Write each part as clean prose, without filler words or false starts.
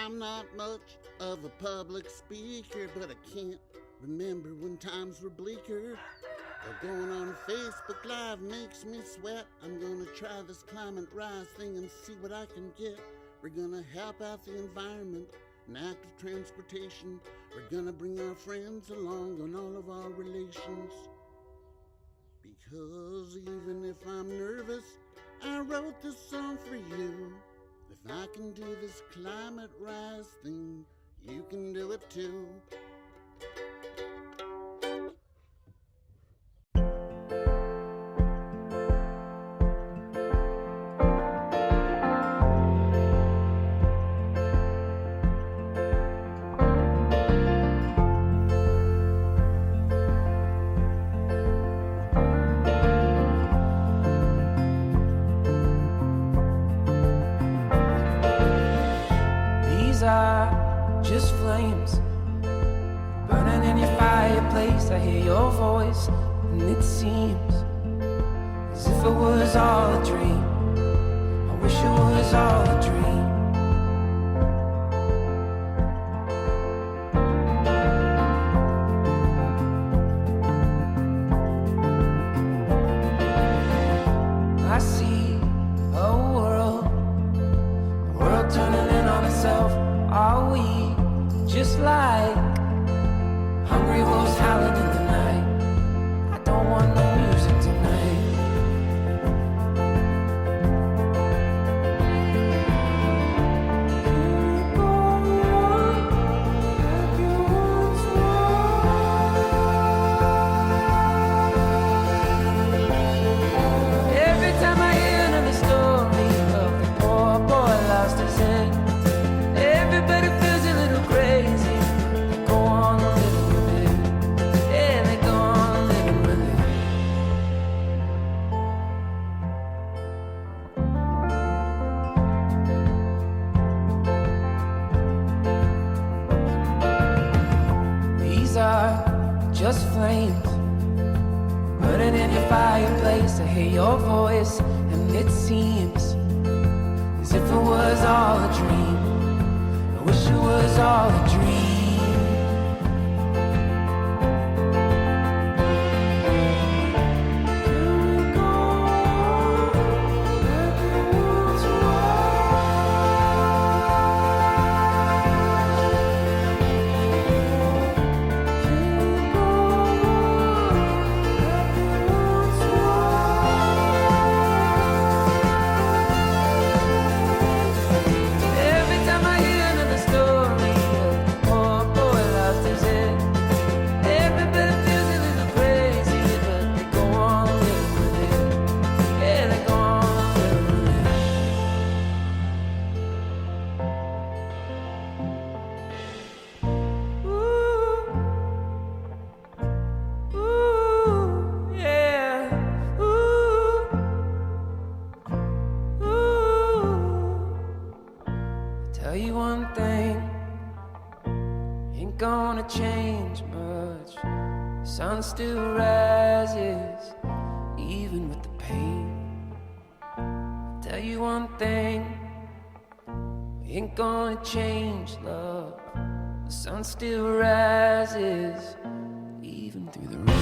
I'm not much of a public speaker, but I can't remember when times were bleaker. Going on Facebook Live makes me sweat. I'm gonna try this climate rise thing and see what I can get. We're gonna help out the environment and active transportation. We're gonna bring our friends along on all of our relations. Because even if I'm nervous, I wrote this song for you. If I can do this climate rise thing, you can do it too. Just flames burning in your fireplace. I hear your voice, and it seems as if it was all a dream. I wish it was all a dream. I see a world turning in on itself. Are we just like hungry wolves howling in the night? I don't want no music tonight. Every time I hear another story of the poor boy lost his head, everybody feels a little crazy. They go on living with it. Yeah, they go on living with it. These are just flames burning in your fireplace. I hear your voice, and it seems as if it was all a dream. I wish it was all a dream. Tell you one thing, ain't gonna change much. The sun still rises, even with the pain. Tell you one thing, ain't gonna change, love. The sun still rises, even through the rain.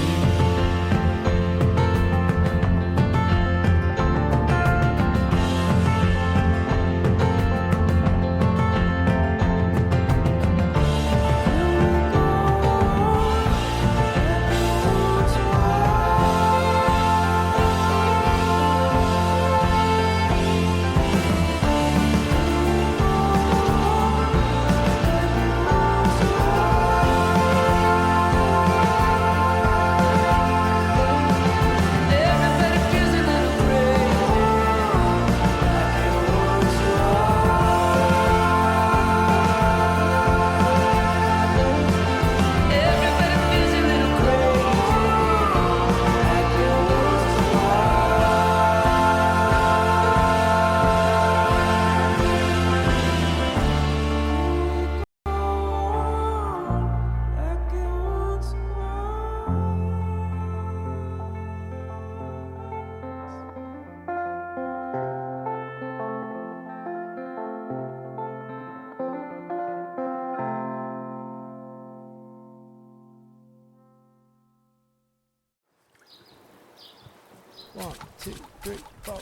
1, 2, 3, 4.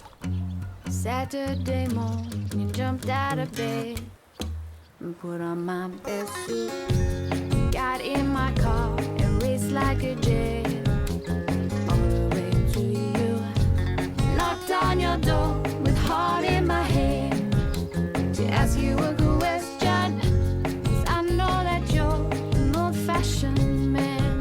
Saturday morning, you jumped out of bed and put on my best suit. Got in my car and raced like a jet all the way to you. Knocked on your door with heart in my hand to ask you a question, 'cause I know that you're an old-fashioned man.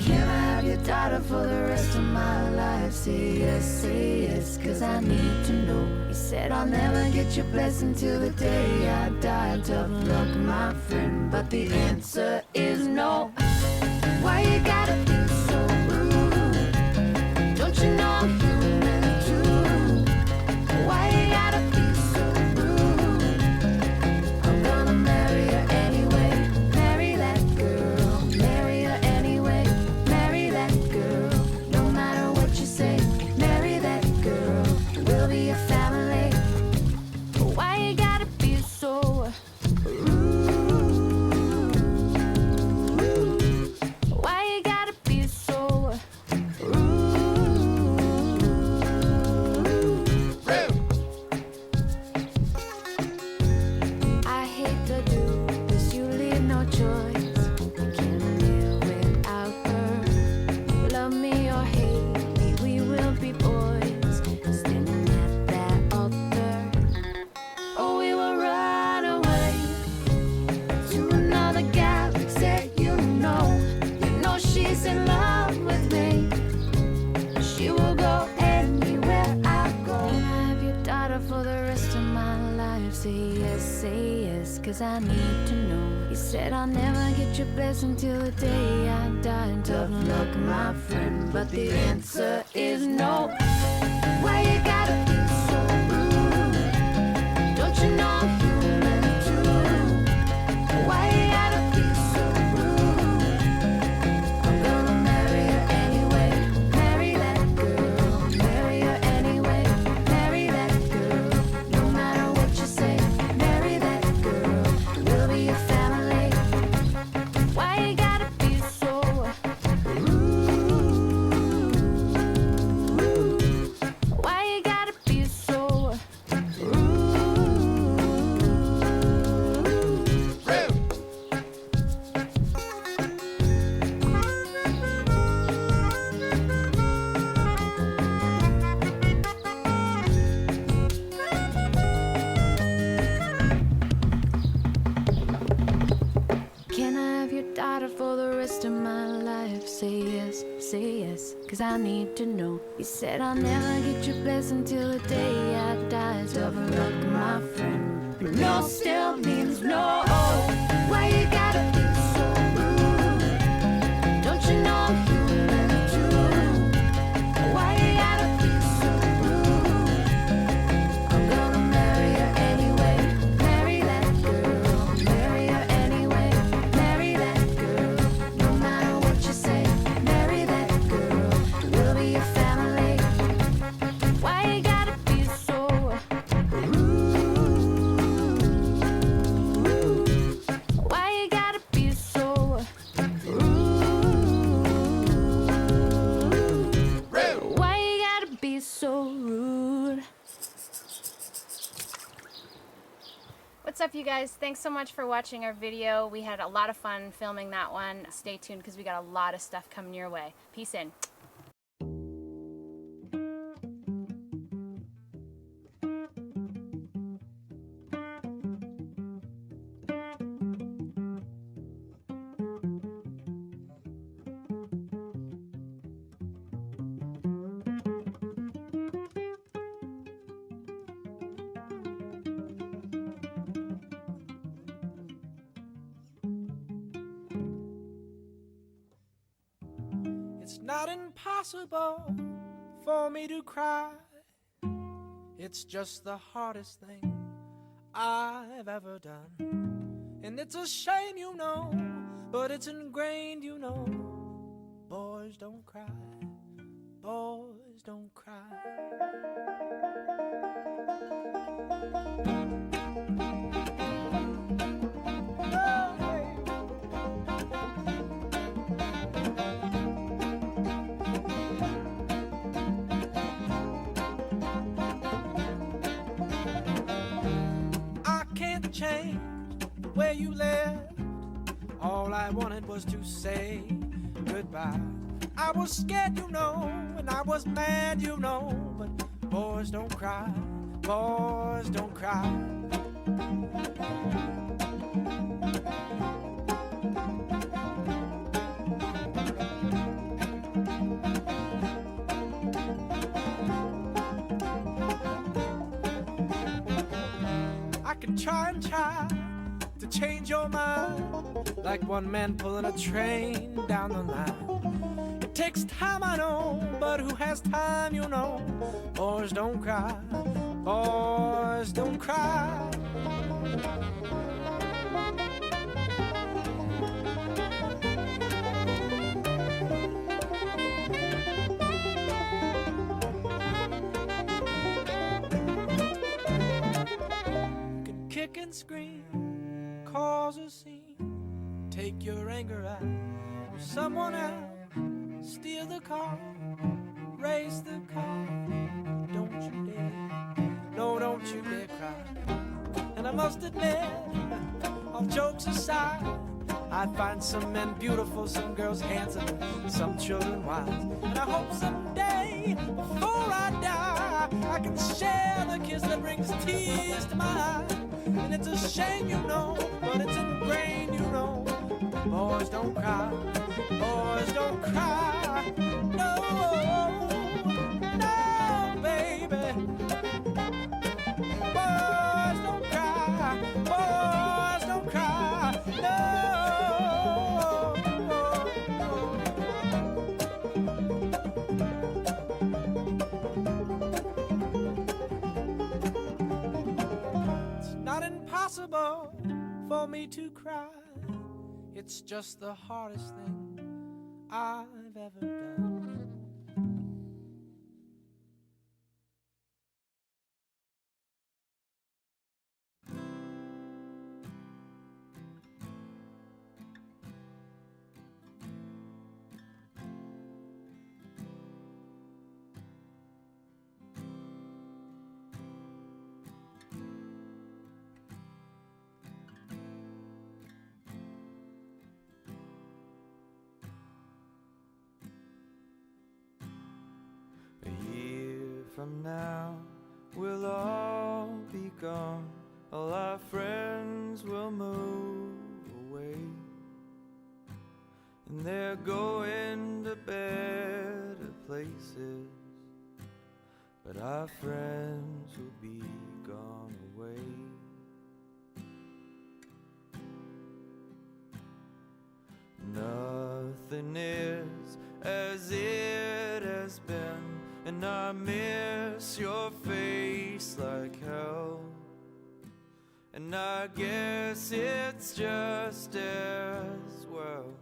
Can I have your daughter for the rest of my life? Say yes, 'cause I need to know. You said I'll never get your blessing till the day I die. Tough luck, my friend, but the answer is no. Why you gotta be so rude? Don't you know I'm human too? Why you gotta be so rude? I'm gonna marry her anyway. Marry that girl. Marry her anyway. Marry that girl. No matter what you say. Marry that girl. We'll be a family. Why you gotta be so rude? Why you gotta be so rude? I hate to do this, you leave no choice. I can't live without her. Love me or hate me, we will be boys, standing at that altar. Oh, we will run away to another galaxy. You know she's in love with me. She will go anywhere I go. Can I have your daughter for the rest of my life? Say yes, 'cause I need to know. You said I'll never get your blessing till the day I die. Tough luck, my friend, but the answer is no. Why you gotta be so rude? Don't you know I'm human too? Why you gotta be so rude? I'm gonna marry her anyway. Marry that girl. Marry her anyway. Marry that girl. No matter what you say. Marry that girl. We'll be a family. Why you gotta be so rude? Why you gotta be so Can I have your daughter for the rest of my life? Say yes, 'cause I need to know. You said I'll never get your blessing till the day I die. Tough luck, my friend, but no still means no. Why you gotta be so rude? Don't you know I'm human too? Why you gotta be so rude? I'm gonna marry her anyway. Marry that girl. Marry her anyway. Marry that girl. No matter what you say. Marry that girl. We'll be a family. Why you gotta be so rude? Why you gotta be so rude? Why you gotta be so rude? What's up, you guys? Thanks so much for watching our video. We had a lot of fun filming that one. Stay tuned because we got a lot of stuff coming your way. Peace in. It's not impossible for me to cry. It's just the hardest thing I've ever done. And it's a shame, you know, but it's ingrained, you know. Boys don't cry. Boys don't cry. change the way you lived. All I wanted was to say goodbye. I was scared, you know, and I was mad, you know, but boys don't cry, boys don't cry. I can try and try to change your mind, like one man pulling a train down the line. It takes time, I know, but who has time, you know? Boys don't cry, boys don't cry. You can kick and scream, cause a scene, take your anger out with someone else. Steal the car, race the car. Don't you dare, no, don't you dare cry. And I must admit, all jokes aside, I find some men beautiful, some girls handsome, some children wise. And I hope someday, before I die, I can share the kiss that brings tears to my eyes. And it's a shame, you know, but it's ingrained, you know. Boys don't cry, boys don't cry. No, no, baby. Boys don't cry, boys don't cry. No. It's not impossible for me to cry. It's just the hardest thing I've ever done. A year from now, we'll all be gone. All our friends will move away, and they're going to better places. But our friends will be gone away. Nothing is as it has been, and I miss your face like hell. And I guess it's just as well,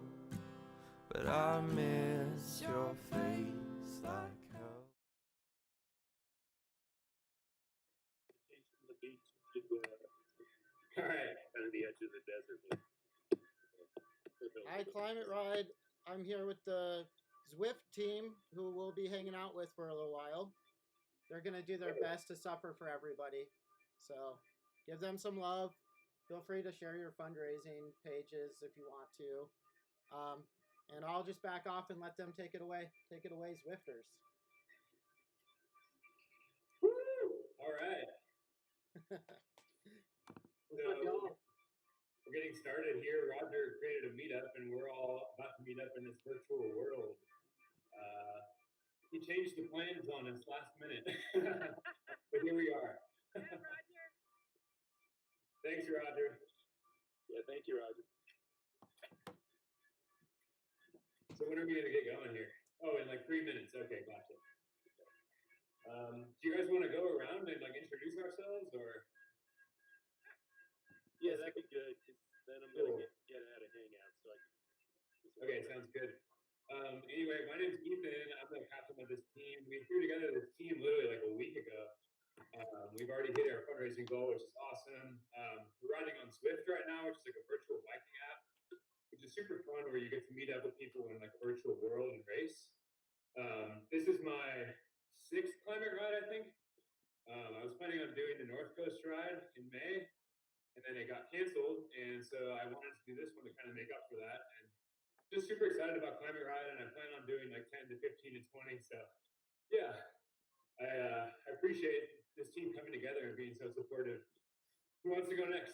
but I miss your face like hell. All right, kind of the edge of the desert. Hi, Climate Ride. I'm here with the Zwift team, who we'll be hanging out with for a little while. They're going to do their best to suffer for everybody. So give them some love. Feel free to share your fundraising pages if you want to. And I'll just back off and let them take it away. Take it away, Zwifters. Woo! All right. So, we're getting started here. Roger created a meetup, and we're all about to meet up in this virtual world. He changed the plans on us last minute, but here we are. Yeah, Roger. Thanks, Roger. Yeah, thank you, Roger. So when are we gonna get going here? Oh, in like 3 minutes. Okay, gotcha. Do you guys want to go around and like introduce ourselves, or? Yeah, that'd be good. 'Cause then I'm gonna get out of Hangout, so I can. Okay, sounds good. Anyway, my name's Ethan. I'm the captain of this team. We threw together this team literally like a week ago. We've already hit our fundraising goal, which is awesome. We're riding on Zwift right now, which is like a virtual biking app, which is super fun, where you get to meet up with people in like a virtual world and race. This is my 6th climate ride, I think. I was planning on doing the North Coast ride in May, and then it got canceled. And so I wanted to do this one to kind of make up for that. And just super excited about Climate Ride, and I plan on doing like 10 to 15 to 20. So yeah, I appreciate this team coming together and being so supportive. Who wants to go next?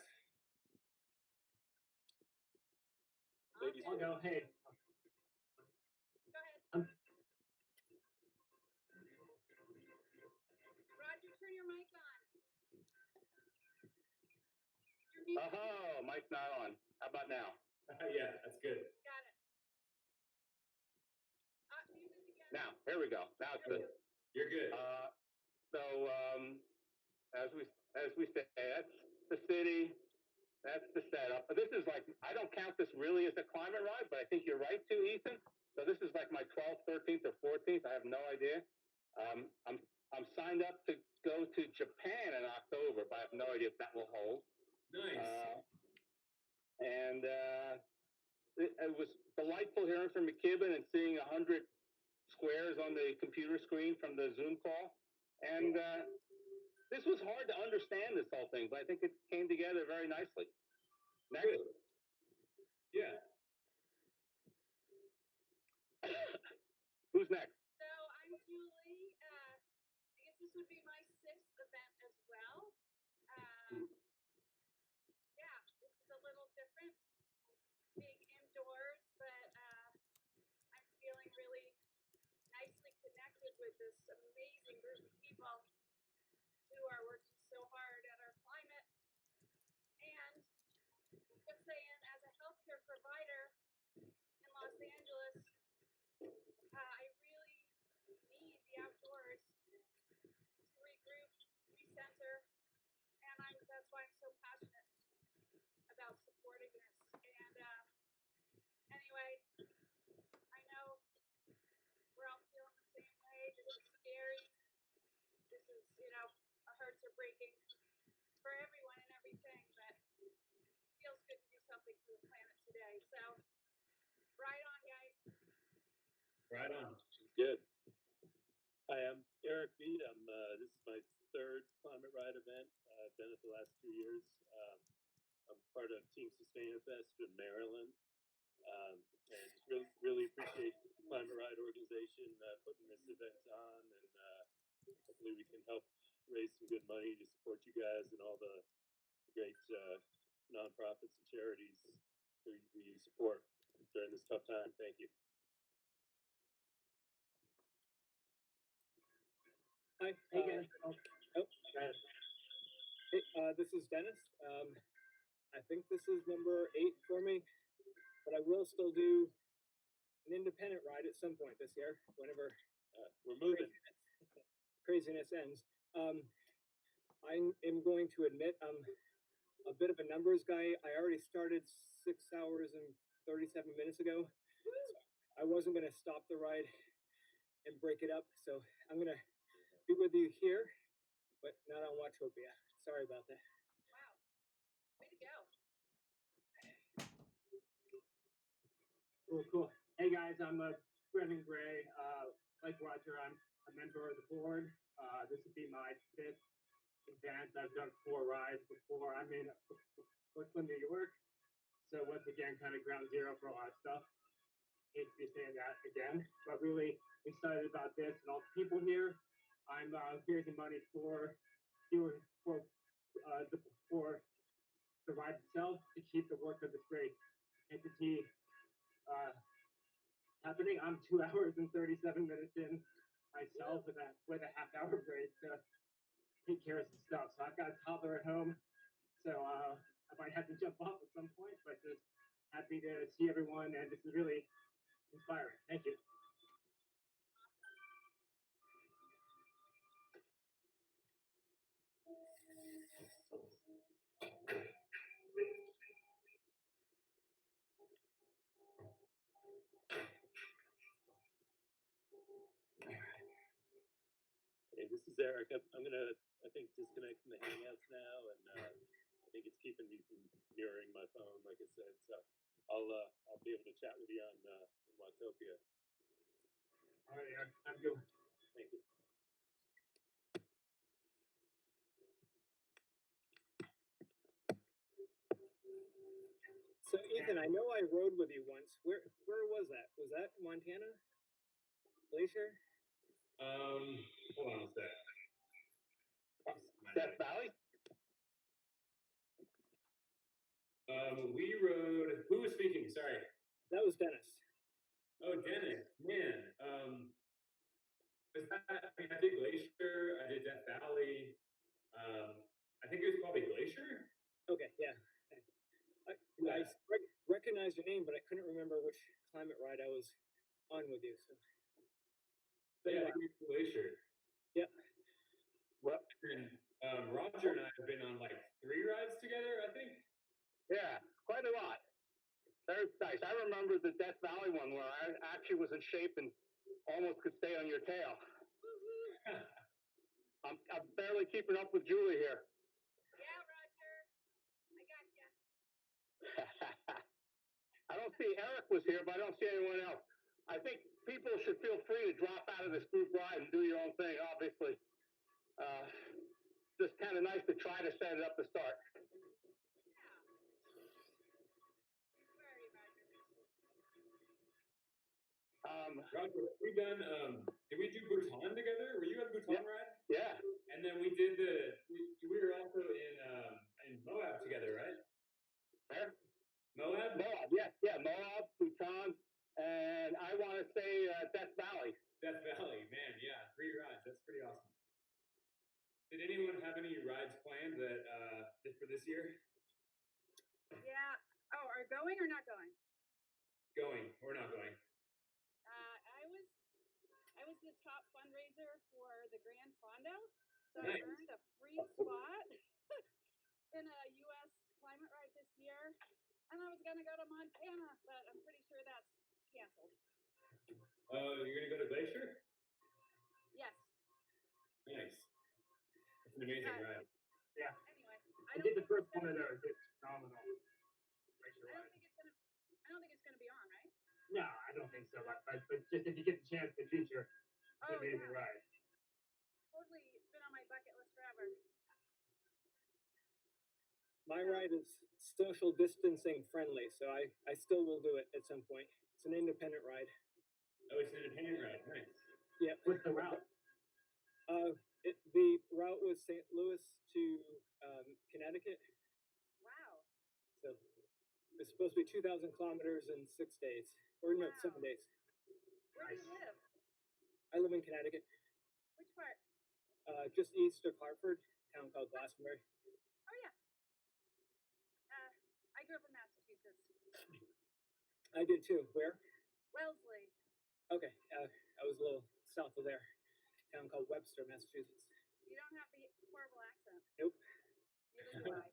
Ladies, I'll go. Hey. Roger, turn your mic on. Your mute. Oh, mic's not on. How about now? Yeah, that's good. Got it. Mute it again. Now, here we go. Now it's good. You're good. As we say, that's the city. That's the setup. But this is like, I don't count this really as a climate ride, but I think you're right too, Ethan. So this is like my 12th, 13th, or 14th. I have no idea. I'm signed up to go to Japan in October, but I have no idea if that will hold. Nice. It was delightful hearing from McKibben and seeing 100 squares on the computer screen from the Zoom call. And this was hard to understand, this whole thing, but I think it came together very nicely. Next. Good. Yeah. Who's next? So I'm Julie. I guess this would be my 6th event as well. Yeah, this is a little different, being indoors, but I'm feeling really nicely connected with this amazing group of people who are working so hard at our climate. And just saying, as a healthcare provider in Los Angeles, I really need the outdoors to regroup, recenter, and that's why I'm so passionate about supporting this. And anyway, I know we're all feeling the same way. This is scary. This is, our hearts are breaking for everyone and everything, but it feels good to do something for the planet today. So, ride on, guys. Right on. good. Hi, I'm Eric Beat. This is my 3rd Climate Ride event. I've been it the last 2 years. I'm part of Team Sustainafest in Maryland. And really appreciate the Climate Ride organization putting this event on, and hopefully we can help raise some good money to support you guys and all the great nonprofits and charities who you support during this tough time. Thank you. Hi. Hey, guys. Hey, this is Dennis. I think this is number 8 for me, but I will still do an independent ride at some point this year, whenever We're moving. craziness ends. I am going to admit I'm a bit of a numbers guy. I already started 6 hours and 37 minutes ago. So I wasn't going to stop the ride and break it up, so I'm going to be with you here, but not on Watopia. Sorry about that. Wow. Way to go. Cool. Hey guys, I'm Brendan Gray. Like Roger, I'm a member of the board. This would be my 5th event. I've done 4 rides before. I'm in Brooklyn, New York. So once again, kind of ground zero for a lot of stuff. Hate to be saying that again, but really excited about this and all the people here. I'm raising money for the ride itself to keep the work of this great entity happening. I'm 2 hours and 37 minutes in myself with a half-hour break to take care of some stuff. So I've got a toddler at home, so I might have to jump off at some point, but just happy to see everyone, and this is really inspiring. Thank you. Hey, this is Eric. I'm gonna, I think, disconnect from the Hangouts now, and I think it's keeping me from mirroring my phone, like I said. So I'll be able to chat with you on in Watopia. All right, Eric. I'm good. Thank you. Ethan, I know I rode with you once. Where was that? Was that Montana? Glacier? Hold on a sec. Death Valley? We rode. Who was speaking? Sorry. That was Dennis. Oh, Dennis. Man. Was that, I did Glacier. I did Death Valley. I think it was probably Glacier. Okay, yeah. I recognized your name, but I couldn't remember which climate ride I was on with you. So. But Yeah, anyway. Glacier. Yep. Well, and Roger and I have been on like 3 rides together, I think. Yeah, quite a lot. Very nice. I remember the Death Valley one where I actually was in shape and almost could stay on your tail. I'm barely keeping up with Julie here. Yeah, Roger. I got you. I don't see Eric was here, but I don't see anyone else. I think people should feel free to drop out of this group ride and do your own thing, obviously. Just kind of nice to try to set it up to start. Roger, we done, did we do Bhutan together? Were you at Bhutan ride? Yeah. And then we did we were also in Moab together, right? Where? Moab? Moab, yes, yeah, Moab, Bhutan, and I want to say Death Valley. Death Valley, man, yeah, 3 rides. That's pretty awesome. Did anyone have any rides planned that for this year? Yeah. Oh, are going or not going? Going or not going? I was the top fundraiser for the Grand Fondo, so Nice. I earned a free spot in a U.S. climate ride this year, and I was gonna go to Montana, but I'm pretty sure that's canceled. You're gonna go to Glacier? Yes. Nice. That's an amazing ride. Yeah. Anyway, I did the first one of those. It's phenomenal. I don't think it's gonna be on, right? No, I don't think so. But just if you get the chance in the future, it's Oh, an amazing yeah. ride. Totally, it's been on my bucket list forever. My ride is social distancing friendly, so I still will do it at some point. It's an independent ride. Oh, it's an independent ride. Nice. Yeah. What's the route? The route was St. Louis to Connecticut. Wow. So it's supposed to be 2,000 kilometers in 6 days, or no, 7 days. Where do you live? I live in Connecticut, Which part? just east of Hartford, a town called Glastonbury. Oh yeah. I grew up in Massachusetts. I did too. Where? Wellesley. Okay, I was a little south of there, a town called Webster, Massachusetts. You don't have the horrible accent. Nope. Neither do I.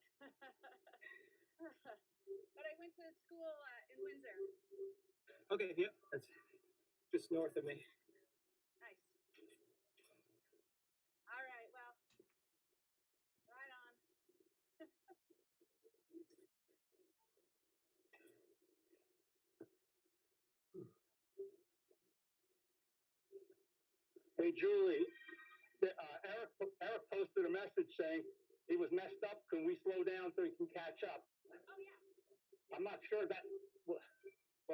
But I went to school in Windsor. Okay, yep, that's just north of me. Nice. All right, well, right on. Hey, Julie, Eric posted a message saying he was messed up. Can we slow down so he can catch up? Oh yeah. I'm not sure that. Well,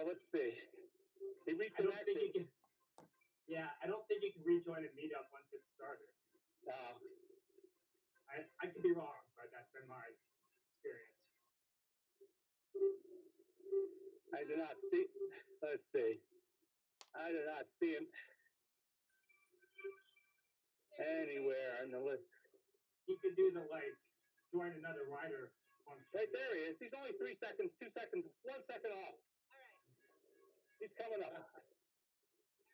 let's see. He I don't reconnected. think you can. Yeah, I don't think you can rejoin a meetup once it's started. I could be wrong, but that's been my experience. I do not see. Let's see. I do not see him anywhere on the list. He could do the join another rider function. Right there he is. He's only 3 seconds, 2 seconds, 1 second off. All right. He's coming up. All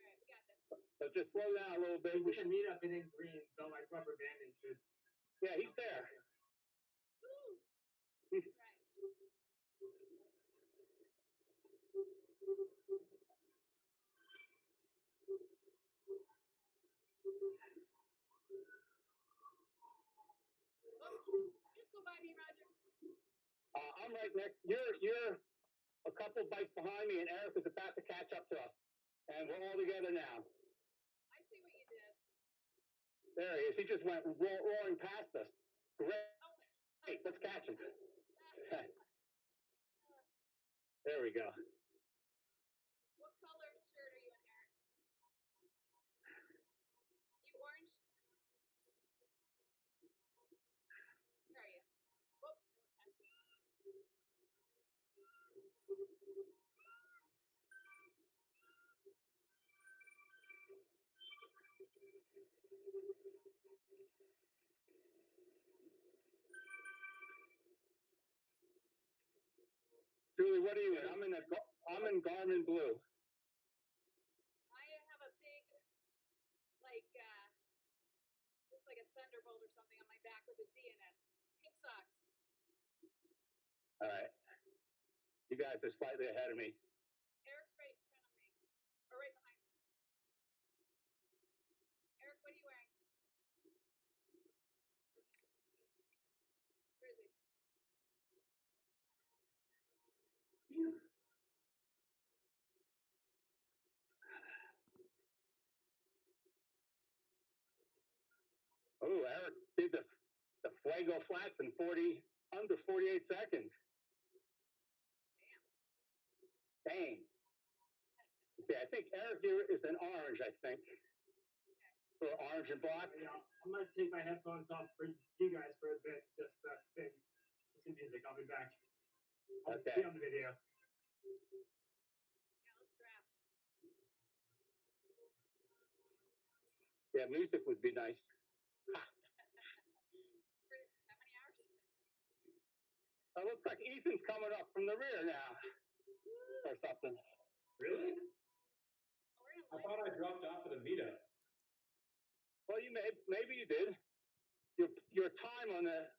right, we got this. So just slow down a little bit. We should meet up in green, so like rubber banding should. Yeah, he's there. Woo! He's- Right. Oh, just go by me, Roger. I'm right next. You're a couple bites behind me, and Eric is about to catch up to us. And we're all together now. I see what you did. There he is. He just went roaring past us. Great. Oh. Let's catch him. There There we go. What color shirt are you in, Eric? You orange? Where are you? Whoop, I went past you. Julie, what are you in? I'm in Garmin blue. I have a big, like, looks like a thunderbolt or something on my back with a Z in it. Pink socks. All right. You guys are slightly ahead of me. Eric's right in front of me. Or right behind me. Eric, what are you wearing? Where is he? Oh, Eric did the Fuego flats in under 48 seconds. Dang. Okay, I think Eric here is an orange, I think. For orange and black. Yeah, I'm gonna take my headphones off for you guys for a bit. Just spin some music. I'll be back. I'll Okay. see you on the video. Yeah, let's draft. Yeah, music would be nice. For how many hours? It looks like Ethan's coming up from the rear now. Or something. Really? Oh, we're in I live. thought I dropped off at the meetup. Well, maybe you did. Your time on the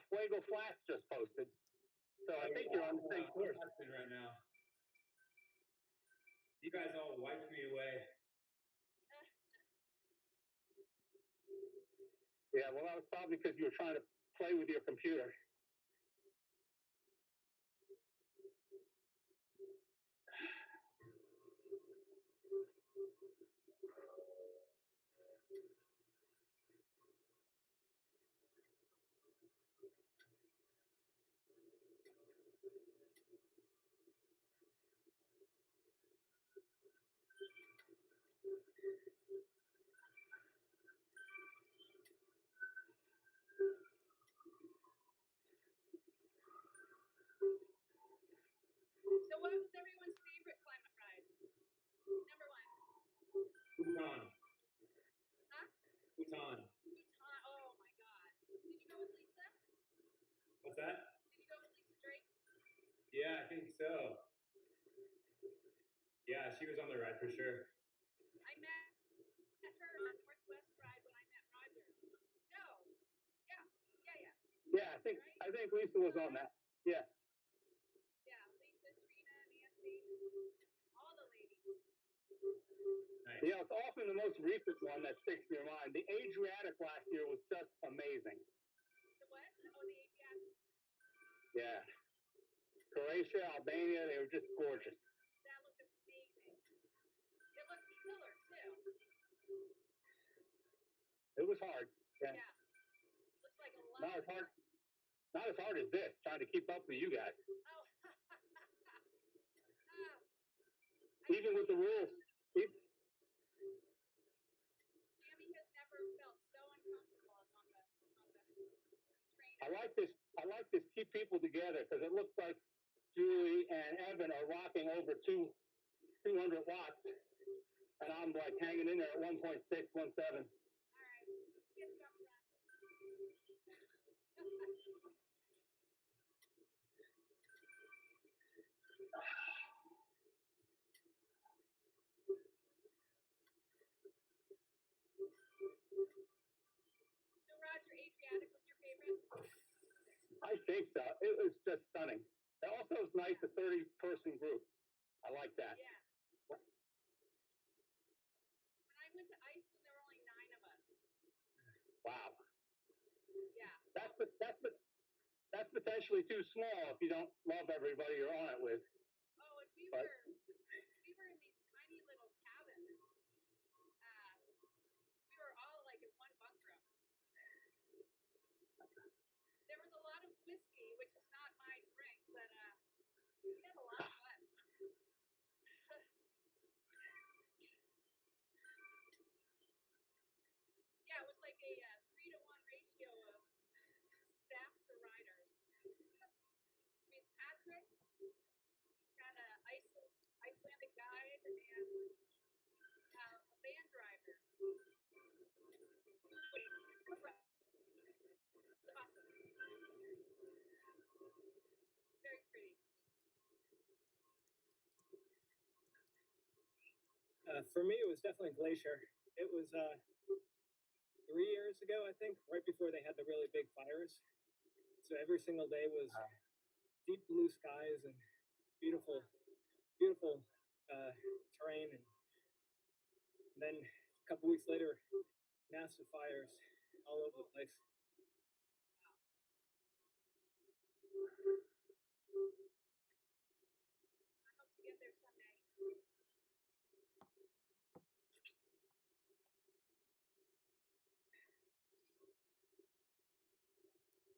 Fuego flats just posted. So I think you're on the same course. I'm texting right now. You guys all wiped me away. Yeah, well, that was probably because you were trying to play with your computer. So what was everyone's favorite climate ride? Number one. Bhutan. Huh? Bhutan. Bhutan. Oh my God. Did you go with Lisa? What's that? Did you go with Lisa Drake? Yeah, I think so. Yeah, she was on the ride for sure. I met her on Northwest Ride when I met Roger. No. Yeah. Yeah, I think Lisa was on that. Yeah. Yeah. Lisa, Trina, Nancy, all the ladies. Nice. You know, it's often the most recent one that sticks in your mind. The Adriatic last year was just amazing. The what? Oh, the Adriatic. Yeah. Croatia, Albania, they were just gorgeous. That looked amazing. It looked killer too. It was hard. Yeah. Yeah. Looks like a lot. Not as hard as this, trying to keep up with you guys. Oh. Even with the rules. Tammy has never felt so uncomfortable as on the train. I like this keep people together because it looks like Julie and Evan are rocking over 200 watts, and I'm like hanging in there at 1.6, 1.7. All right, get jump run. So Roger, Adriatic was your favorite? I think so. It was just stunning. It also was nice, a 30-person group. I like that. Yeah. When I went to Iceland, there were only 9 of us. Wow. Yeah. That's potentially too small if you don't love everybody you're on it with. Oh, and we But- were in these tiny little cabins. We were all like in one bunk room. There was a lot of whiskey, which is not my drink, but we had a lot of fun. For me, it was definitely Glacier. It was 3 years ago, I think, right before they had the really big fires. So every single day was deep blue skies and beautiful, beautiful terrain. And then a couple weeks later, massive fires all over the place. I hope to get there someday.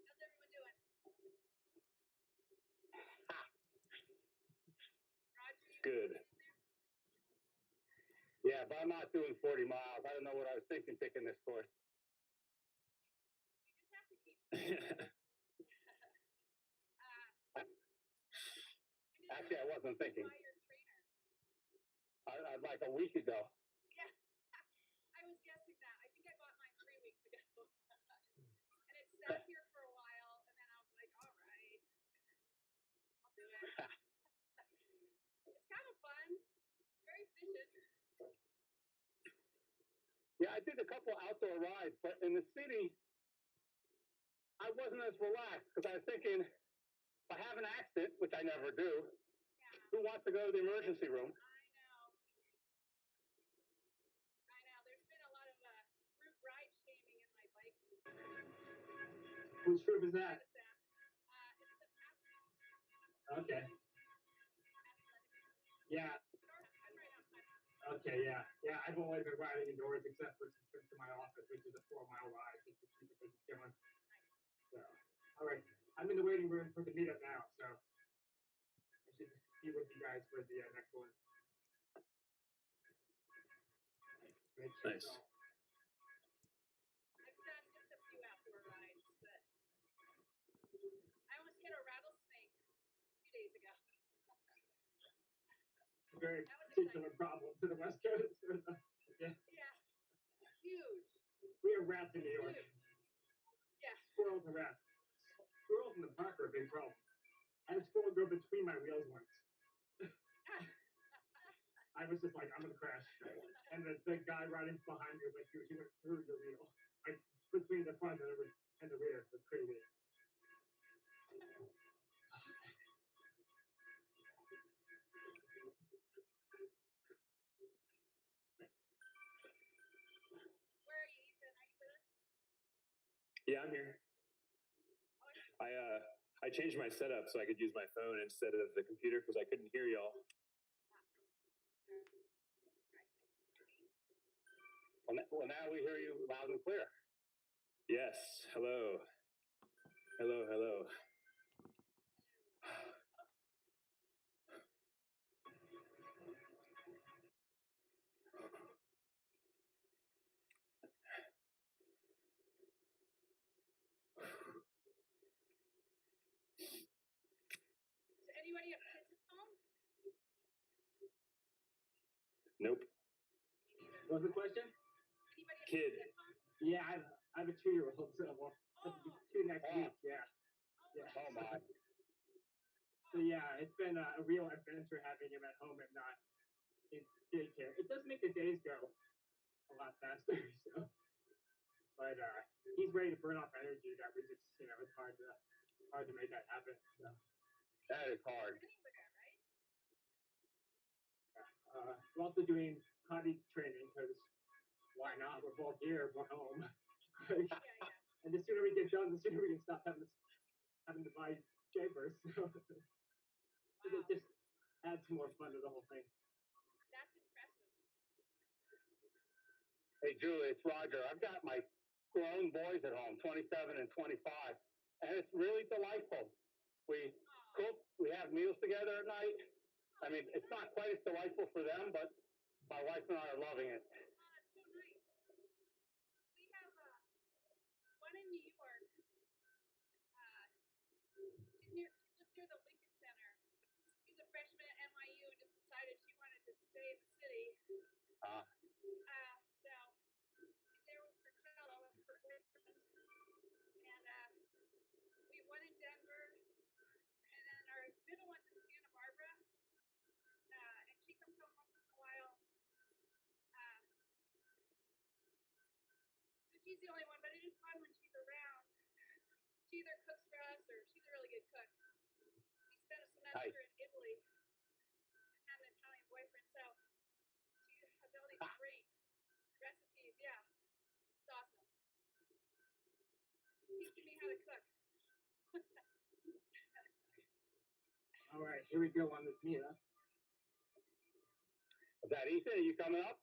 How's everyone doing? Roger, you Good. Yeah, but I'm not doing 40 miles. I don't know what I was thinking picking this course. you just have to keep Actually, I wasn't thinking. by your trainer. I'd like a week ago. Yeah, I was guessing that. I think I bought mine 3 weeks ago. And it sat here for a while, and then I was like, all right, I'll do it. It's kind of fun, very efficient. Yeah, I did a couple outdoor rides, but in the city, I wasn't as relaxed because I was thinking, if I have an accident, which I never do, who wants to go to the emergency room? I know. There's been a lot of group ride shaming in my bike. Whose group is that? It's Okay. Yeah. I'm right outside. Okay, yeah. Yeah, I've only been riding indoors except for some trips to my office, which is a 4-mile ride just to keep the business going. So, all right. I'm in the waiting room for the meetup now, so I should be with you guys for the next one. Nice. I've done just a few outdoor rides, but I almost hit a rattlesnake 2 days ago. Very That was particular problem to the West Coast. Yeah. Yeah, huge. We have rats in New York. Yeah. Squirrels and rats. Squirrels in the park are a big problem. I had a squirrel go between my wheels once. I was just like, I'm gonna crash. And the guy riding behind me was like, he went through the wheel. Like between the front and the rear. It was pretty weird. Where are you, Ethan? Are you with us? Yeah, I'm here. I changed my setup so I could use my phone instead of the computer because I couldn't hear y'all. Well, now we hear you loud and clear. Yes. Hello. Hello. Hello. Does anybody have kids at home? Nope. What's the question? Anybody have Kid. kids at home? Yeah, I have a 2-year-old, so we'll two next week. Yeah. Yeah. Oh my. So yeah, it's been a real adventure having him at home and not in daycare. It does make the days go a lot faster. So, but he's ready to burn off energy that we just, it's hard to make that happen. So. That is hard. Anywhere, right? We're also doing potty training because why not? We're both here, we're home. Yeah. And the sooner we get done, the sooner we can stop having to buy diapers. So it just adds more fun to the whole thing. That's impressive. Hey, Julie, it's Roger. I've got my grown boys at home, 27 and 25, and it's really delightful. We cook, we have meals together at night. I mean, it's not quite as delightful for them, but my wife and I are loving it. Oh, that's so nice. We have one in New York. Lives near the Lincoln Center. She's a freshman at NYU and just decided she wanted to stay in the city. So she's there with her cello and her boyfriend. And we have one in Denver, and then our middle one's in Santa Barbara. And she comes home once in a while. a cook. He spent a Hi. semester in Italy and had an Italian boyfriend, so she has all these great recipes. Yeah, it's awesome. He's teaching me how to cook. All right, here we go on this meetup. Is that Ethan? Are you coming up?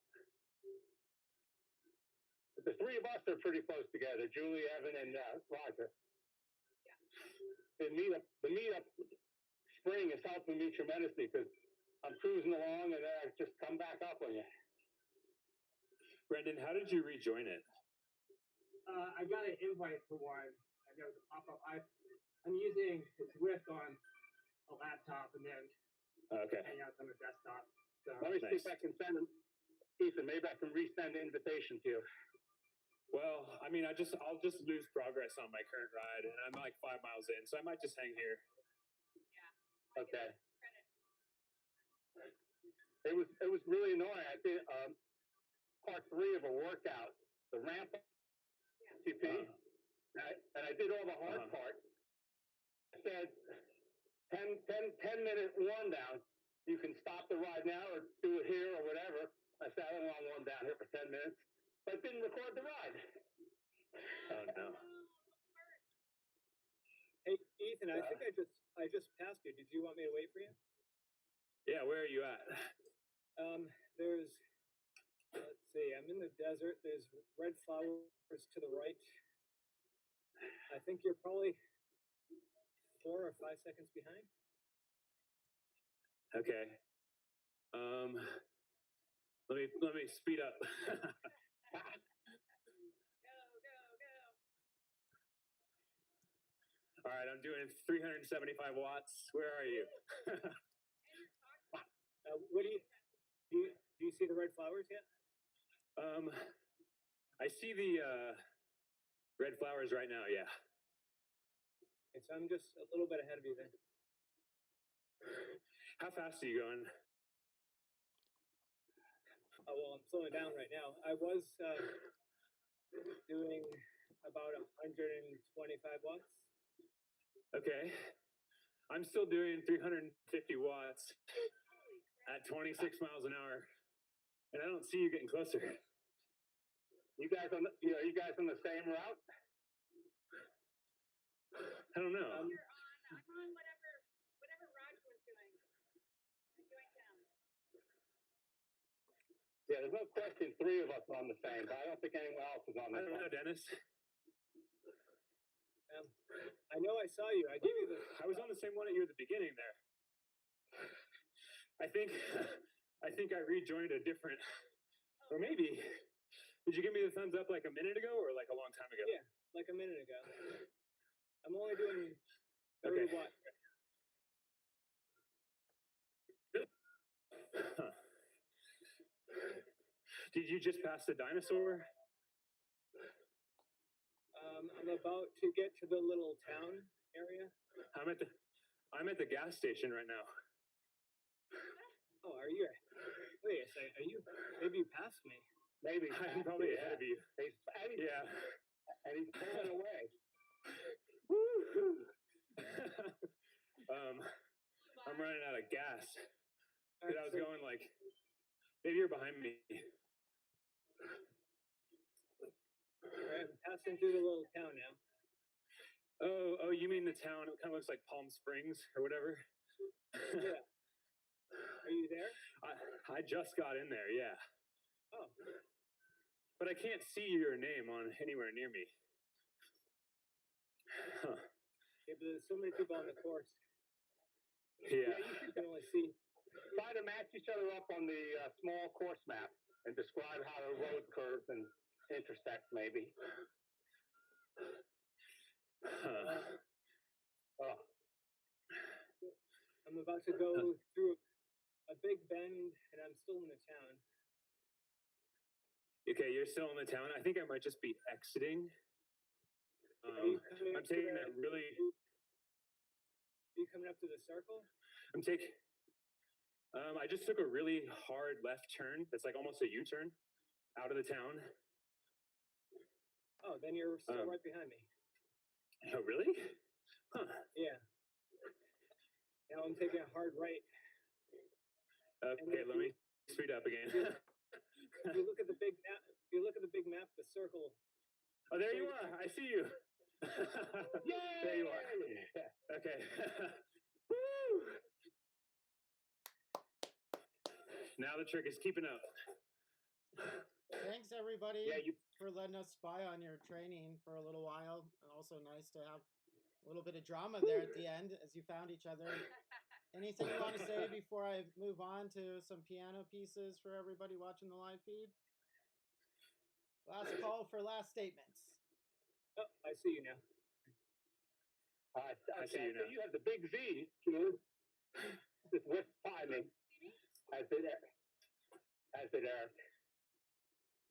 The three of us are pretty close together, Julie, Evan, and Roger. The meetup spring is helping me tremendously because I'm cruising along and then I just come back up on you. Brendan, how did you rejoin it? I got an invite for one, and there was a pop-up. I'm using Zwift on a laptop and then Okay. Hangouts on the desktop. So Let me see if I can send him. Ethan, maybe I can resend the invitation to you. Well, I mean, I'll just lose progress on my current ride, and I'm like 5 miles in, so I might just hang here. Okay. It was really annoying. I did part 3 of a workout, the ramp TP, and I did all the hard part. I said 10-minute warm down. You can stop the ride now or do it here or whatever. I said I don't want to warm down here for 10 minutes, but didn't record the ride. Oh no. Hey, Ethan, I think I just passed you. Did you want me to wait for you? Yeah, where are you at? There's, let's see, I'm in the desert. There's red flowers to the right. I think you're probably 4 or 5 seconds behind. Okay. Let me speed up. All right, I'm doing 375 watts. Where are you? What do you see the red flowers yet? I see the red flowers right now. Yeah. Okay, so I'm just a little bit ahead of you then. How fast are you going? Oh, well, I'm slowing down right now. I was doing about 125 watts. Okay. I'm still doing 350 watts at 26 miles an hour, and I don't see you getting closer. You guys on the same route? I don't know. I'm on whatever Roger was doing. I'm going down. Yeah, there's no question 3 of us are on the same, but I don't think anyone else is on the I don't same. know, Dennis. I know I saw you. I gave you the. I was on the same one at you at the beginning there. I think I rejoined a different, or maybe, did you give me the thumbs up like a minute ago or like a long time ago? Yeah, like a minute ago. I'm only doing 30 watts. Huh. Did you just pass the dinosaur? I'm about to get to the little town area. I'm at the gas station right now. Oh, are you? Wait a second. Are you? Maybe you passed me. Maybe I'm probably ahead of you. Yeah. And he's pulling away. I'm running out of gas. Because I was going like, maybe you're behind me. I'm passing through the little town now. Oh, you mean the town? It kind of looks like Palm Springs or whatever. Yeah. Are you there? I just got in there. Yeah. Oh. But I can't see your name on anywhere near me. Huh. Yeah, but there's so many people on the course. Yeah. You can only see. Try to match each other up on the small course map and describe how the road curves and intersect, maybe. I'm about to go through a big bend, and I'm still in the town. Okay, you're still in the town. I think I might just be exiting. I'm taking that really. Are you coming up to the circle? I'm taking. I just took a really hard left turn. That's like almost a U-turn out of the town. Oh, then you're still right behind me. Oh, really? Huh. Yeah. I'm taking a hard right. Okay, let me speed up again. If you look at the big map, the circle. Oh, there you are. I see you. There you are. Okay. Woo! Now the trick is keeping up. Thanks everybody Yeah, for letting us spy on your training for a little while. And also nice to have a little bit of drama there at the end as you found each other. Anything you want to say before I move on to some piano pieces for everybody watching the live feed? Last call for last statements. Oh, I see you now. I see you now. So you have the big V, Jude. This with timing. As it Eric.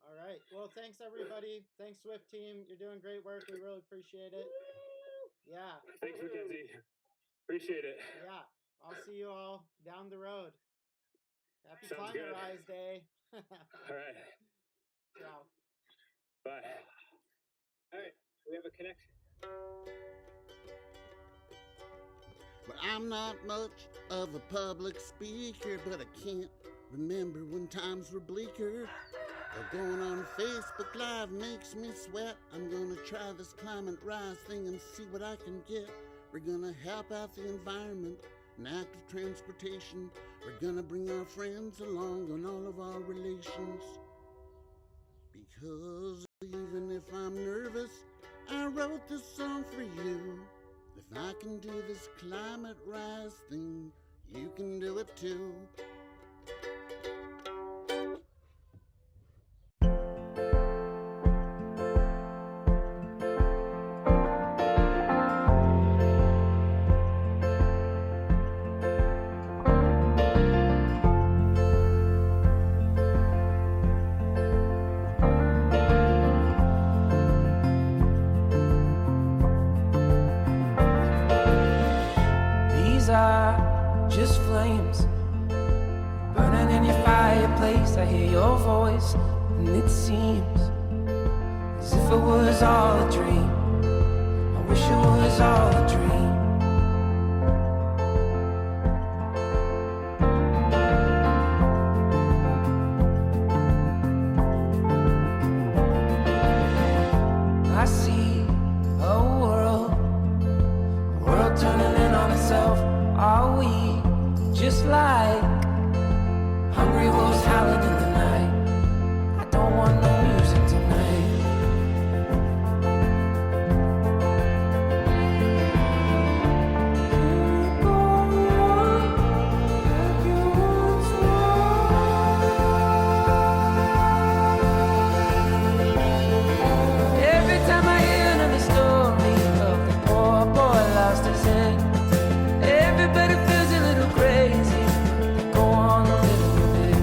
All right. Well, thanks everybody. Thanks Swift team. You're doing great work. We really appreciate it. Yeah. Thanks, Mackenzie. Appreciate it. Yeah. I'll see you all down the road. Happy Sounds Climate good. Rise Day. All right. Ciao. Bye. All right, we have a connection. But I'm not much of a public speaker, but I can't remember when times were bleaker. Going on Facebook Live makes me sweat. I'm gonna try this climate rise thing and see what I can get. We're gonna help out the environment and active transportation. We're gonna bring our friends along on all of our relations. Because even if I'm nervous, I wrote this song for you. If I can do this climate rise thing, you can do it too. These are just flames burning in your fireplace. I hear your voice, and it seems as if it was all a dream. I wish it was all a dream. I see a world turning in on itself. Are we just like hungry wolves howling in the night? I don't want no music tonight. Every time I hear another story of the poor boy lost his head, everybody feels a little crazy. They go on living with it.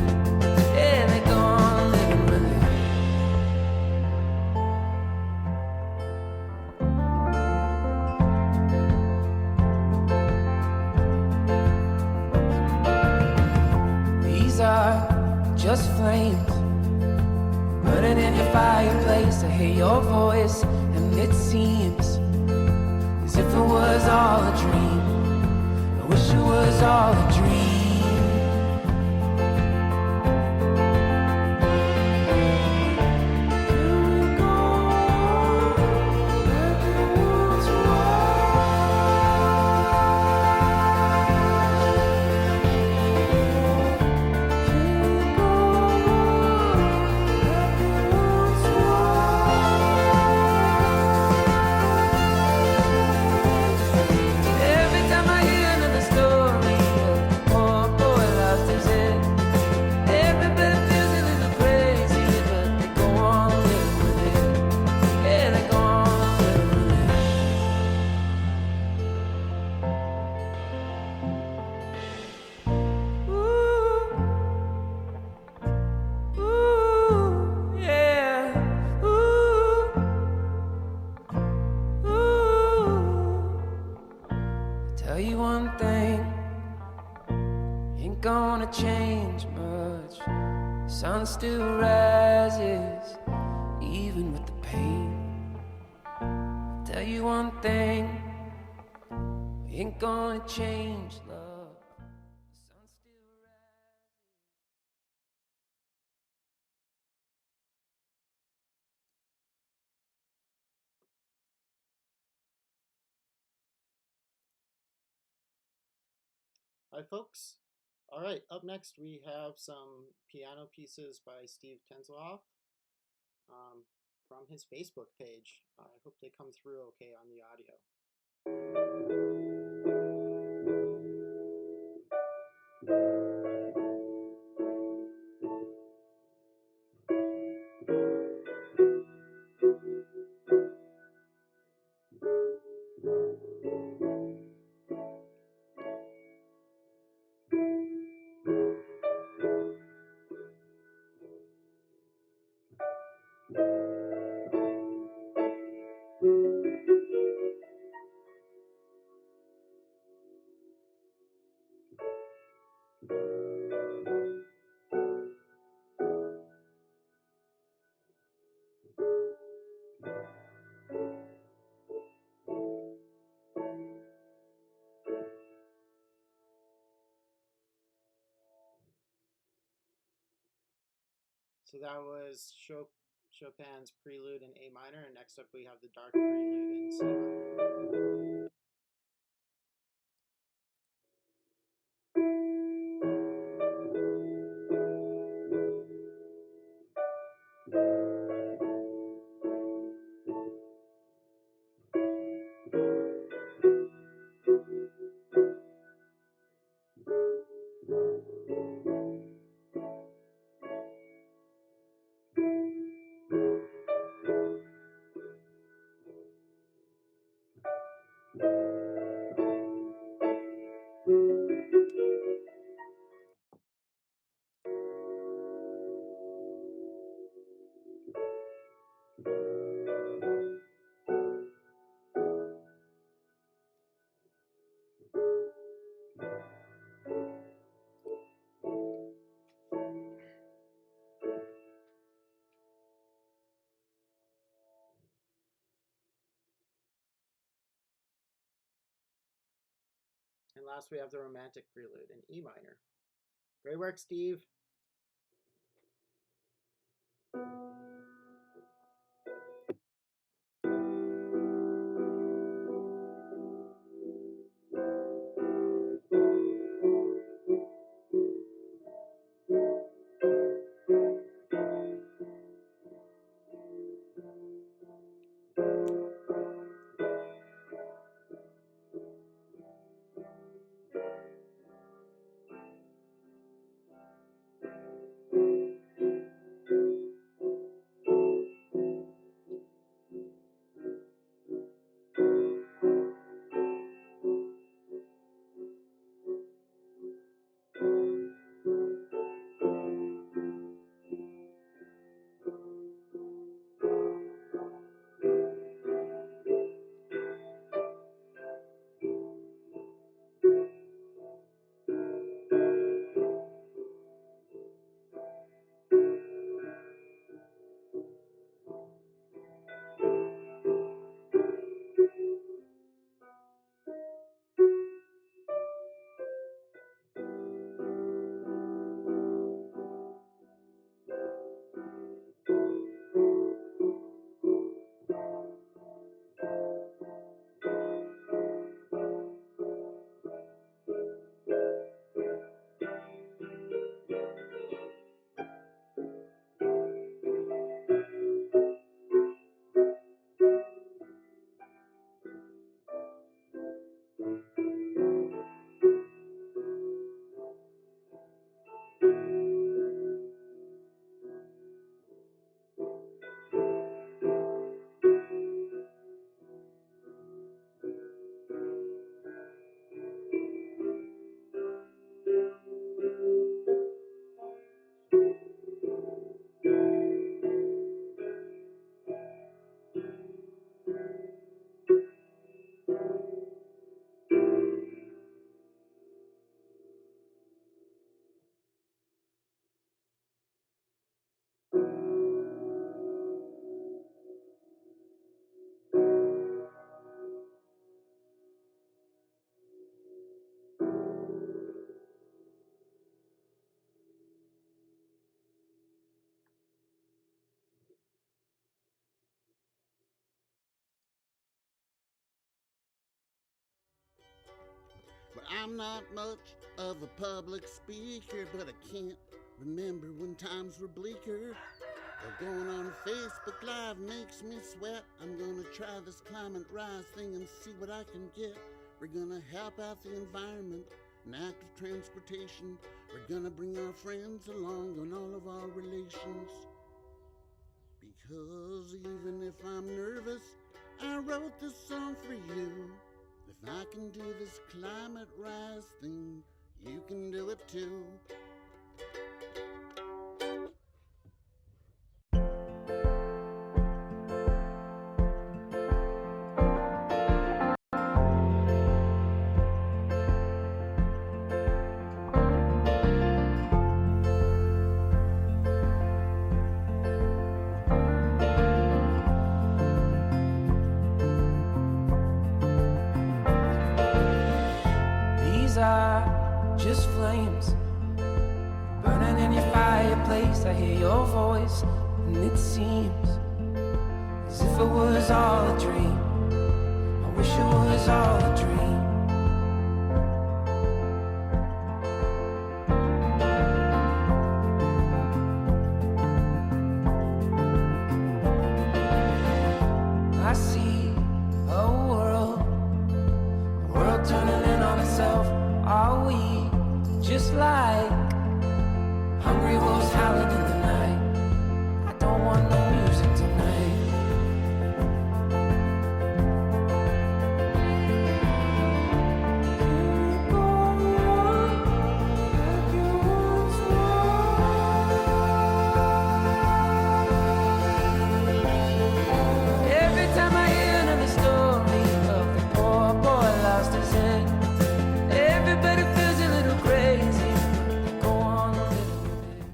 Yeah, they go on living with it. These are just flames burning in your fireplace. I hear your voice, and it seems as if it was all a dream. I wish it was all a dream. Every time I hear another story of the poor boy lost his head, everybody feels a little crazy, but they go on living with it. Yeah, they go on living with it. Ooh, yeah, tell you one thing, ain't gonna change much. Sun still rises, even with the pain. Tell you one thing, ain't gonna change love. Hi, folks. All right, up next we have some piano pieces by Steve Tensloff from his Facebook page. I hope they come through okay on the audio. So that was Chopin's Prelude in A minor, and next up we have the Dark Prelude in C minor. And last we have the Romantic Prelude in E minor. Great work, Steve. I'm not much of a public speaker, but I can't remember when times were bleaker. Though going on Facebook Live makes me sweat, I'm gonna try this climate rise thing and see what I can get. We're gonna help out the environment and active transportation. We're gonna bring our friends along on all of our relations. Because even if I'm nervous, I wrote this song for you. If I can do this climate rise thing, you can do it too. These are just flames burning in your fireplace. I hear your voice, and it seems as if it was all a dream. I wish it was all a dream. I see a world turning in on itself. Are we just like hungry wolves howling in the night? I don't want no music tonight. Every time I hear another story of the poor boy lost his head, everybody feels a little crazy. They go on living with it.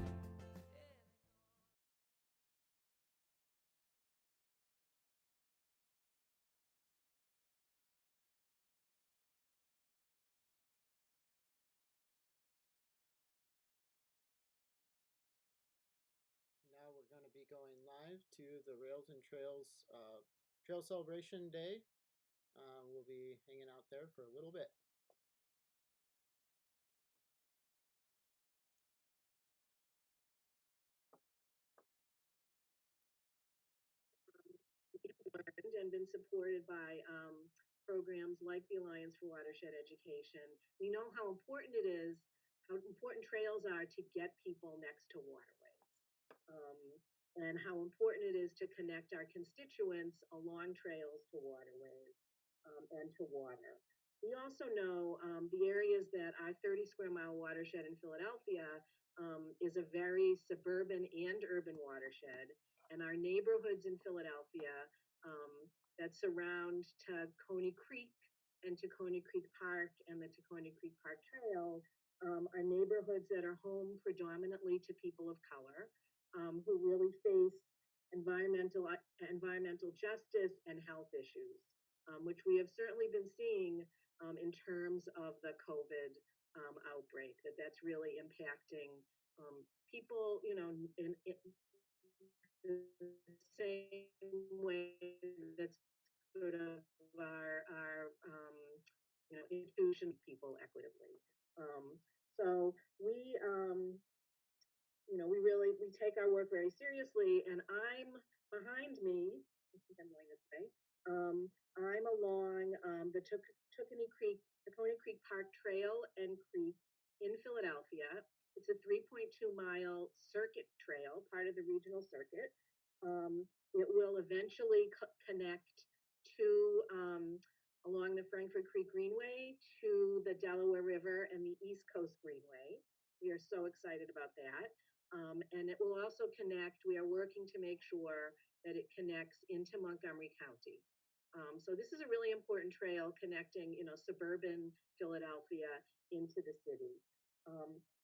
Now we're going to be going live to the Rails and Trails Trail Celebration Day. We'll be hanging out there for a little bit. And been supported by programs like the Alliance for Watershed Education. We know how important it is, how important trails are to get people next to waterways, and how important it is to connect our constituents along trails to waterways and to water. We also know the areas that our 30 square mile watershed in Philadelphia is a very suburban and urban watershed, and our neighborhoods in Philadelphia that surround Tacony Creek and Tacony Creek Park and the Tacony Creek Park Trail are neighborhoods that are home predominantly to people of color who really face environmental justice and health issues, which we have certainly been seeing in terms of the COVID outbreak, that's really impacting people, in the same way that's sort of our institution people equitably. So we we take our work very seriously, and I'm behind me. I think I'm going this way. I'm along the Tacony Creek Park Trail and Creek in Philadelphia. It's a 3.2-mile circuit trail, part of the regional circuit. It will eventually connect to along the Frankfort Creek Greenway to the Delaware River and the East Coast Greenway. We are so excited about that. And it will also connect, we are working to make sure that it connects into Montgomery County. So this is a really important trail connecting, suburban Philadelphia into the city.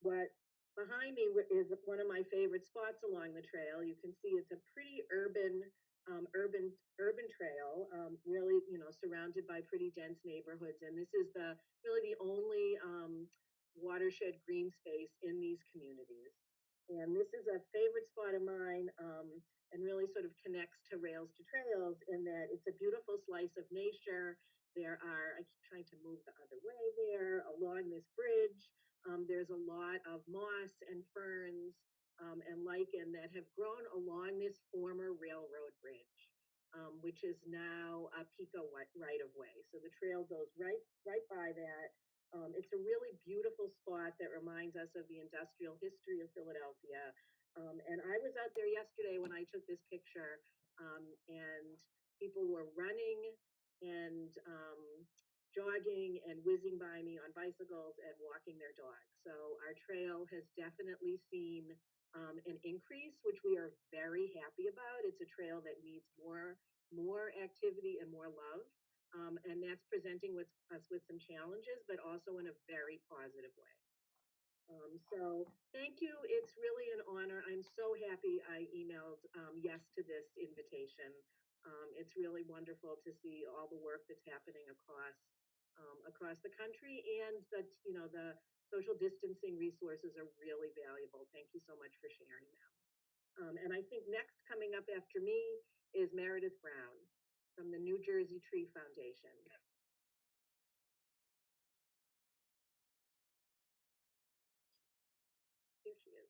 What behind me is one of my favorite spots along the trail. You can see it's a pretty urban trail, really, surrounded by pretty dense neighborhoods. And this is really the only watershed green space in these communities. And this is a favorite spot of mine, and really sort of connects to Rails to Trails in that it's a beautiful slice of nature. There are, I keep trying to move the other way there, along this bridge, there's a lot of moss and ferns and lichen that have grown along this former railroad bridge, which is now a PICO right of way. So the trail goes right by that. It's a really beautiful spot that reminds us of the industrial history of Philadelphia. And I was out there yesterday when I took this picture, and people were running and jogging and whizzing by me on bicycles and walking their dogs. So our trail has definitely seen an increase, which we are very happy about. It's a trail that needs more activity and more love. And that's presenting us with some challenges, but also in a very positive way. So thank you. It's really an honor. I'm so happy I emailed yes to this invitation. It's really wonderful to see all the work that's happening across the country, and that the social distancing resources are really valuable. Thank you so much for sharing them. And I think next coming up after me is Meredith Brown from the New Jersey Tree Foundation. Here she is.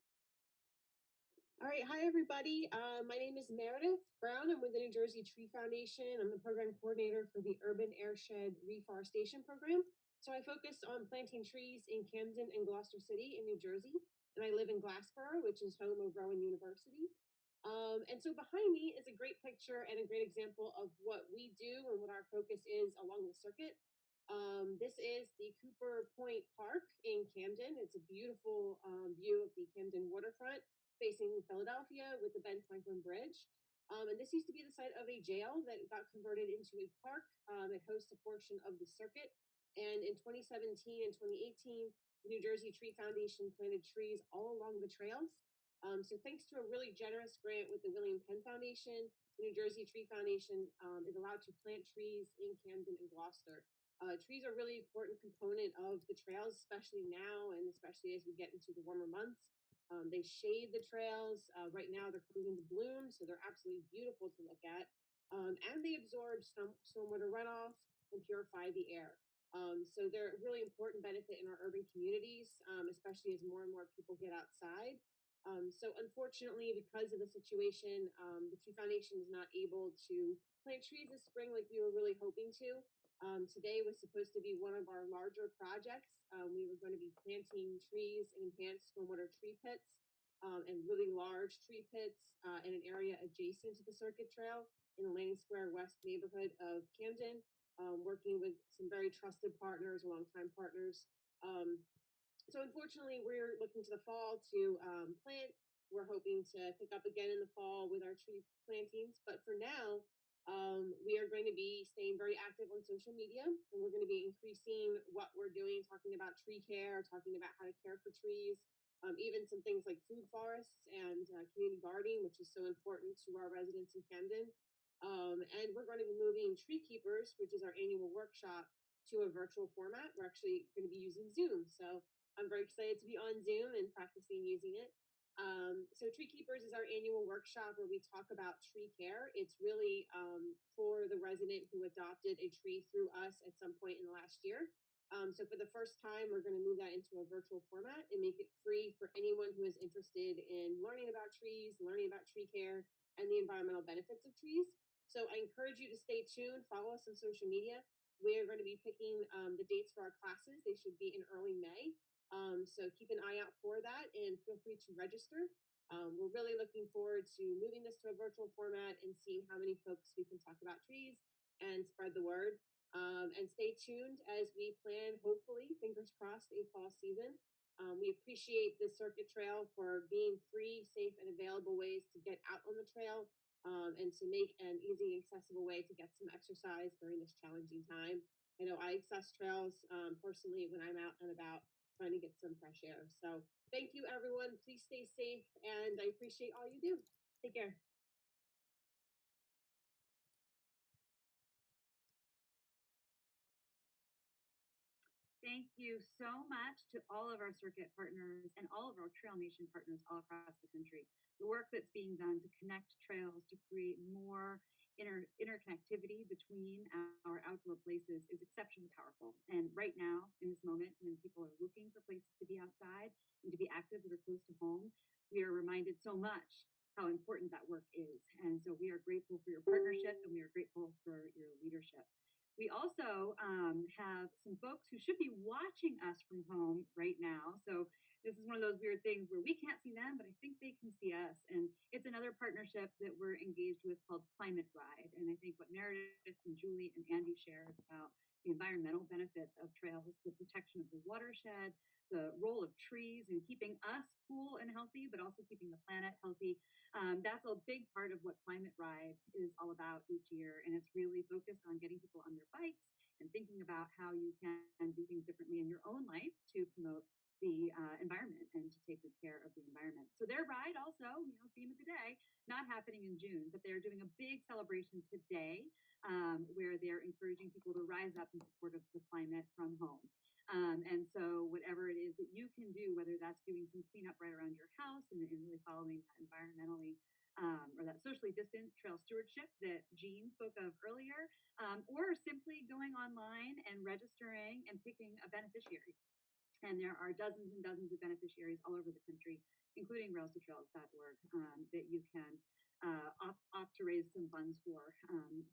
All right, hi everybody. My name is Meredith Brown. I'm with the New Jersey Tree Foundation. I'm the program coordinator for the Urban Airshed Reforestation Program. So I focus on planting trees in Camden and Gloucester City in New Jersey. And I live in Glassboro, which is home of Rowan University. And so behind me is a great picture and a great example of what we do and what our focus is along the circuit. This is the Cooper Point Park in Camden. It's a beautiful view of the Camden waterfront facing Philadelphia with the Ben Franklin Bridge. And this used to be the site of a jail that got converted into a park. It hosts a portion of the circuit. And in 2017 and 2018, the New Jersey Tree Foundation planted trees all along the trails. So thanks to a really generous grant with the William Penn Foundation, the New Jersey Tree Foundation is allowed to plant trees in Camden and Gloucester. Trees are a really important component of the trails, especially now and especially as we get into the warmer months. They shade the trails. Right now they're coming into bloom, so they're absolutely beautiful to look at. And they absorb stormwater runoff and purify the air. So they're a really important benefit in our urban communities, especially as more and more people get outside. So unfortunately, because of the situation, the Tree Foundation is not able to plant trees this spring like we were really hoping to. Today was supposed to be one of our larger projects. We were going to be planting trees in enhanced stormwater tree pits and really large tree pits in an area adjacent to the Circuit Trail in the Lanning Square West neighborhood of Camden, working with some very trusted partners, longtime partners. So unfortunately, we're looking to the fall to plant. We're hoping to pick up again in the fall with our tree plantings. But for now, we are going to be staying very active on social media, and we're going to be increasing what we're doing, talking about tree care, talking about how to care for trees, even some things like food forests and community gardening, which is so important to our residents in Camden. And we're going to be moving Tree Keepers, which is our annual workshop, to a virtual format. We're actually going to be using Zoom. So I'm very excited to be on Zoom and practicing using it. So Tree Keepers is our annual workshop where we talk about tree care. It's really for the resident who adopted a tree through us at some point in the last year. So for the first time, we're going to move that into a virtual format and make it free for anyone who is interested in learning about trees, learning about tree care, and the environmental benefits of trees. So I encourage you to stay tuned, follow us on social media. We are going to be picking the dates for our classes. They should be in early May. So keep an eye out for that and feel free to register. We're really looking forward to moving this to a virtual format and seeing how many folks we can talk about trees and spread the word. And stay tuned as we plan, hopefully, fingers crossed, a fall season. We appreciate the Circuit Trail for being free, safe, and available ways to get out on the trail and to make an easy, accessible way to get some exercise during this challenging time. I know I access trails personally when I'm out and about trying to get some fresh air. So thank you, everyone. Please stay safe, and I appreciate all you do. Take care. thank you so much to all of our circuit partners and all of our Trail Nation partners all across the country. The work that's being done to connect trails, to create more interconnectivity between our outdoor places is exceptionally powerful. And right now, in this moment, when people are looking for places to be outside and to be active that are close to home, we are reminded so much how important that work is. And so we are grateful for your partnership and we are grateful for your leadership. We also have some folks who should be watching us from home right now. So this is one of those weird things where we can't see them, but I think they can see us. And it's another partnership that we're engaged with called Climate Ride. And I think what Meredith and Julie and Andy shared about the environmental benefits of trails, the protection of the watershed, the role of trees in keeping us cool and healthy, but also keeping the planet healthy. That's a big part of what Climate Ride is all about each year. And it's really focused on getting people on their bikes and thinking about how you can do things differently in your own life to promote the environment and to take good care of the environment. So their ride also, theme of the day, not happening in June, but they're doing a big celebration today where they're encouraging people to rise up in support of the climate from home. And so whatever it is that you can do, whether that's doing some cleanup right around your house and really following that environmentally or that socially distant trail stewardship that Jean spoke of earlier, or simply going online and registering and picking a beneficiary. And there are dozens and dozens of beneficiaries all over the country, including railstotrails.org, that you can opt to raise some funds for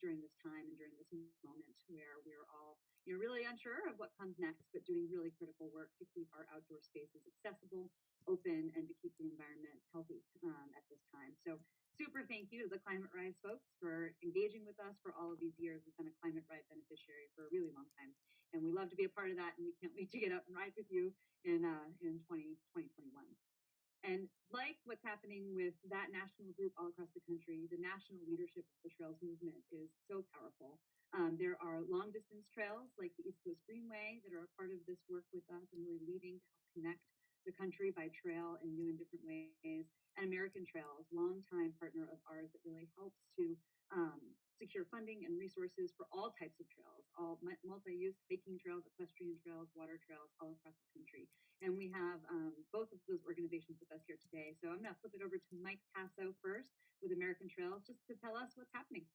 during this time and during this moment where we're all really unsure of what comes next, but doing really critical work to keep our outdoor spaces accessible, open, and to keep the environment healthy at this time. So super thank you to the Climate Rise folks for engaging with us for all of these years. We've been a Climate Ride beneficiary for a really long time, and we love to be a part of that, and we can't wait to get out and ride with you in 2021. And like what's happening with that national group all across the country, the national leadership of the Trails movement is so powerful. There are long distance trails like the East Coast Greenway that are a part of this work with us and really leading to help connect the country by trail in new and different ways. And American Trails, longtime partner of ours that really helps to secure funding and resources for all types of trails, all multi-use hiking trails, equestrian trails, water trails all across the country. And we have both of those organizations with us here today. So I'm going to flip it over to Mike Passo first with American Trails just to tell us what's happening.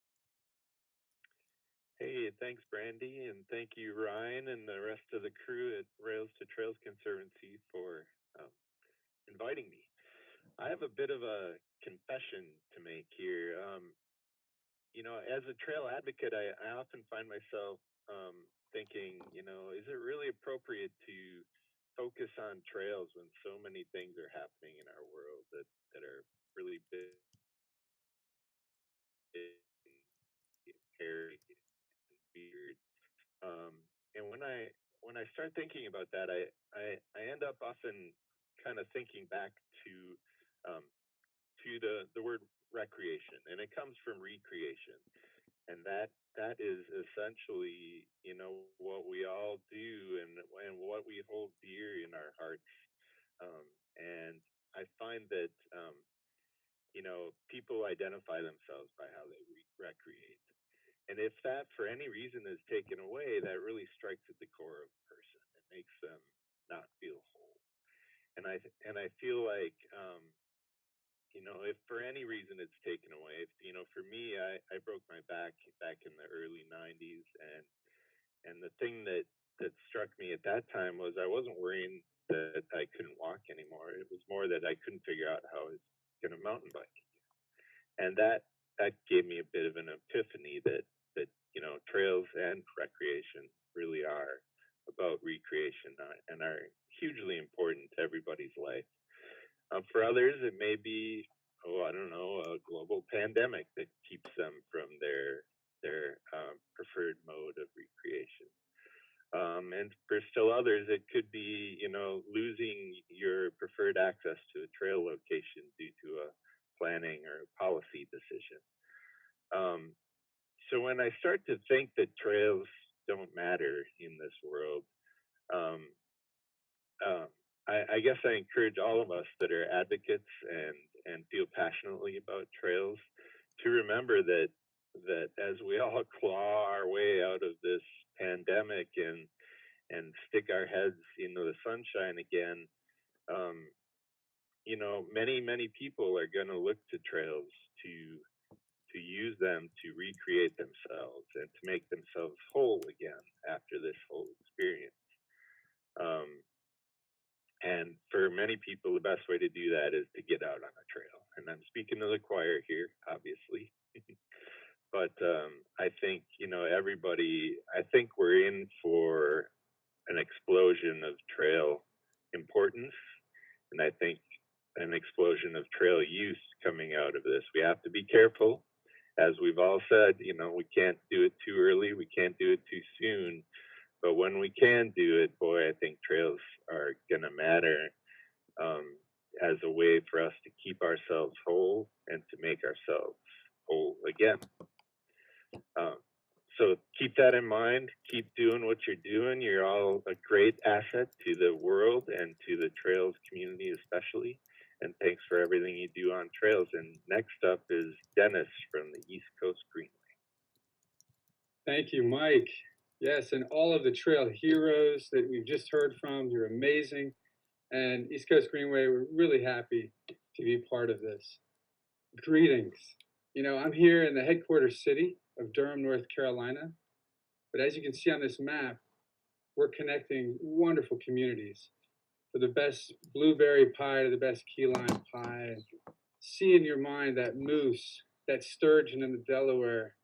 Hey, thanks, Brandy, and thank you, Ryan, and the rest of the crew at Rails to Trails Conservancy for inviting me. I have a bit of a confession to make here. As a trail advocate, I often find myself thinking, is it really appropriate to focus on trails when so many things are happening in our world that are really big, hairy, and weird? And when I start thinking about that, I end up often kind of thinking back to the word recreation, and it comes from recreation, and that is essentially what we all do and what we hold dear in our hearts. And I find that people identify themselves by how they recreate, and if that for any reason is taken away, that really strikes at the core of a person. It makes them not feel whole, and I feel like if for any reason it's taken away, for me, I broke my back in the early 90s, and the thing that struck me at that time was I wasn't worrying that I couldn't walk anymore. It was more that I couldn't figure out how I was going to mountain bike again. And that gave me a bit of an epiphany that trails and recreation really are about recreation and are hugely important to everybody's life. For others, it may be, a global pandemic that keeps them from their preferred mode of recreation. And for still others, it could be, losing your preferred access to a trail location due to a planning or a policy decision. So when I start to think that trails don't matter in this world, I guess I encourage all of us that are advocates and feel passionately about trails to remember that as we all claw our way out of this pandemic and and stick our heads into the sunshine again, you know, many people are going to look to trails to use them to recreate themselves and to make themselves whole again after this whole experience. And for many people, the best way to do that is to get out on a trail. And I'm speaking to the choir here, obviously. But I think, you know, I think we're in for an explosion of trail importance. And I think an explosion of trail use coming out of this. We have to be careful. As we've all said, you know, we can't do it too early. We can't do it too soon. But when we can do it, boy, I think trails are going to matter as a way for us to keep ourselves whole and to make ourselves whole again. So keep that in mind. Keep doing what you're doing. You're all a great asset to the world and to the trails community especially. And thanks for everything you do on trails. And next up is Dennis from the East Coast Greenway. Thank you, Mike. Yes, and all of the trail heroes that we've just heard from, you're amazing. And East Coast Greenway, we're really happy to be part of this. Greetings. You know, I'm here in the headquarters city of Durham, North Carolina. But as you can see on this map, we're connecting wonderful communities. For the best blueberry pie to the best key lime pie. And see in your mind that moose, that sturgeon in the Delaware,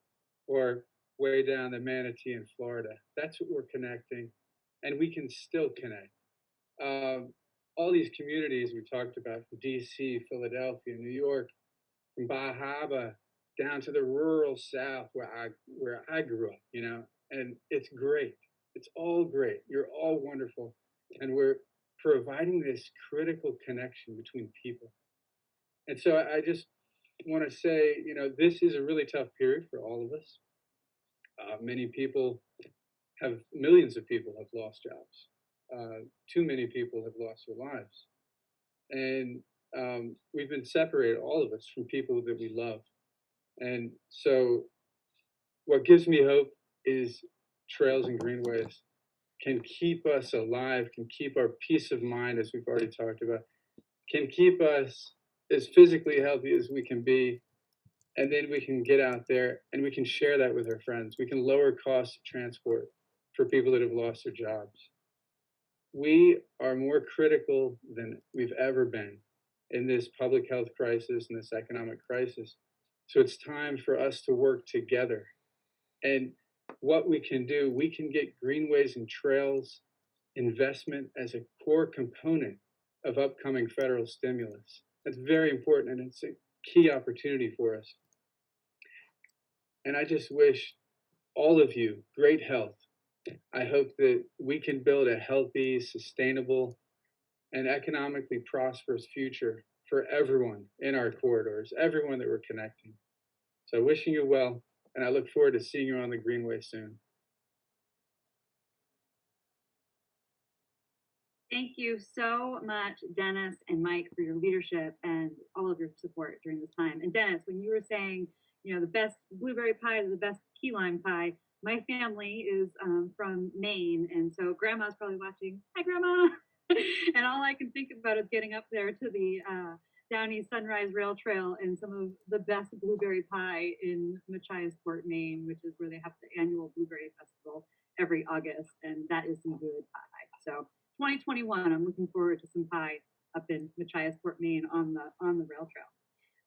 or way down the manatee in Florida. That's what we're connecting, and we can still connect. All these communities we talked about, from DC, Philadelphia, New York, from Bar Harbor down to the rural South where I grew up, you know, and it's great. It's all great. You're all wonderful, and we're providing this critical connection between people. And so I just want to say, you know, this is a really tough period for all of us. Millions of people have lost jobs. Too many people have lost their lives. And we've been separated, all of us, from people that we love. And so what gives me hope is trails and greenways can keep us alive, can keep our peace of mind, as we've already talked about, can keep us as physically healthy as we can be. And then we can get out there and we can share that with our friends. We can lower costs of transport for people that have lost their jobs. We are more critical than we've ever been in this public health crisis and this economic crisis. So it's time for us to work together. And what we can do, we can get greenways and trails investment as a core component of upcoming federal stimulus. That's very important, and it's a key opportunity for us. And I just wish all of you great health. I hope that we can build a healthy, sustainable, and economically prosperous future for everyone in our corridors, everyone that we're connecting. So wishing you well, and I look forward to seeing you on the Greenway soon. Thank you so much, Dennis and Mike, for your leadership and all of your support during this time. And Dennis, when you were saying, you know, the best blueberry pie is the best key lime pie, my family is from Maine, and so Grandma's probably watching. Hi, Grandma! And all I can think about is getting up there to the Downey Sunrise Rail Trail and some of the best blueberry pie in Machiasport, Maine, which is where they have the annual Blueberry Festival every August, and that is some good pie. So 2021, I'm looking forward to some pie up in Machiasport, Maine on the rail trail.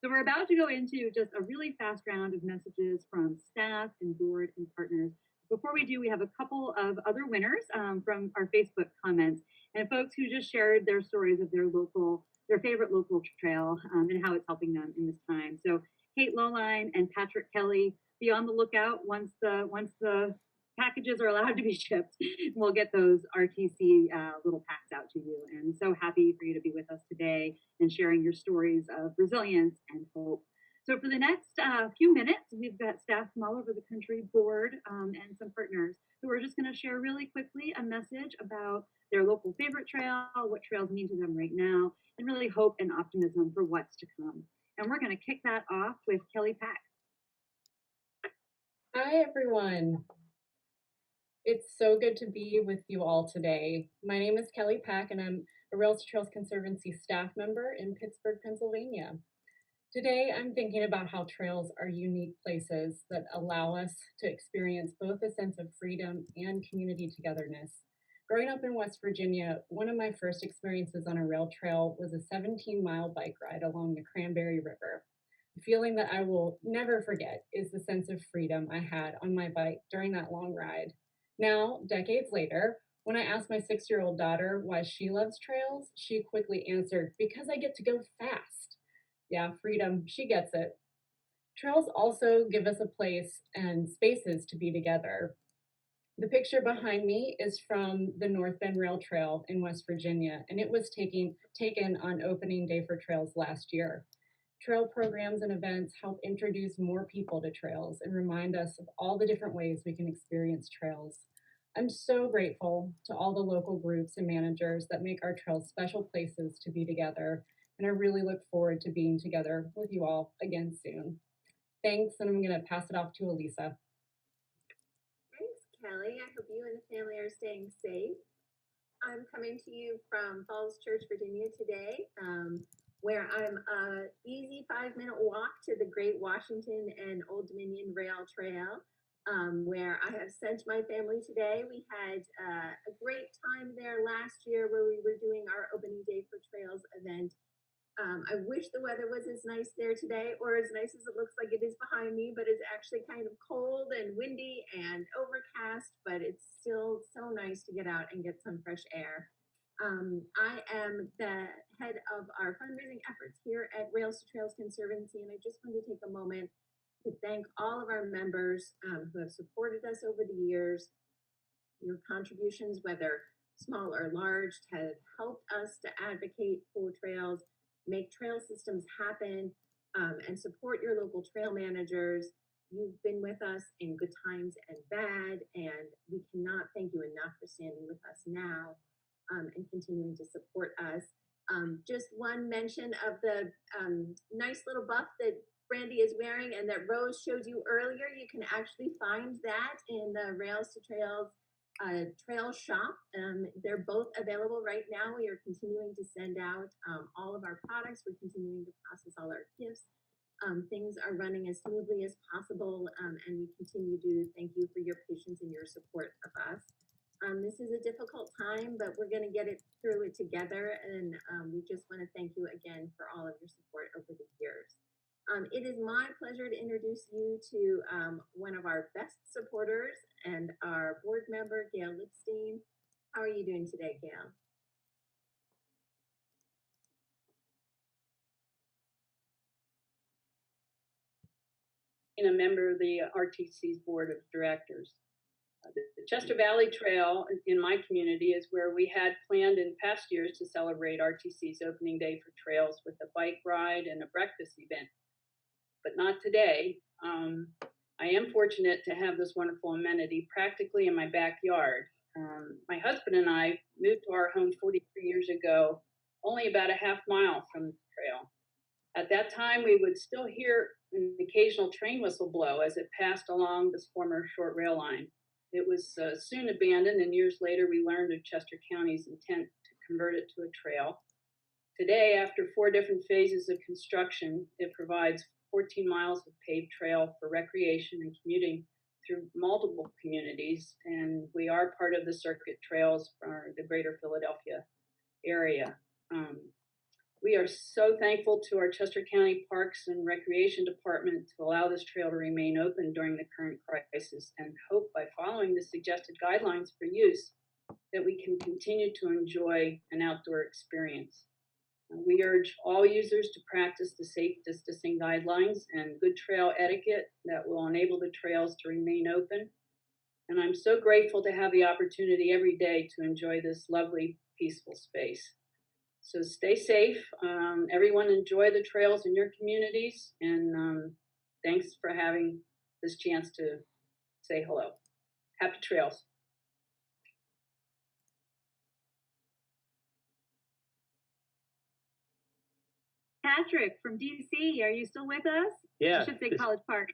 So we're about to go into just a really fast round of messages from staff and board and partners. Before we do, we have a couple of other winners from our Facebook comments and folks who just shared their stories of their favorite local trail and how it's helping them in this time. So Kate Lowline and Patrick Kelly, be on the lookout once the packages are allowed to be shipped. We'll get those RTC little packs out to you. And so happy for you to be with us today and sharing your stories of resilience and hope. So for the next few minutes, we've got staff from all over the country, board, and some partners who are just going to share really quickly a message about their local favorite trail, what trails mean to them right now, and really hope and optimism for what's to come. And we're going to kick that off with Kelly Pack. Hi, everyone. It's so good to be with you all today. My name is Kelly Pack, and I'm a Rails to Trails Conservancy staff member in Pittsburgh, Pennsylvania. Today, I'm thinking about how trails are unique places that allow us to experience both a sense of freedom and community togetherness. Growing up in West Virginia, one of my first experiences on a rail trail was a 17-mile bike ride along the Cranberry River. The feeling that I will never forget is the sense of freedom I had on my bike during that long ride. Now, decades later, when I asked my 6-year-old daughter why she loves trails, she quickly answered, "Because I get to go fast." Yeah, freedom, she gets it. Trails also give us a place and spaces to be together. The picture behind me is from the North Bend Rail Trail in West Virginia, and it was taken on opening day for trails last year. Trail programs and events help introduce more people to trails and remind us of all the different ways we can experience trails. I'm so grateful to all the local groups and managers that make our trails special places to be together, and I really look forward to being together with you all again soon. Thanks, and I'm going to pass it off to Elisa. Thanks, Kelly. I hope you and the family are staying safe. I'm coming to you from Falls Church, Virginia today, where I'm an easy 5-minute walk to the Great Washington and Old Dominion Rail Trail, where I have sent my family today. We had a great time there last year where we were doing our opening day for trails event. I wish the weather was as nice there today, or as nice as it looks like it is behind me, but it's actually kind of cold and windy and overcast, but it's still so nice to get out and get some fresh air. I am the head of our fundraising efforts here at Rails to Trails Conservancy, and I just wanted to take a moment to thank all of our members who have supported us over the years. Your contributions, whether small or large, have helped us to advocate for trails, make trail systems happen, and support your local trail managers. You've been with us in good times and bad, and we cannot thank you enough for standing with us now and continuing to support us. Just one mention of the nice little buff that Brandy is wearing and that Rose showed you earlier. You can actually find that in the Rails to Trails trail shop. They're both available right now. We are continuing to send out all of our products. We're continuing to process all our gifts. Things are running as smoothly as possible, and we continue to thank you for your patience and your support of us. This is a difficult time, but we're going to get it through it together, and we just want to thank you again for all of your support over the years. It is my pleasure to introduce you to one of our best supporters and our board member, Gail Lipstein. How are you doing today, Gail? And a member of the RTC's board of directors. The Chester Valley Trail in my community is where we had planned in past years to celebrate RTC's opening day for trails with a bike ride and a breakfast event. But not today. I am fortunate to have this wonderful amenity practically in my backyard. My husband and I moved to our home 43 years ago, only about a half mile from the trail. At that time, we would still hear an occasional train whistle blow as it passed along this former short rail line. It was soon abandoned, and years later, we learned of Chester County's intent to convert it to a trail. Today, after 4 different phases of construction, it provides 14 miles of paved trail for recreation and commuting through multiple communities, and we are part of the Circuit Trails for the greater Philadelphia area. We are so thankful to our Chester County Parks and Recreation Department to allow this trail to remain open during the current crisis, and hope by following the suggested guidelines for use that we can continue to enjoy an outdoor experience. We urge all users to practice the safe distancing guidelines and good trail etiquette that will enable the trails to remain open. And I'm so grateful to have the opportunity every day to enjoy this lovely, peaceful space. So stay safe. Everyone enjoy the trails in your communities. And thanks for having this chance to say hello. Happy trails. Patrick from DC. Are you still with us? Yeah. I should say College Park.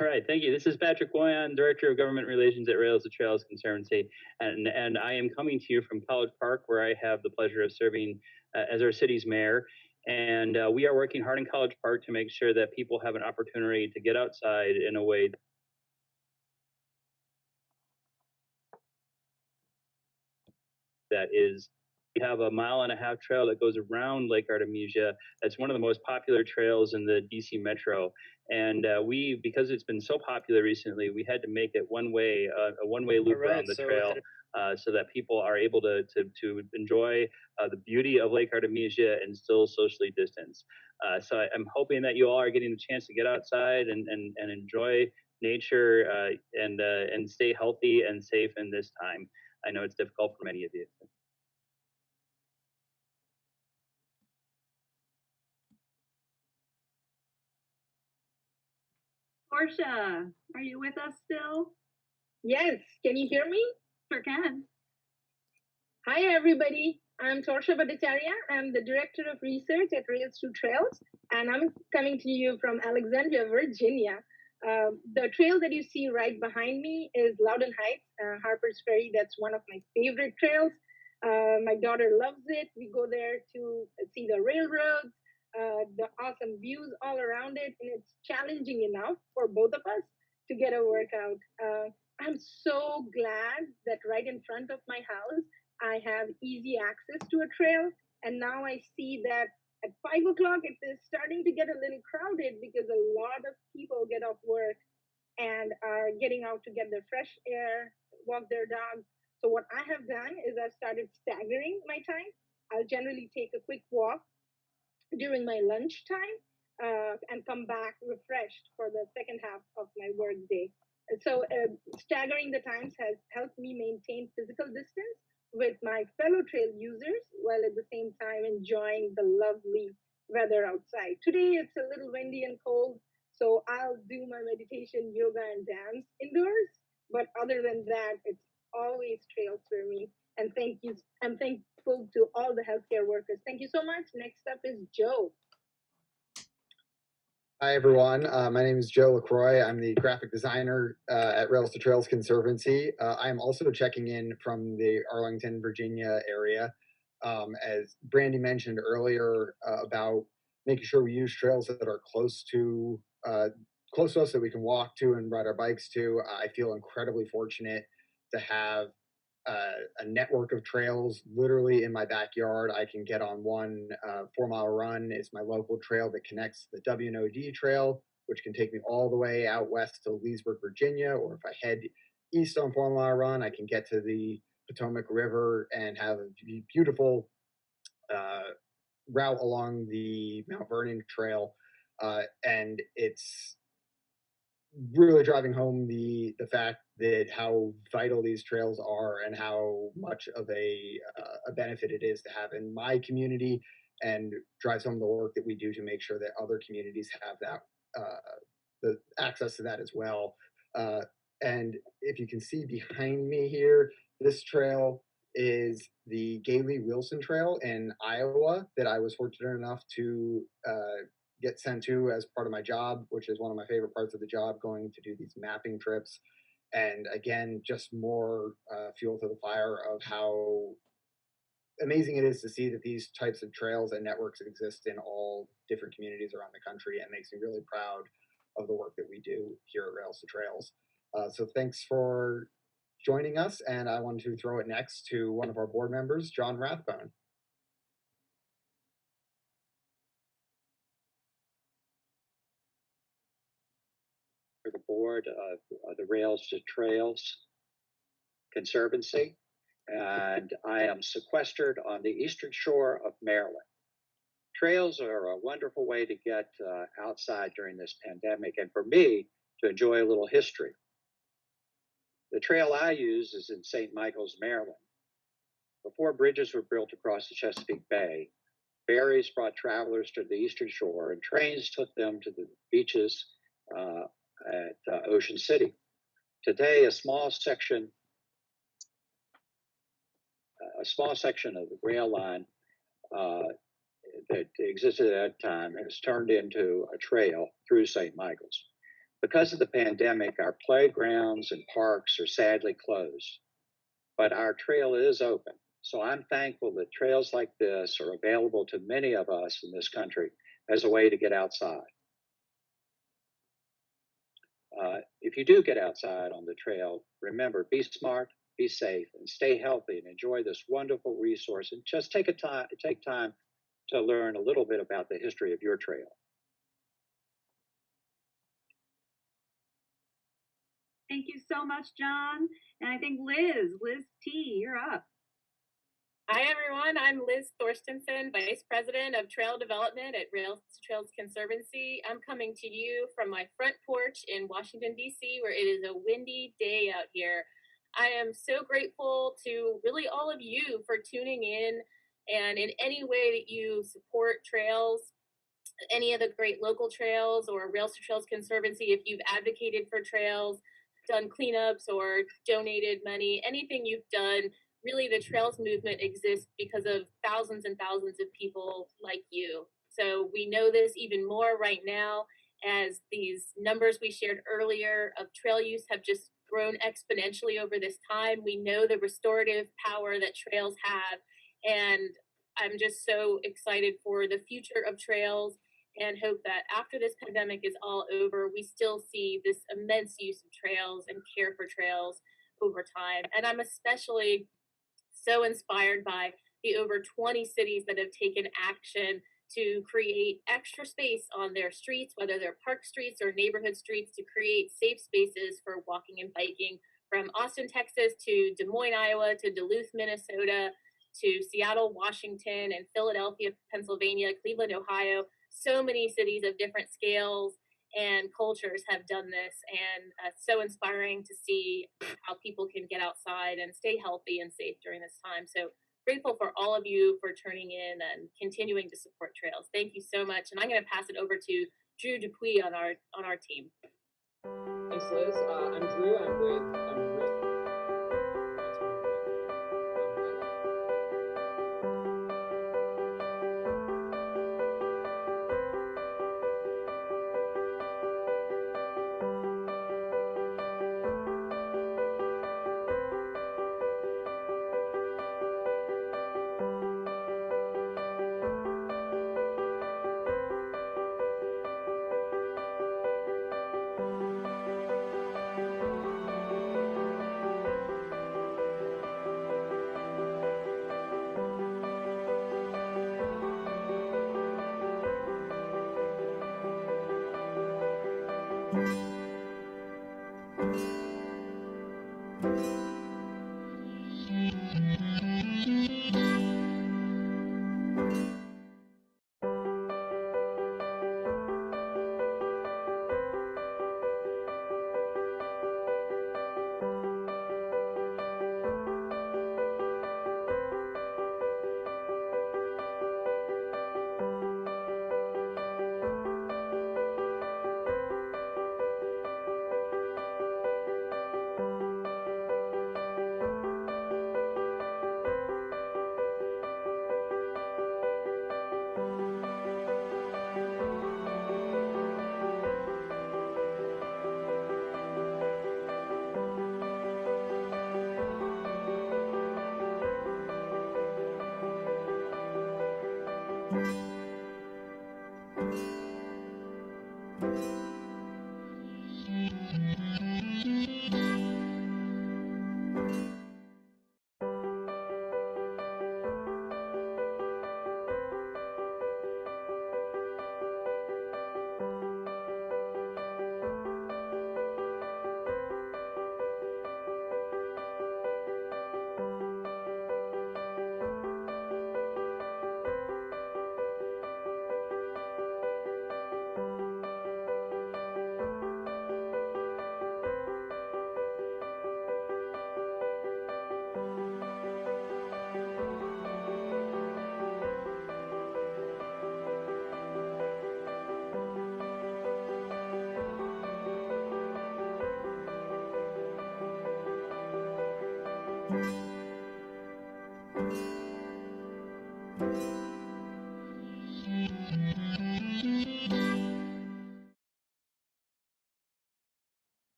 All right, thank you. This is Patrick Boyan, Director of Government Relations at Rails to Trails Conservancy, and I am coming to you from College Park, where I have the pleasure of serving as our city's mayor. And we are working hard in College Park to make sure that people have an opportunity to get outside in a way that is. We have a 1.5 mile trail that goes around Lake Artemisia. That's one of the most popular trails in the DC metro. And because it's been so popular recently, we had to make it a one-way loop around the trail so that people are able to enjoy the beauty of Lake Artemisia and still socially distance. So I'm hoping that you all are getting the chance to get outside and enjoy nature and stay healthy and safe in this time. I know it's difficult for many of you. Portia, are you with us still? Yes, can you hear me? Sure can. Hi, everybody. I'm Torsha Bhattacharya. I'm the Director of Research at Rails to Trails, and I'm coming to you from Alexandria, Virginia. The trail that you see right behind me is Loudon Heights, Harper's Ferry. That's one of my favorite trails. My daughter loves it. We go there to see the railroads, the awesome views all around it, and it's challenging enough for both of us to get a workout. I'm so glad that right in front of my house, I have easy access to a trail. And now I see that at 5 o'clock, it is starting to get a little crowded because a lot of people get off work and are getting out to get their fresh air, walk their dogs. So what I have done is I've started staggering my time. I'll generally take a quick walk during my lunch time and come back refreshed for the second half of my work day. And so staggering the times has helped me maintain physical distance with my fellow trail users while at the same time enjoying the lovely weather outside. Today it's a little windy and cold, so I'll do my meditation, yoga, and dance indoors. But other than that, it's always trails for me. And thank you. I'm thankful to all the healthcare workers. Thank you so much. Next up is Joe. Hi, everyone. My name is Joe LaCroix. I'm the graphic designer at Rails to Trails Conservancy. I am also checking in from the Arlington, Virginia area. As Brandy mentioned earlier about making sure we use trails that are close to us that we can walk to and ride our bikes to. I feel incredibly fortunate to have a network of trails literally in my backyard. I can get on one 4-mile run. It's my local trail that connects the WNOD trail, which can take me all the way out west to Leesburg, Virginia. Or if I head east on 4-mile run, I can get to the Potomac River and have a beautiful route along the Mount Vernon Trail. And it's really driving home the fact that how vital these trails are and how much of a benefit it is to have in my community, and drives home the work that we do to make sure that other communities have that the access to that as well. And if you can see behind me here, this trail is the Gailey Wilson Trail in Iowa that I was fortunate enough to get sent to as part of my job, which is one of my favorite parts of the job, going to do these mapping trips. And again, just more fuel to the fire of how amazing it is to see that these types of trails and networks exist in all different communities around the country, and makes me really proud of the work that we do here at Rails to Trails. So thanks for joining us, and I want to throw it next to one of our board members, John Rathbone. The board of the Rails to Trails Conservancy, and I am sequestered on the eastern shore of Maryland. Trails are a wonderful way to get outside during this pandemic, and for me to enjoy a little history. The trail I use is in St. Michael's, Maryland. Before bridges were built across the Chesapeake Bay, ferries brought travelers to the eastern shore, and trains took them to the beaches at Ocean City. Today, a small section of the rail line that existed at that time has turned into a trail through St. Michael's. Because of the pandemic, our playgrounds and parks are sadly closed, but our trail is open. So I'm thankful that trails like this are available to many of us in this country as a way to get outside. If you do get outside on the trail, remember, be smart, be safe, and stay healthy and enjoy this wonderful resource. And just take time to learn a little bit about the history of your trail. Thank you so much, John. And I think Liz T, you're up. Hi, everyone. I'm Liz Thorstensen, Vice President of Trail Development at Rails to Trails Conservancy. I'm coming to you from my front porch in Washington, D.C., where it is a windy day out here. I am so grateful to really all of you for tuning in, and in any way that you support trails, any of the great local trails or Rails to Trails Conservancy, if you've advocated for trails, done cleanups or donated money, anything you've done, really the trails movement exists because of thousands and thousands of people like you. So we know this even more right now as these numbers we shared earlier of trail use have just grown exponentially over this time. We know the restorative power that trails have, and I'm just so excited for the future of trails and hope that after this pandemic is all over, we still see this immense use of trails and care for trails over time. And I'm especially so inspired by the over 20 cities that have taken action to create extra space on their streets, whether they're park streets or neighborhood streets, to create safe spaces for walking and biking, from Austin, Texas to Des Moines, Iowa, to Duluth, Minnesota, to Seattle, Washington, and Philadelphia, Pennsylvania, Cleveland, Ohio. So many cities of different scales and cultures have done this, and so inspiring to see how people can get outside and stay healthy and safe during this time. So grateful for all of you for turning in and continuing to support trails. Thank you so much. And I'm going to pass it over to Drew Dupuis on our team. Thanks, Liz. I'm Drew. I'm with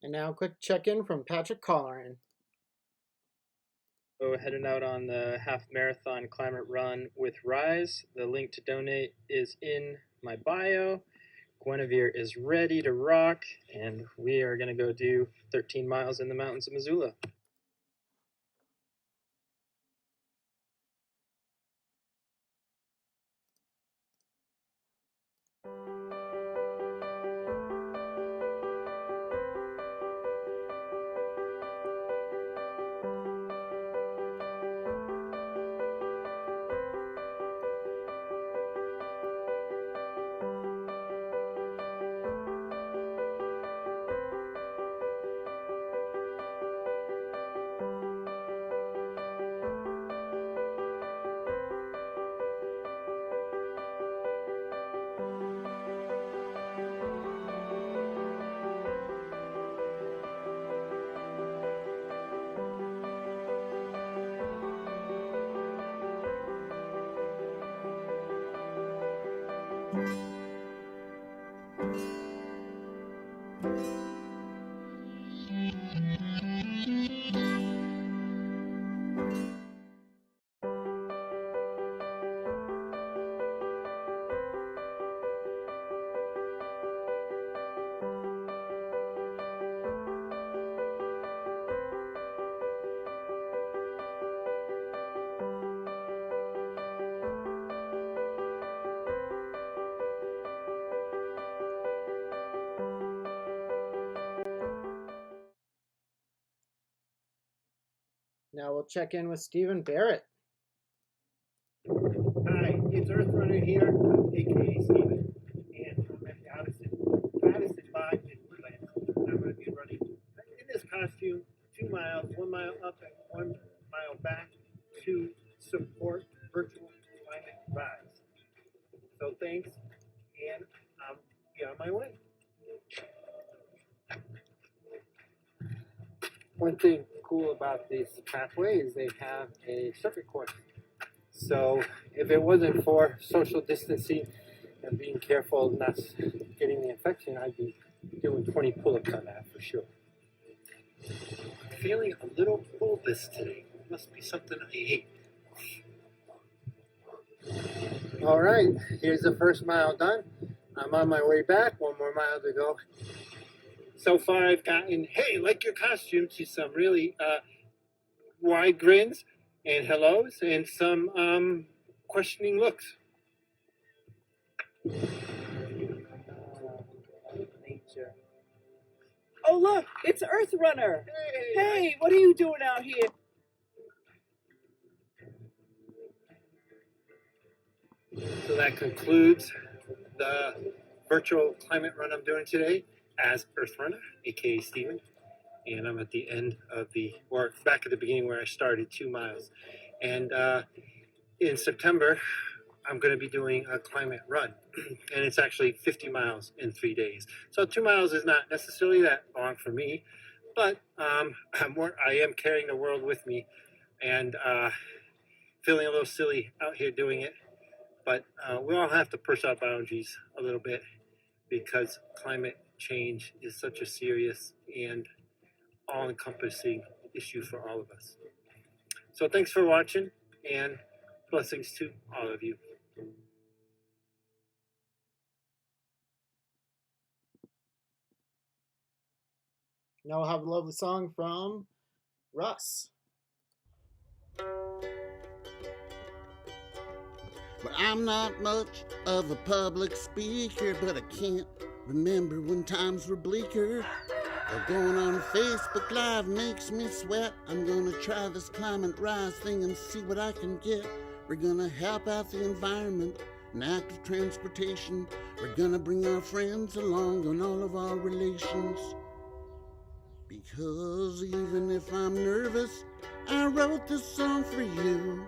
And now, quick check-in from Patrick Colleran. So heading out on the half marathon climate run with Rise. The link to donate is in my bio. Guinevere is ready to rock, and we are going to go do 13 miles in the mountains of Missoula. Now we'll check in with Stephen Barrett. Hi, it's Earth Runner here, aka Steven, and I'm at Addison Lodge in Woodland. I'm going to be running in this costume 2 miles, 1 mile up and 1 mile back to support Virtual Climate Rise. So thanks, and I'll be on my way. One thing cool about this pathway is they have a circuit course. So if it wasn't for social distancing and being careful not getting the infection, I'd be doing 20 pull-ups on that for sure. I'm feeling a little bulbous today. Must be something I ate. All right, here's the first mile done. I'm on my way back, 1 more mile to go. So far I've gotten, hey, like your costume, to some really wide grins and hellos and some questioning looks. Nature. Oh, look, it's Earth Runner. Hey, what are you doing out here? So that concludes the virtual climate run I'm doing today as Earth Runner, aka Steven. And I'm at the end of or back at the beginning where I started, 2 miles. And in September, I'm going to be doing a climate run. And it's actually 50 miles in 3 days. So 2 miles is not necessarily that long for me, but I am carrying the world with me and feeling a little silly out here doing it. But we all have to push our boundaries a little bit because climate change is such a serious and all-encompassing issue for all of us. So thanks for watching, and blessings to all of you. Now we'll have a lovely song from Russ. But I'm not much of a public speaker, but I can't remember when times were bleaker. Going on Facebook Live makes me sweat. I'm gonna try this climate rise thing and see what I can get. We're gonna help out the environment and active transportation. We're gonna bring our friends along and all of our relations. Because even if I'm nervous, I wrote this song for you.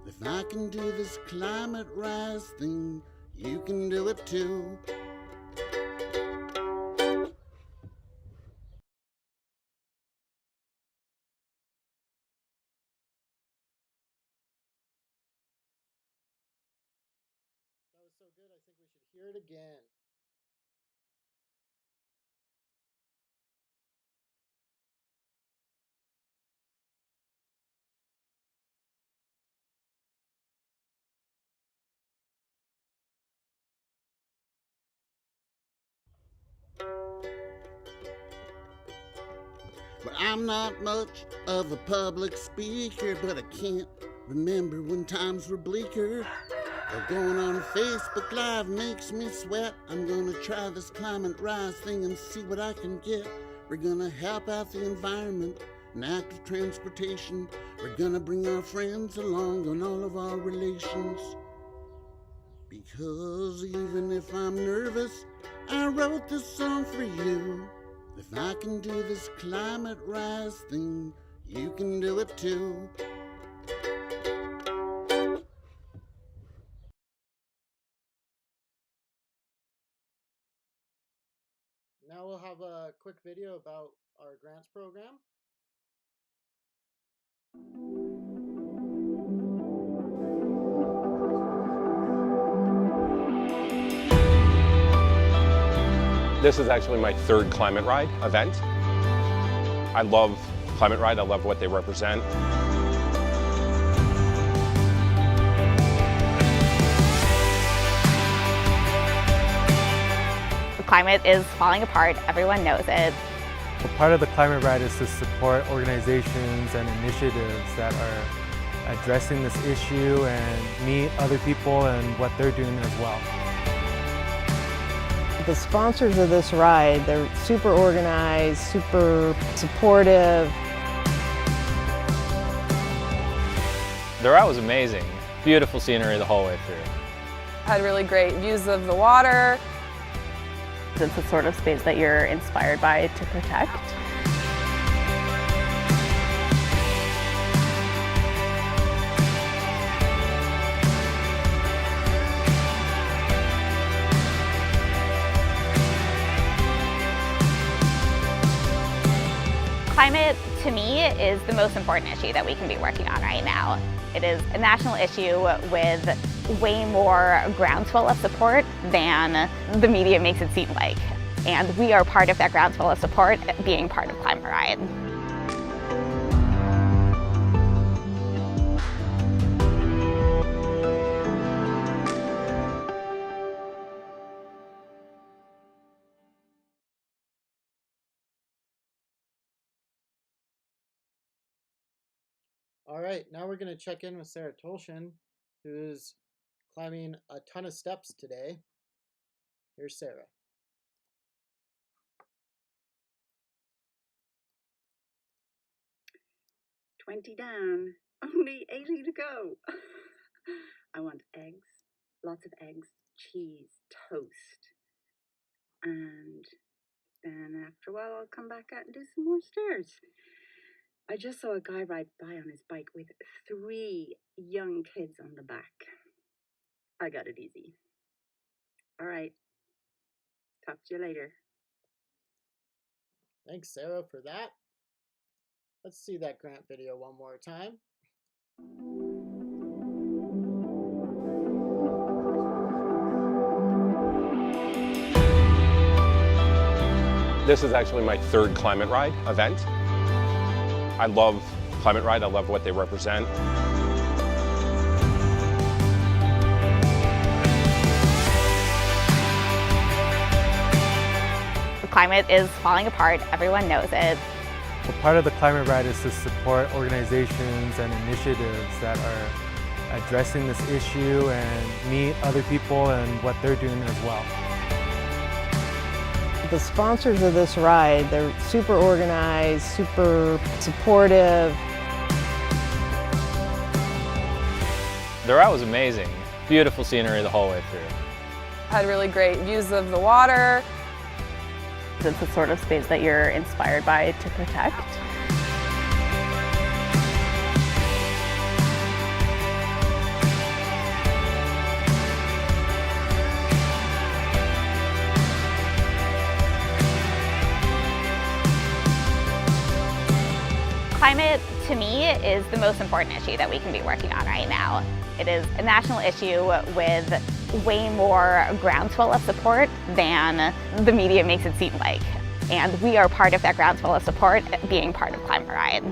If I can do this climate rise thing, you can do it too. That was so good, I think we should hear it again. But I'm not much of a public speaker, but I can't remember when times were bleaker. Going on Facebook Live makes me sweat. I'm gonna try this climate rise thing and see what I can get. We're gonna help out the environment and active transportation. We're gonna bring our friends along on all of our relations. Because even if I'm nervous, I wrote this song for you. If I can do this climate rise thing, you can do it too. Now we'll have a quick video about our grants program. This is actually my third Climate Ride event. I love Climate Ride. I love what they represent. The climate is falling apart. Everyone knows it. Part of the Climate Ride is to support organizations and initiatives that are addressing this issue and meet other people and what they're doing as well. The sponsors of this ride, they're super organized, super supportive. The route was amazing. Beautiful scenery the whole way through. Had really great views of the water. It's the sort of space that you're inspired by to protect. Climate, to me, is the most important issue that we can be working on right now. It is a national issue with way more groundswell of support than the media makes it seem like. And we are part of that groundswell of support, being part of Climate Ride. All right, now we're going to check in with Sarah Tolshin, who's climbing a ton of steps today. Here's Sarah. "20 down, only 80 to go." I want eggs, lots of eggs, cheese, toast. And then after a while, I'll come back out and do some more stairs. I just saw a guy ride by on his bike with 3 young kids on the back. I got it easy. All right. Talk to you later. Thanks, Sarah, for that. Let's see that grant video one more time. This is actually my third Climate Ride event. I love Climate Ride. I love what they represent. The climate is falling apart. Everyone knows it. Part of the Climate Ride is to support organizations and initiatives that are addressing this issue and meet other people and what they're doing as well. The sponsors of this ride, they're super organized, super supportive. The route was amazing. Beautiful scenery the whole way through. Had really great views of the water. It's the sort of space that you're inspired by to protect. Climate, to me, is the most important issue that we can be working on right now. It is a national issue with way more groundswell of support than the media makes it seem like. And we are part of that groundswell of support, being part of Climate Ride.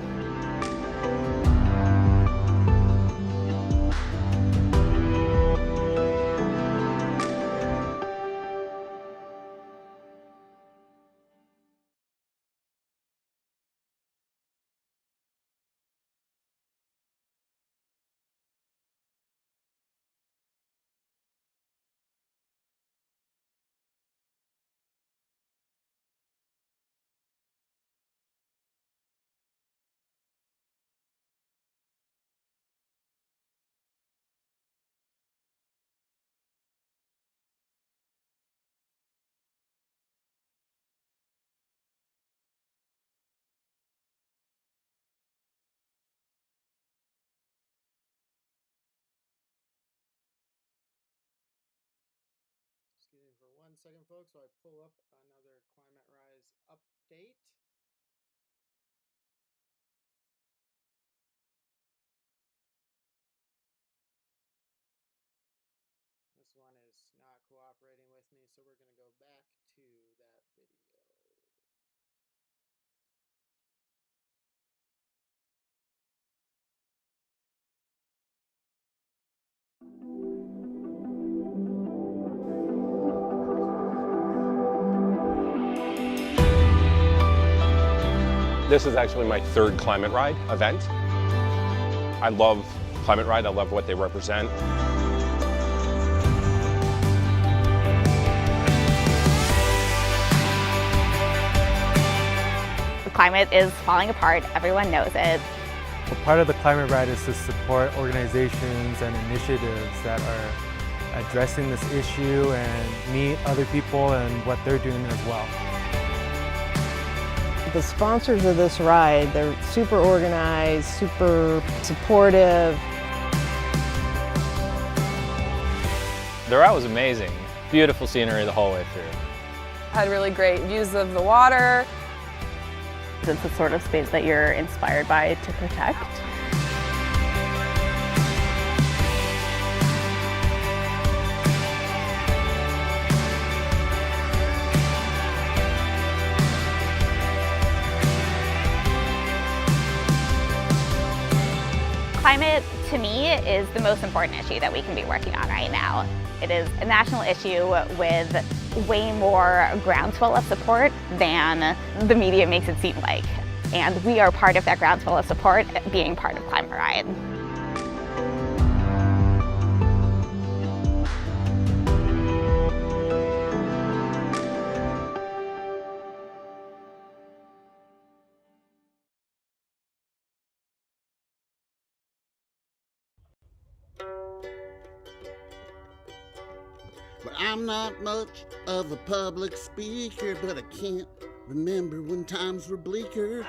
second, folks, so I pull up another Climate Rise update. This one is not cooperating with me, so we're going to go back to that video. This is actually my third Climate Ride event. I love Climate Ride. I love what they represent. The climate is falling apart. Everyone knows it. Well, part of the Climate Ride is to support organizations and initiatives that are addressing this issue and meet other people and what they're doing as well. The sponsors of this ride, they're super organized, super supportive. The route was amazing. Beautiful scenery the whole way through. Had really great views of the water. It's the sort of space that you're inspired by to protect. Climate, to me, is the most important issue that we can be working on right now. It is a national issue with way more groundswell of support than the media makes it seem like. And we are part of that groundswell of support, being part of Climate Ride. But I'm not much of a public speaker, but I can't remember when times were bleaker.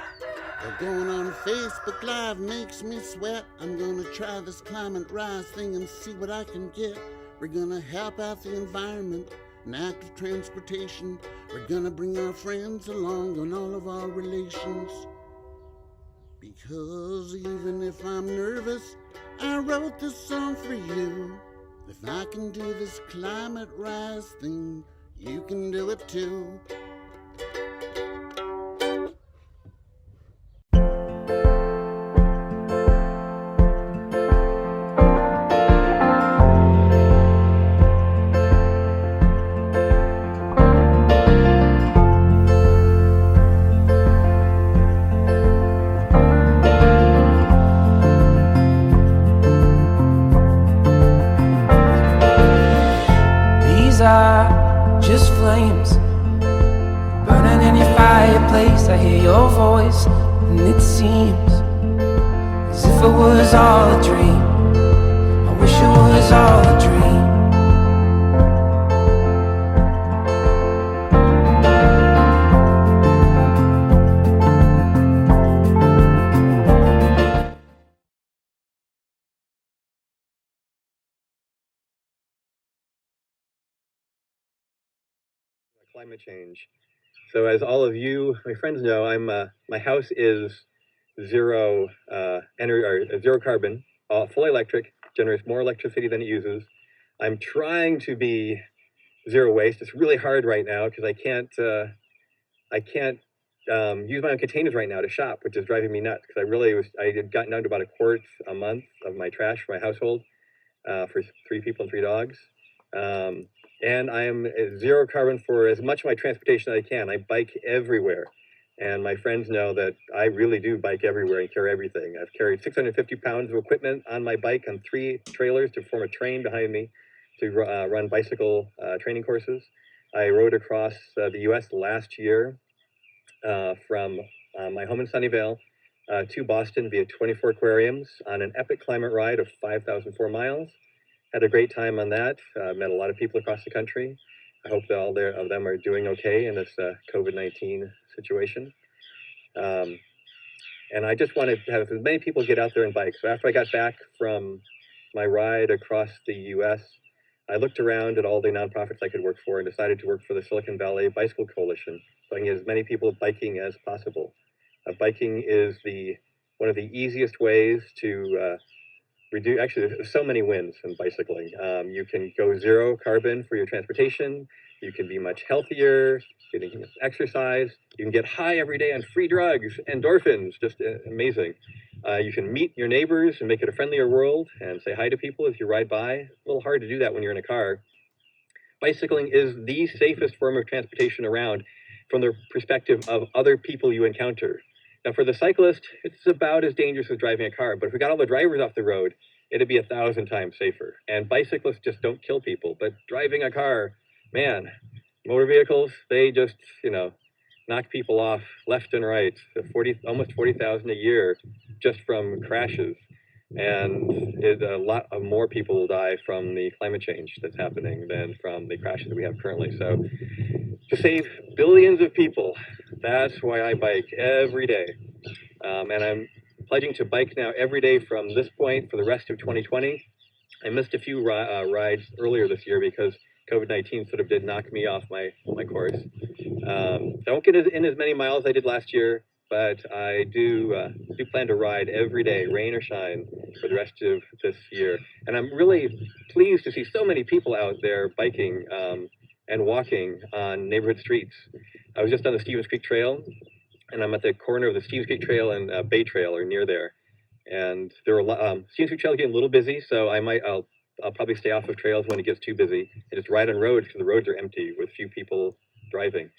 Going on Facebook Live makes me sweat. I'm gonna try this Climate Rise thing and see what I can get. We're gonna help out the environment and active transportation. We're gonna bring our friends along on all of our relations. Because even if I'm nervous, I wrote this song for you. If I can do this Climate Rise thing, you can do it too. Are just flames burning in your fireplace. I hear your voice, and it seems as if it was all a dream. I wish it was all a dream. Climate change. So as all of you, my friends know, my house is zero zero carbon, fully electric, generates more electricity than it uses. I'm trying to be zero waste. It's really hard right now because I can't use my own containers right now to shop, which is driving me nuts because I had gotten down to about a quart a month of my trash for my household for 3 people and 3 dogs. And I am zero carbon for as much of my transportation as I can. I bike everywhere. And my friends know that I really do bike everywhere and carry everything. I've carried 650 pounds of equipment on my bike on 3 trailers to form a train behind me to run bicycle training courses. I rode across the U.S. last year from my home in Sunnyvale to Boston via 24 aquariums on an epic climate ride of 5,004 miles. Had a great time on that. Met a lot of people across the country. I hope that all of them are doing okay in this COVID-19 situation. And I just wanted to have as many people get out there and bike. So after I got back from my ride across the U.S., I looked around at all the nonprofits I could work for and decided to work for the Silicon Valley Bicycle Coalition, so I can get as many people biking as possible. Biking is one of the easiest ways to reduce, actually there's so many wins in bicycling. You can go zero carbon for your transportation, you can be much healthier, you can exercise, you can get high every day on free drugs, endorphins, just amazing. You can meet your neighbors and make it a friendlier world and say hi to people as you ride by. It's a little hard to do that when you're in a car. Bicycling is the safest form of transportation around from the perspective of other people you encounter. Now for the cyclist, it's about as dangerous as driving a car, but if we got all the drivers off the road, it'd be 1,000 times safer. And bicyclists just don't kill people, but driving a car, man, motor vehicles, they just, knock people off left and right. Almost 40,000 a year just from crashes. And a lot of more people will die from the climate change that's happening than from the crashes we have currently. So to save billions of people, that's why I bike every day. And I'm pledging to bike now every day from this point for the rest of 2020. I missed a few rides earlier this year because COVID-19 sort of did knock me off my course. I won't get in as many miles as I did last year, but I do plan to ride every day, rain or shine, for the rest of this year. And I'm really pleased to see so many people out there biking and walking on neighborhood streets. I was just on the Stevens Creek Trail, and I'm at the corner of the Stevens Creek Trail and Bay Trail, or near there. And there are Stevens Creek Trail is getting a little busy, so I'll probably stay off of trails when it gets too busy and just ride on roads because the roads are empty with few people driving.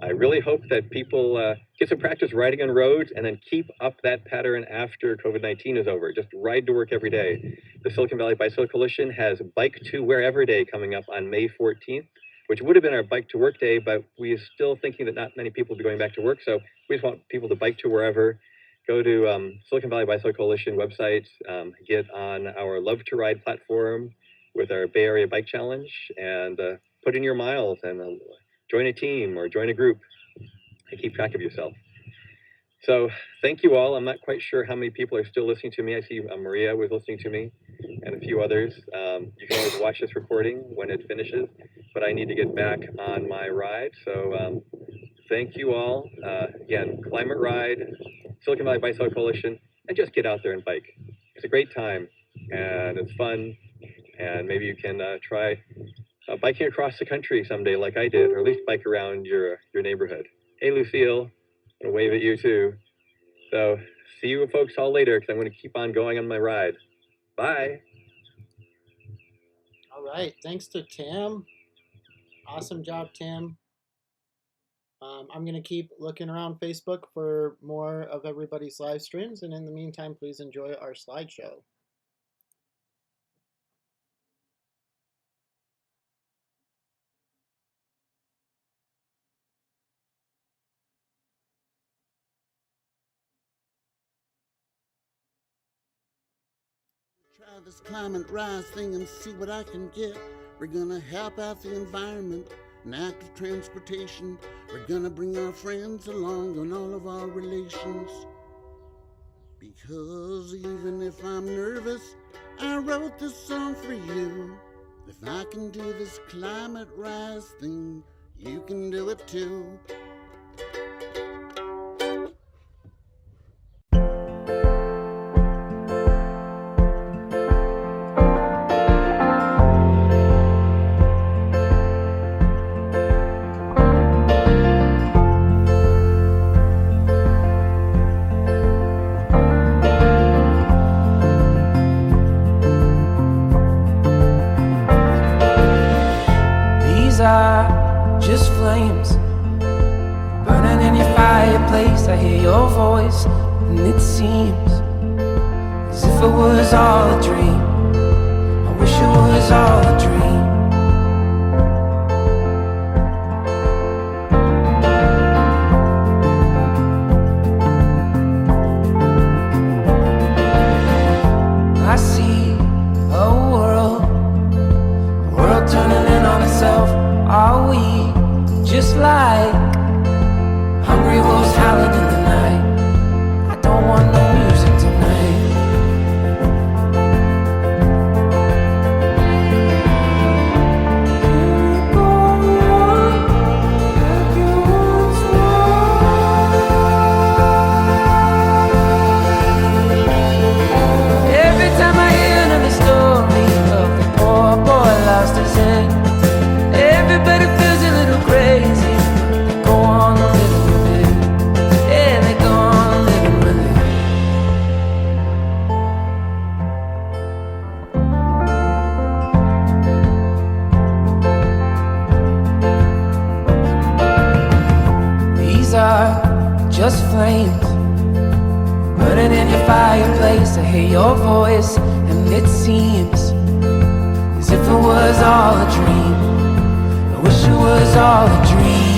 I really hope that people get some practice riding on roads and then keep up that pattern after COVID-19 is over. Just ride to work every day. The Silicon Valley Bicycle Coalition has Bike to Wherever Day coming up on May 14th, which would have been our Bike to Work Day, but we are still thinking that not many people will be going back to work. So we just want people to bike to wherever. Go to Silicon Valley Bicycle Coalition website, get on our Love to Ride platform with our Bay Area Bike Challenge, and put in your miles and join a team or join a group and keep track of yourself. So thank you all. I'm not quite sure how many people are still listening to me. I see Maria was listening to me and a few others. You can always watch this recording when it finishes, but I need to get back on my ride. So thank you all. Again, Climate Ride, Silicon Valley Bicycle Coalition, and just get out there and bike. It's a great time and it's fun, and maybe you can try biking across the country someday like I did, or at least bike around your neighborhood. Hey Lucille, I'm gonna wave at you too. So see you folks all later, because I'm gonna keep on going on my ride. Bye. All right, thanks to Tim. Awesome job, Tim. I'm going to keep looking around Facebook for more of everybody's live streams, and in the meantime, please enjoy our slideshow. Try this climate rise thing and see what I can get. We're gonna help out the environment and active transportation. We're gonna bring our friends along on all of our relations. Because even if I'm nervous, I wrote this song for you. If I can do this climate rise thing, you can do it too. Just flames burning in your fireplace. I hear your voice, and it seems as if it was all a dream. I wish it was all a dream. I see a world turning in on itself. Are we just like hungry wolves howling in the night? I don't want no music tonight. does it? Everybody feels a little crazy. They go on living with it. Yeah, they go on living with it. These are just flames burning in your fireplace. I hear your voice, and it seems as if it was all a dream. I wish it was all a dream.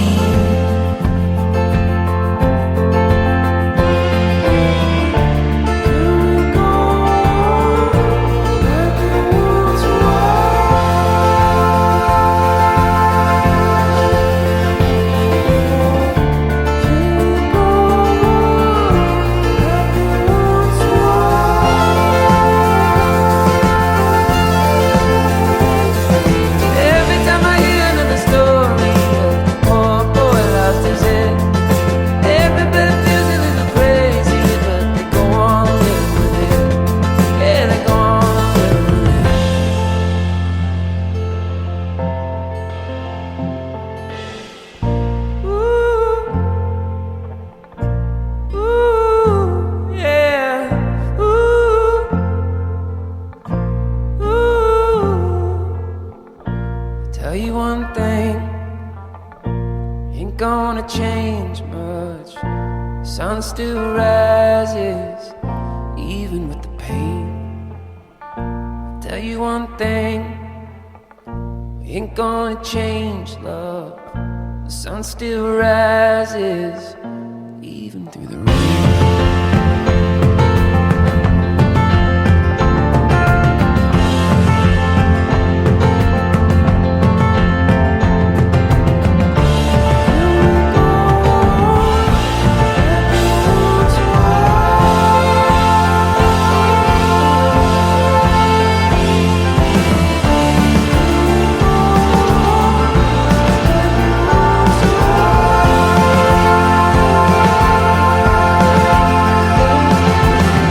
Every time I hear another story of poor boy lost his head, everybody feels a little crazy, but they go on living with it. Yeah, they go on living with it. Ooh, ooh, yeah, ooh, ooh. Tell you one thing, ain't gonna change much. Sun still rises, even with the pain. Tell you one thing, ain't gonna change, love. The sun still rises, even through the rain.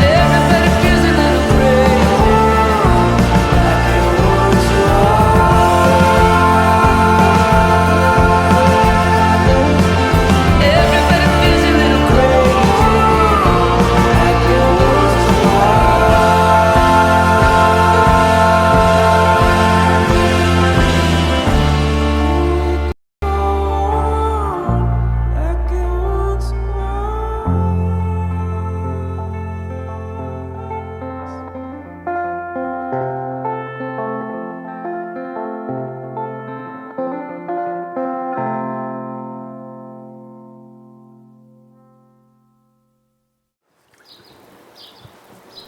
Everybody feels a little crazy, like it once was. Everybody feels a little crazy, like it once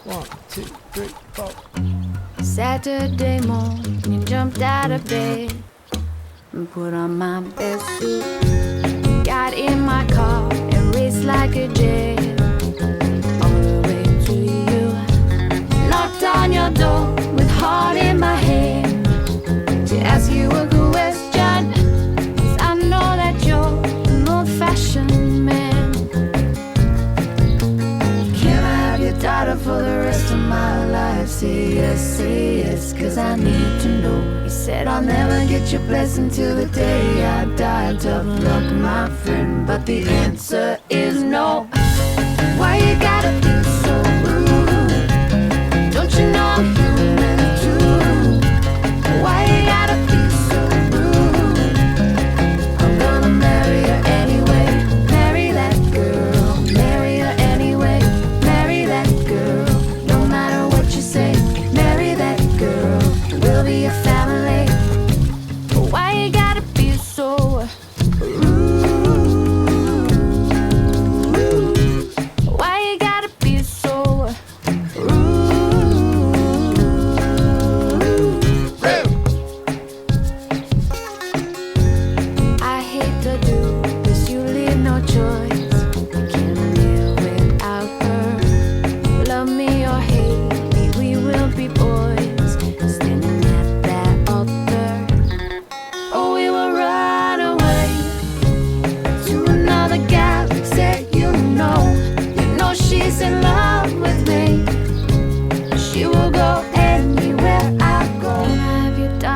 One, two, three, four. Saturday morning, jumped out of bed and put on my best suit. Got in my car and raced like a jet all the way to you. Knocked on your door with heart in my hand to ask you a question, 'cause I know that you're an old-fashioned man. Can I have your daughter for the rest of my life? Say yes, 'cause I need to know. You said I'll never get your blessing till the day I die. Tough luck, my friend, but the answer is no. Why you gotta be so rude? Don't you know I'm human too? Why you gotta be so rude? I'm gonna marry her anyway. Marry that girl. Marry her anyway. Marry that girl. No matter what you say. Marry that girl. We'll be a family. Why you gotta be so rude? Why you gotta be so rude?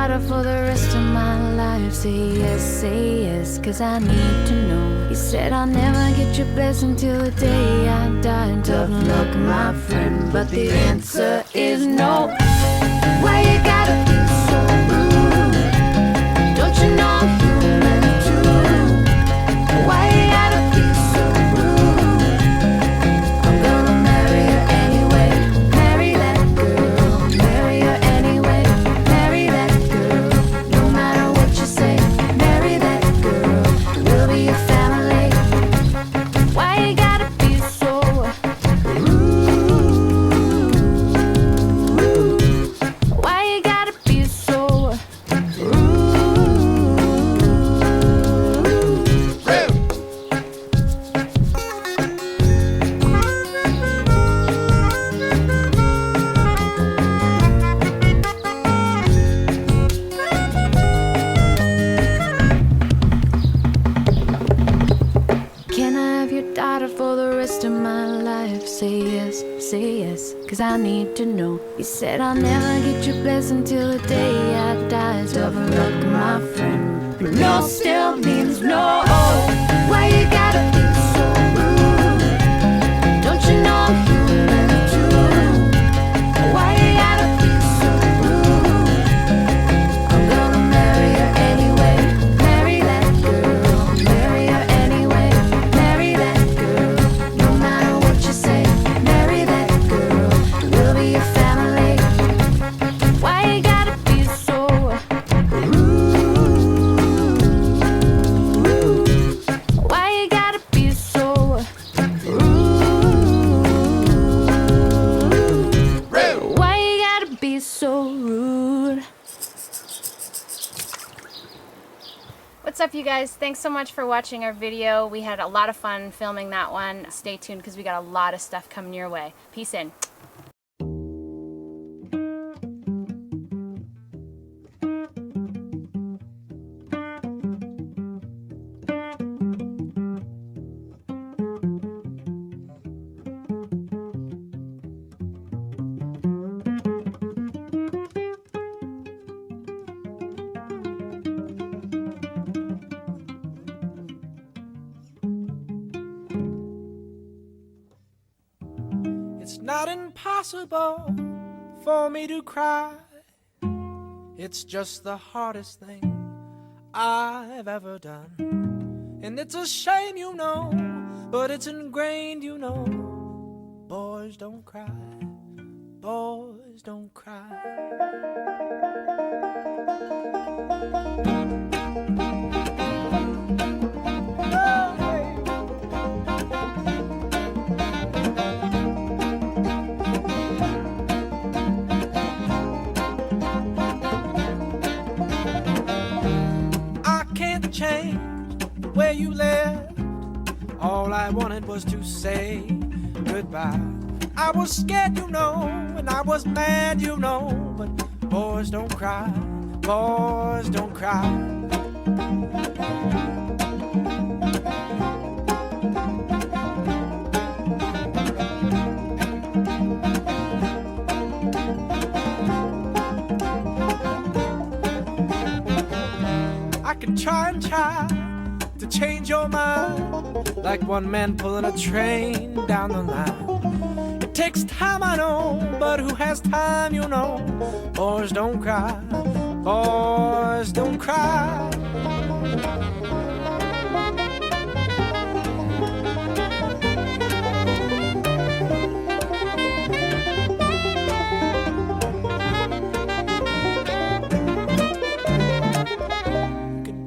daughter for the rest of my life. Say yes, cause I need to know. You said I'll never get your blessing till the day I die. Tough luck, my friend, but the answer is no. Why you gotta be so rude? Don't you know I'm human too? Why you gotta be so rude? I'm gonna marry her anyway. Marry that girl. Marry her anyway. Marry that girl. No matter what you say. Marry that girl. We'll be a family. Why you gotta be so rude? Why you gotta be so rude? Can I have your daughter for the rest of my life? Say yes, cause I need to know. You said I'll never get your blessing till the day I die. Tough luck, my friend. But no still means no. Why you gotta be so rude? Don't you know I'm human too? Why you gotta be so rude? I'm gonna marry her anyway. Marry that girl. Marry her anyway. Marry that girl. No matter what you say. Marry that girl. We'll be a family. Why you gotta be so rude? Why you gotta be so rude? Why you gotta be so rude? What's up, you guys? Thanks so much for watching our video. We had a lot of fun filming that one. Stay tuned because we got a lot of stuff coming your way. Peace in. It's not impossible for me to cry. It's just the hardest thing I've ever done. And it's a shame, you know, but it's ingrained, you know. Boys don't cry. Boys don't cry. Change where you lived. All I wanted was to say goodbye. I was scared, you know, and I was mad, you know. But boys don't cry, boys don't cry. I can try and try to change your mind, like one man pulling a train down the line. It takes time, I know, but who has time, you know? Boys don't cry, boys don't cry.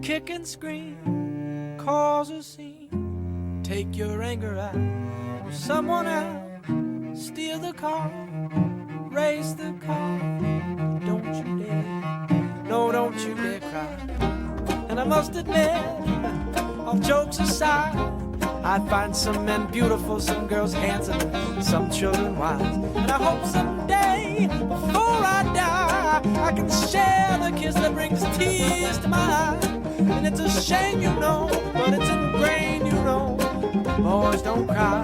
Kick and scream, cause a scene, take your anger out on someone else, steal the car, race the car. Don't you dare, no, don't you dare cry. And I must admit, all jokes aside, I find some men beautiful, some girls handsome, some children wise. And I hope someday, before I die, I can share the kiss that brings tears to my eyes. And it's a shame, you know, but it's ingrained, you know. Boys don't cry,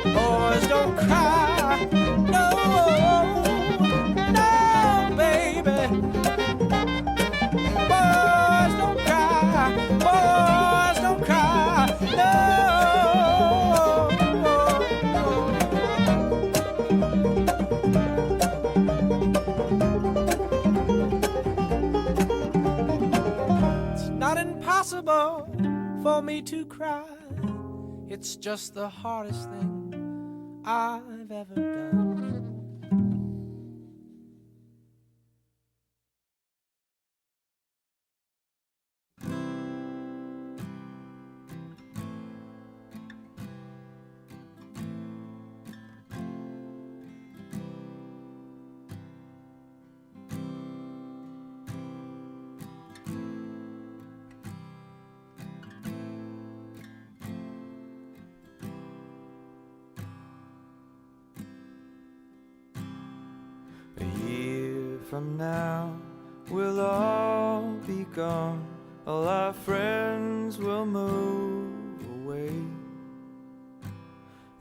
boys don't cry. No, no, baby. not impossible for me to cry. It's just the hardest thing I've ever done. A year from now, we'll all be gone. All our friends will move away,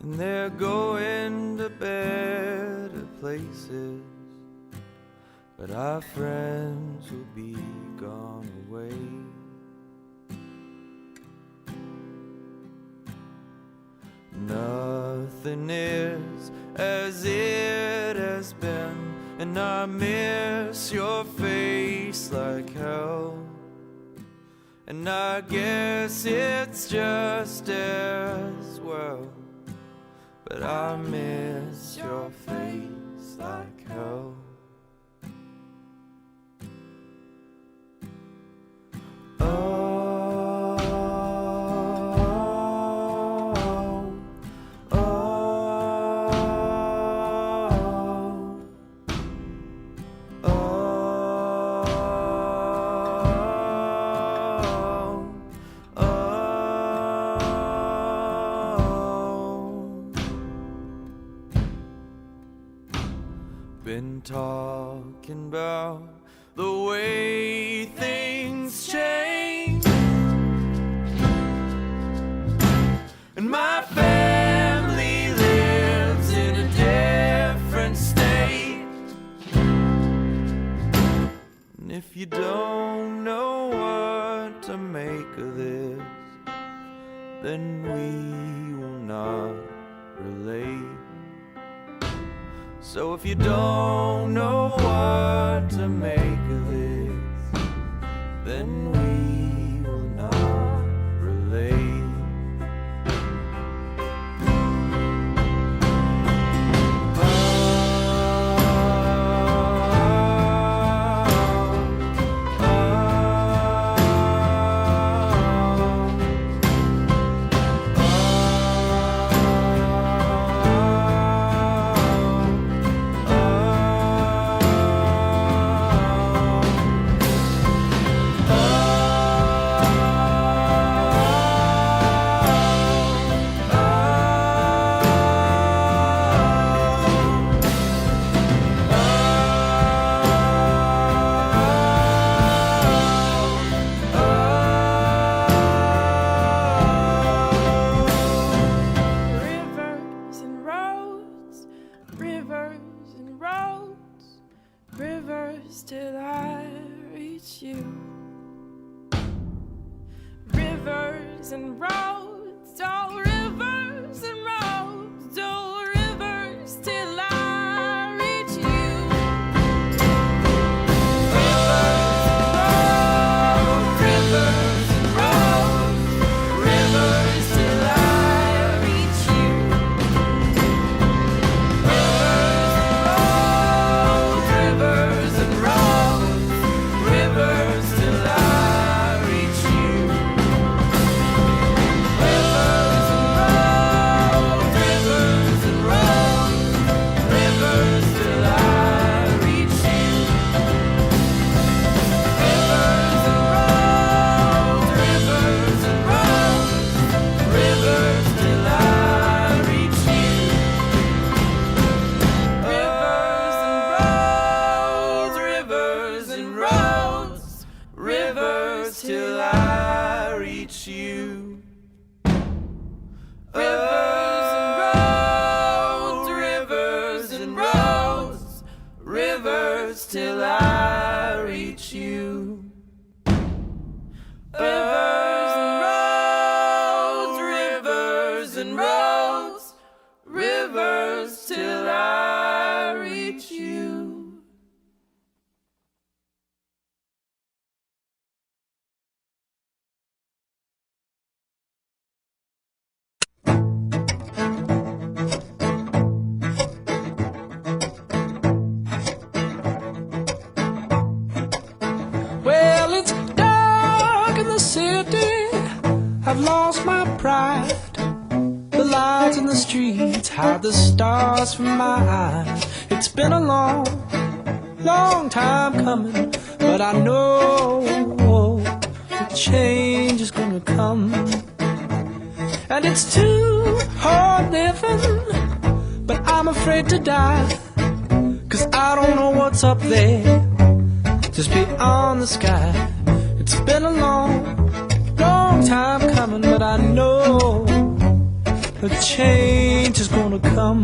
and they're going to better places. But our friends will be gone away. Nothing is as it has been, and I miss your face like hell. And I guess it's just as well, but I miss your face like hell. Been talking about the way things change, and my family lives in a different state. And if you don't know what to make of this, then we will not relate. So if you don't know what to make of this, then we will not relate. Rivers till I reach you. Rivers and roads, oh rivers and roads, oh rivers till I reach you. Rivers and roads, rivers till I reach you. Rivers till I reach you. Rivers and roads, rivers and roads, rivers till I reach you. Rivers and roads, rivers and roads, rivers till I reach you. city, I've lost my pride. The lights in the streets hide the stars from my eyes. It's been a long, long time coming, but I know the change is gonna come. And it's too hard living, but I'm afraid to die, 'cause I don't know what's up there, just beyond the sky. It's been a long, long time coming, but I know the change is gonna come.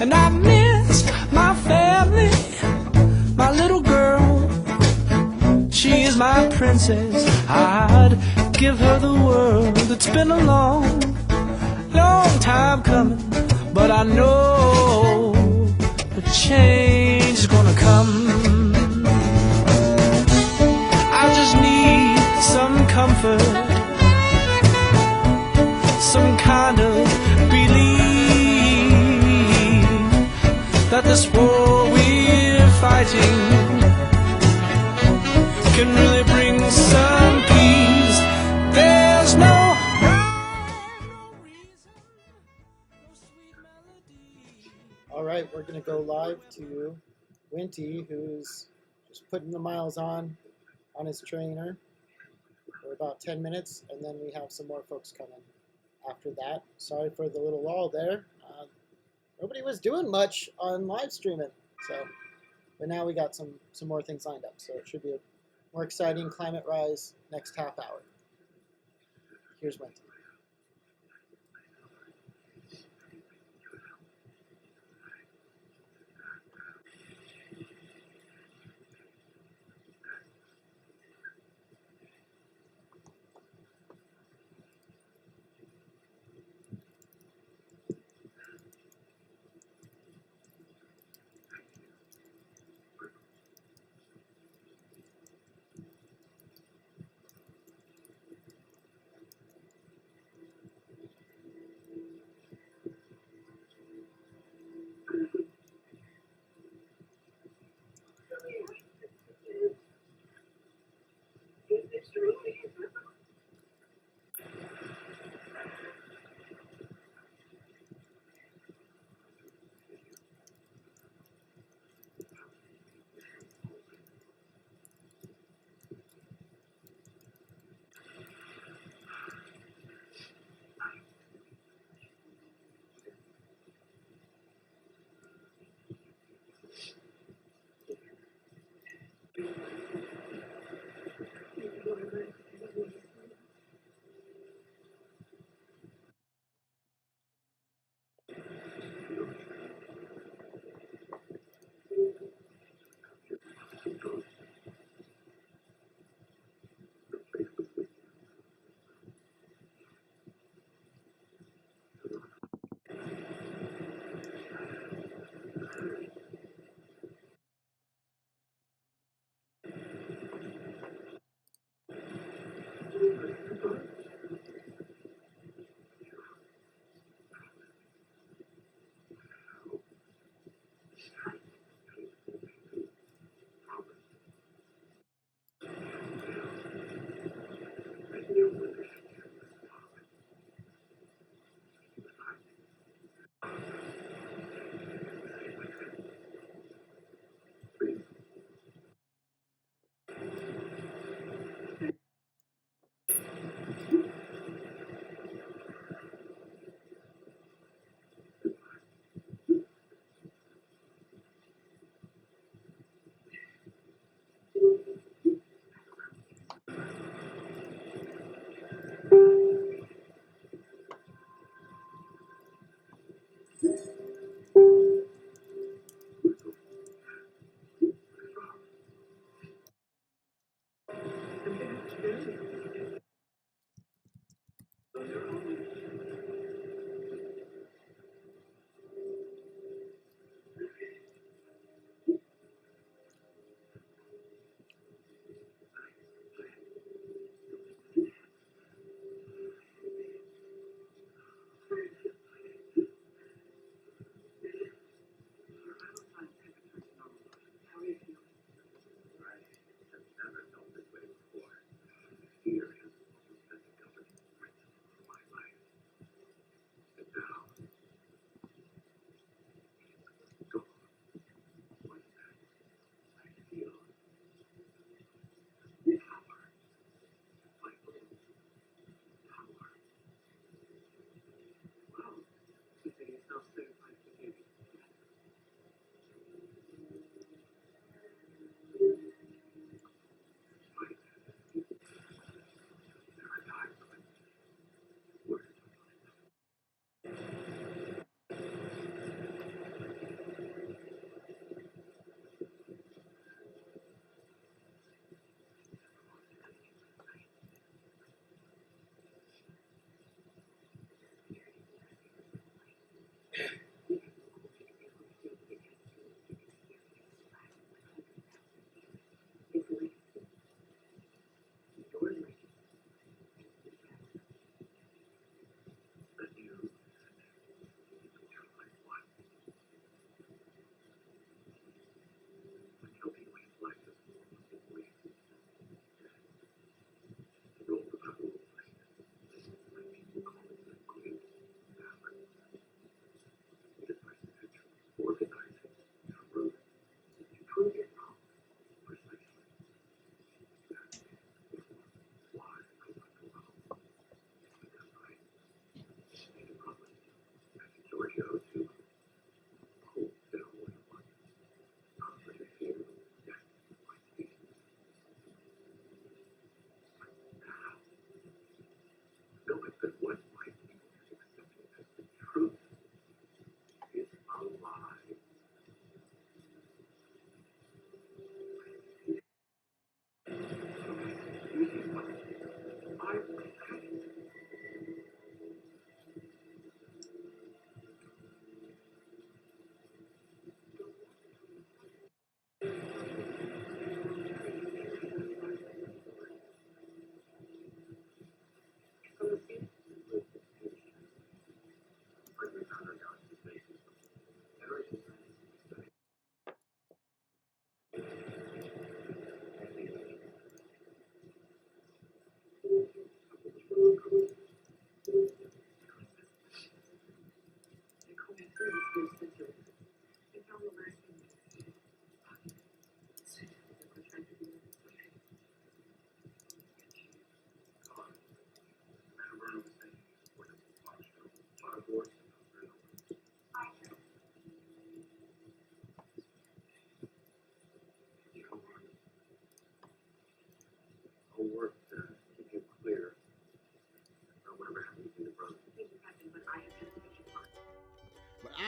And I miss my family, my little girl. She is my princess, I'd give her the world. It's been a long, long time coming, but I know the change is gonna come. I just need some comfort, some kind of belief that this war we're fighting can really bring some peace. There's no All right, we're going to go live to Winty, who's just putting the miles on his trainer for about 10 minutes, and then we have some more folks coming after that. Sorry for the little lull there. Nobody was doing much on live streaming, but now we got some more things lined up, so it should be a more exciting Climate Rise next half hour. Here's Winty.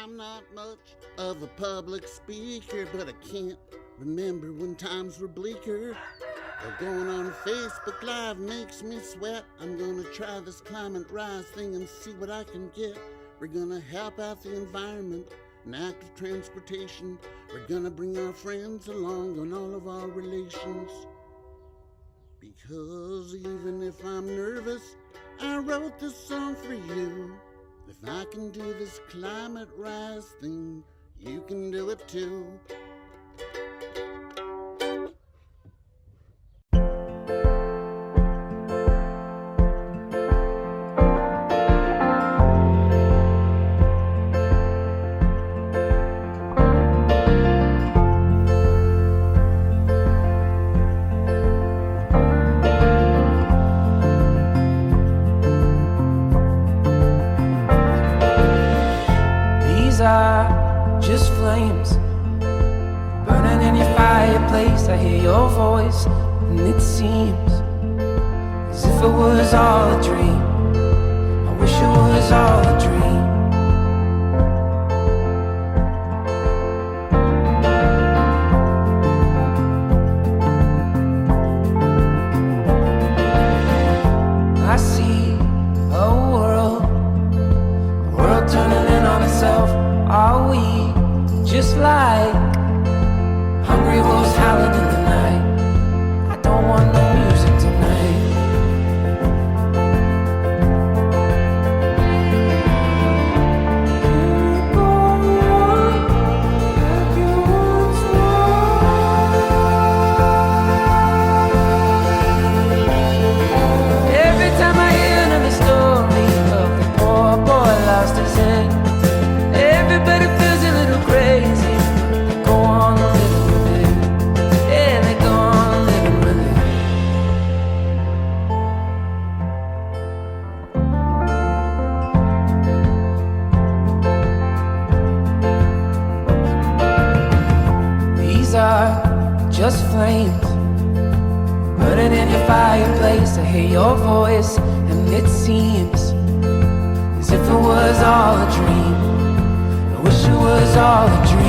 I'm not much of a public speaker, but I can't remember when times were bleaker. Going on Facebook Live makes me sweat. I'm gonna try this climate rise thing and see what I can get. We're gonna help out the environment and active transportation. We're gonna bring our friends along on all of our relations. Because even if I'm nervous, I wrote this song for you. If I can do this climate rise thing, you can do it too. Just flames burning in your fireplace. I hear your voice, and it seems as if it was all a dream. I wish it was all a dream. I see a world turning in on itself. Are we just like hungry wolves howling in the night? I don't want no music tonight. Every time I hear another story of the poor boy lost his head, everybody feels a little crazy. They go on living with it. Yeah, they go on living with it. These are just flames burning in your fireplace. I hear your voice, and it seems as if it was all a dream. I wish it was all a dream.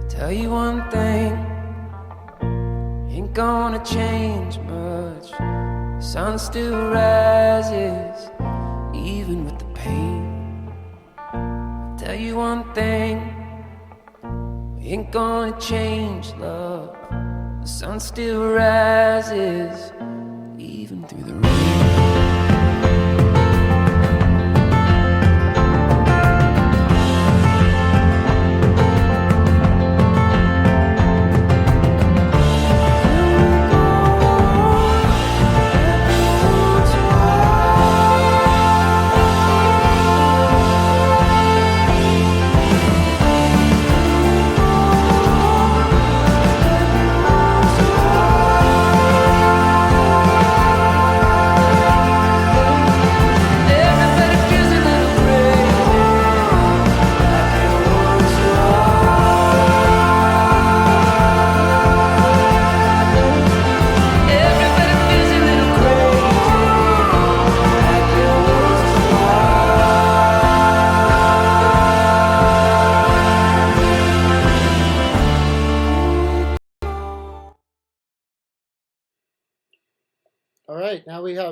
Tell you one thing, ain't gonna change much. The sun still rises, even with the pain. Tell you one thing, ain't gonna change, love. The sun still rises, even through the rain.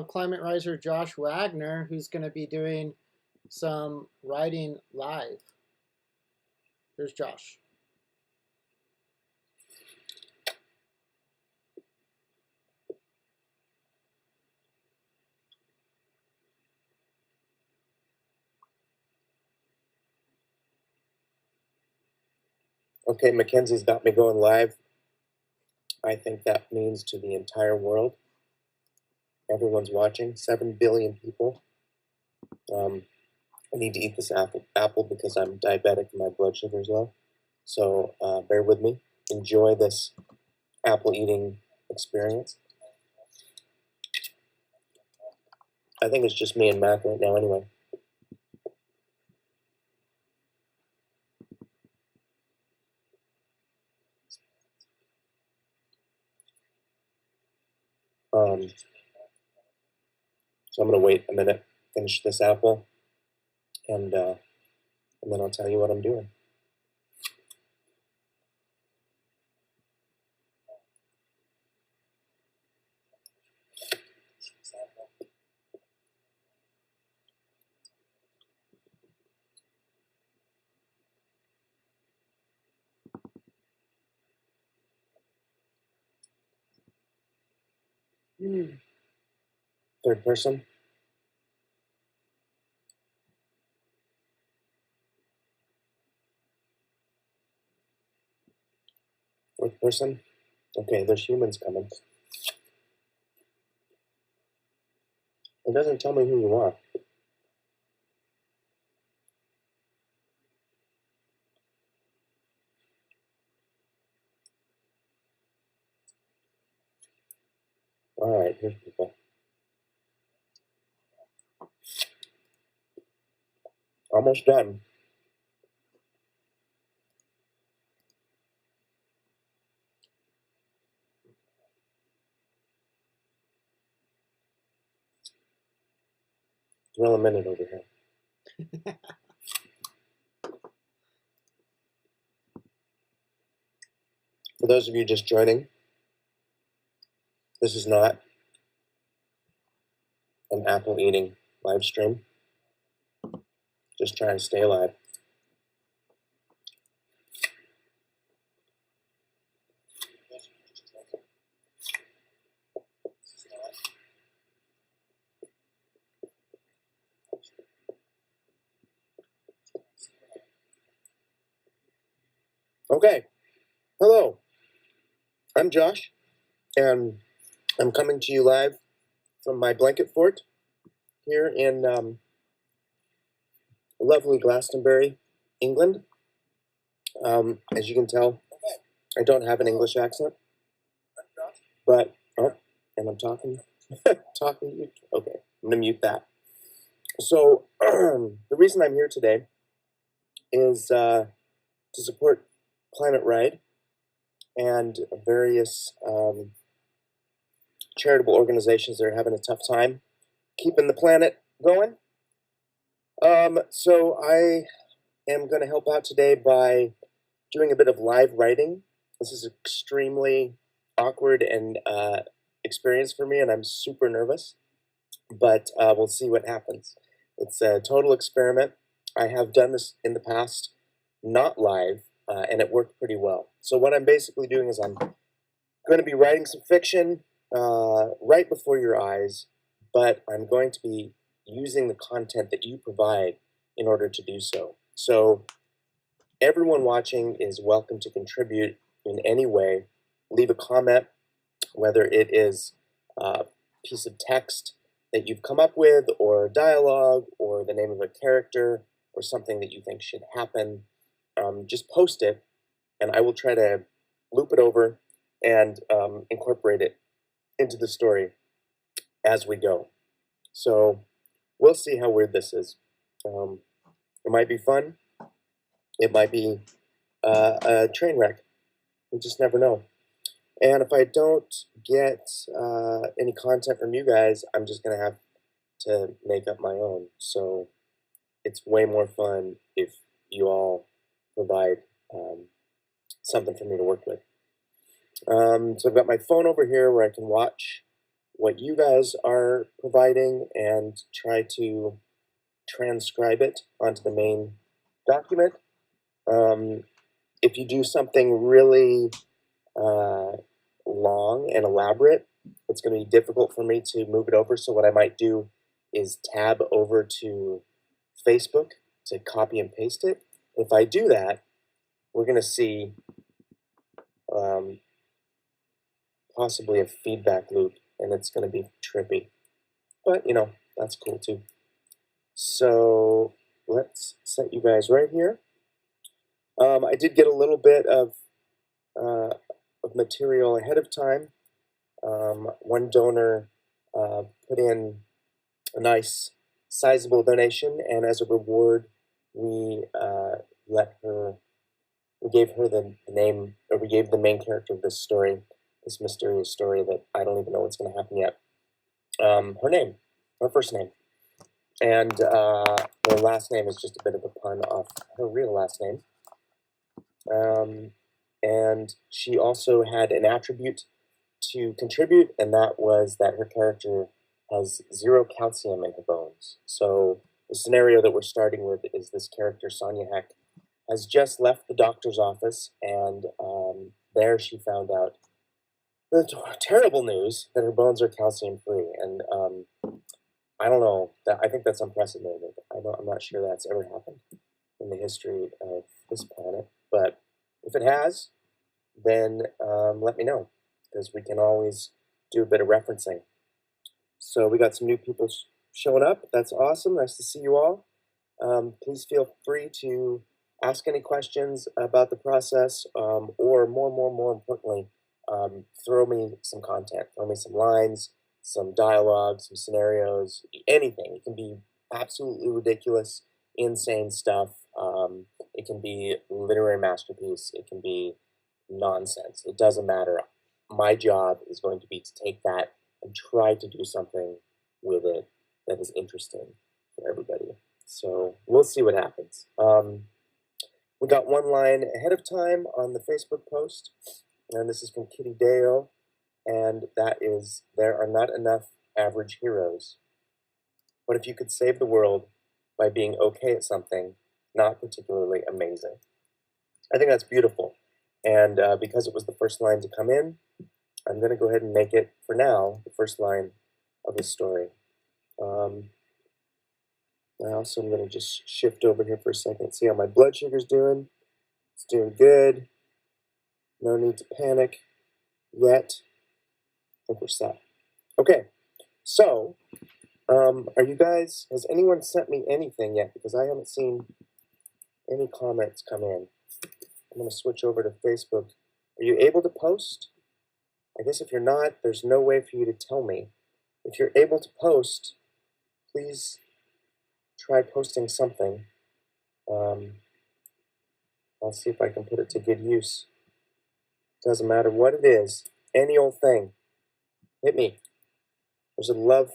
have Climate Riser Josh Wagner, who's going to be doing some writing live. Here's Josh. Okay, Mackenzie's got me going live. I think that means to the entire world. Everyone's watching, 7 billion people. I need to eat this apple because I'm diabetic and my blood sugar is low. So bear with me. Enjoy this apple eating experience. I think it's just me and Mac right now anyway. So I'm going to wait a minute, finish this apple, and then I'll tell you what I'm doing. Third person. Fourth person. Okay, there's humans coming. It doesn't tell me who you are. All right, here's people. Almost done. Thrill a minute over here. For those of you just joining, this is not an apple eating live stream. Just trying to stay alive. Okay, hello, I'm Josh, and I'm coming to you live from my blanket fort here in lovely Glastonbury, England. As you can tell, I don't have an English accent, but, oh, and I'm talking, okay, I'm gonna mute that. So, the reason I'm here today is to support Climate Ride and various charitable organizations that are having a tough time keeping the planet going. So I am going to help out today by doing a bit of live writing. This is extremely awkward and experience for me, and I'm super nervous, but we'll see what happens. It's a total experiment. I have done this in the past, not live, and it worked pretty well. So what I'm basically doing is I'm going to be writing some fiction right before your eyes, but I'm going to be using the content that you provide in order to do so. So everyone watching is welcome to contribute in any way. Leave a comment, whether it is a piece of text that you've come up with, or dialogue, or the name of a character, or something that you think should happen. Just post it, and I will try to loop it over and incorporate it into the story as we go. So we'll see how weird this is. It might be fun. It might be a train wreck. We just never know. And if I don't get any content from you guys, I'm just going to have to make up my own. So it's way more fun if you all provide something for me to work with. So I've got my phone over here where I can watch what you guys are providing and try to transcribe it onto the main document. If you do something really long and elaborate, it's going to be difficult for me to move it over. So what I might do is tab over to Facebook to copy and paste it. If I do that, we're going to see possibly a feedback loop, and it's going to be trippy. But, you know, that's cool too. So let's set you guys right here. I did get a little bit of material ahead of time. One donor put in a nice sizable donation, and as a reward, we gave her the name, or we gave the main character of this story, this mysterious story that I don't even know what's going to happen yet, her name, her first name. And her last name is just a bit of a pun off her real last name. And she also had an attribute to contribute, and that was that her character has 0 calcium in her bones. So the scenario that we're starting with is this character, Sonia Heck, has just left the doctor's office, and there she found out the terrible news that her bones are calcium-free. And I don't know, I think that's unprecedented. I'm not sure that's ever happened in the history of this planet, but if it has, then let me know, because we can always do a bit of referencing. So we got some new people showing up. That's awesome. Nice to see you all. Please feel free to ask any questions about the process, or more importantly, throw me some content, throw me some lines, some dialogue, some scenarios, anything. It can be absolutely ridiculous, insane stuff. It can be literary masterpiece. It can be nonsense. It doesn't matter. My job is going to be to take that and try to do something with it that is interesting for everybody. So we'll see what happens. We got one line ahead of time on the Facebook post, and this is from Kitty Deo, and that is, there are not enough average heroes. What if you could save the world by being okay at something not particularly amazing? I think that's beautiful. And because it was the first line to come in, I'm going to go ahead and make it, for now, the first line of the story. Now, so I'm going to just shift over here for a second, see how my blood sugar's doing. It's doing good. No need to panic yet. I think we're set. Okay, so are you guys, has anyone sent me anything yet? Because I haven't seen any comments come in. I'm going to switch over to Facebook. Are you able to post? I guess if you're not, there's no way for you to tell me. If you're able to post, please try posting something. I'll see if I can put it to good use. Doesn't matter what it is, any old thing. Hit me. There's a love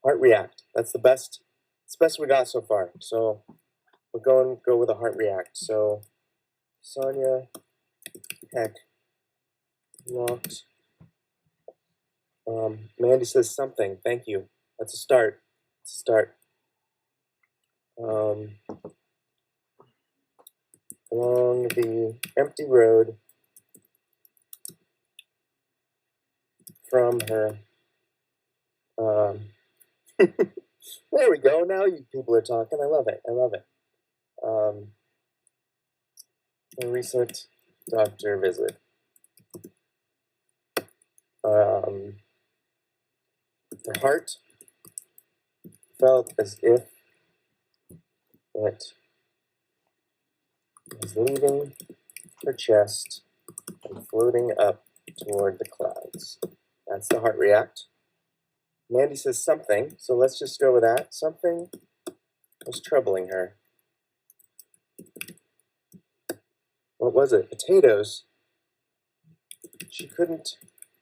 heart react. That's the best. It's the best we got so far. So we'll go with a heart react. So Sonia Heck walked. Mandy says something. Thank you. That's a start. It's a start. Along the empty road from her. There we go. Now you people are talking. I love it. I love it. A recent doctor visit. Her heart felt as if it was leaving her chest and floating up toward the clouds. That's the heart react. Mandy says something, so let's just go with that. Something was troubling her. What was it? Potatoes. She couldn't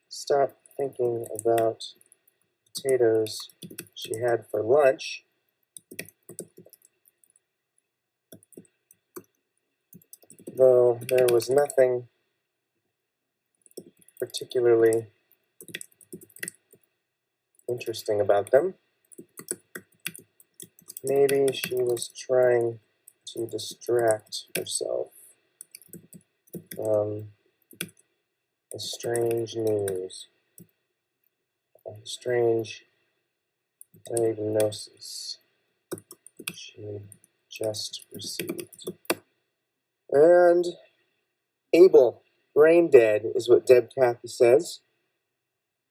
stop thinking about potatoes she had for lunch. Though there was nothing particularly interesting about them. Maybe she was trying to distract herself from the strange news, a strange diagnosis she just received. And Abel, brain dead, is what Deb Cathy says.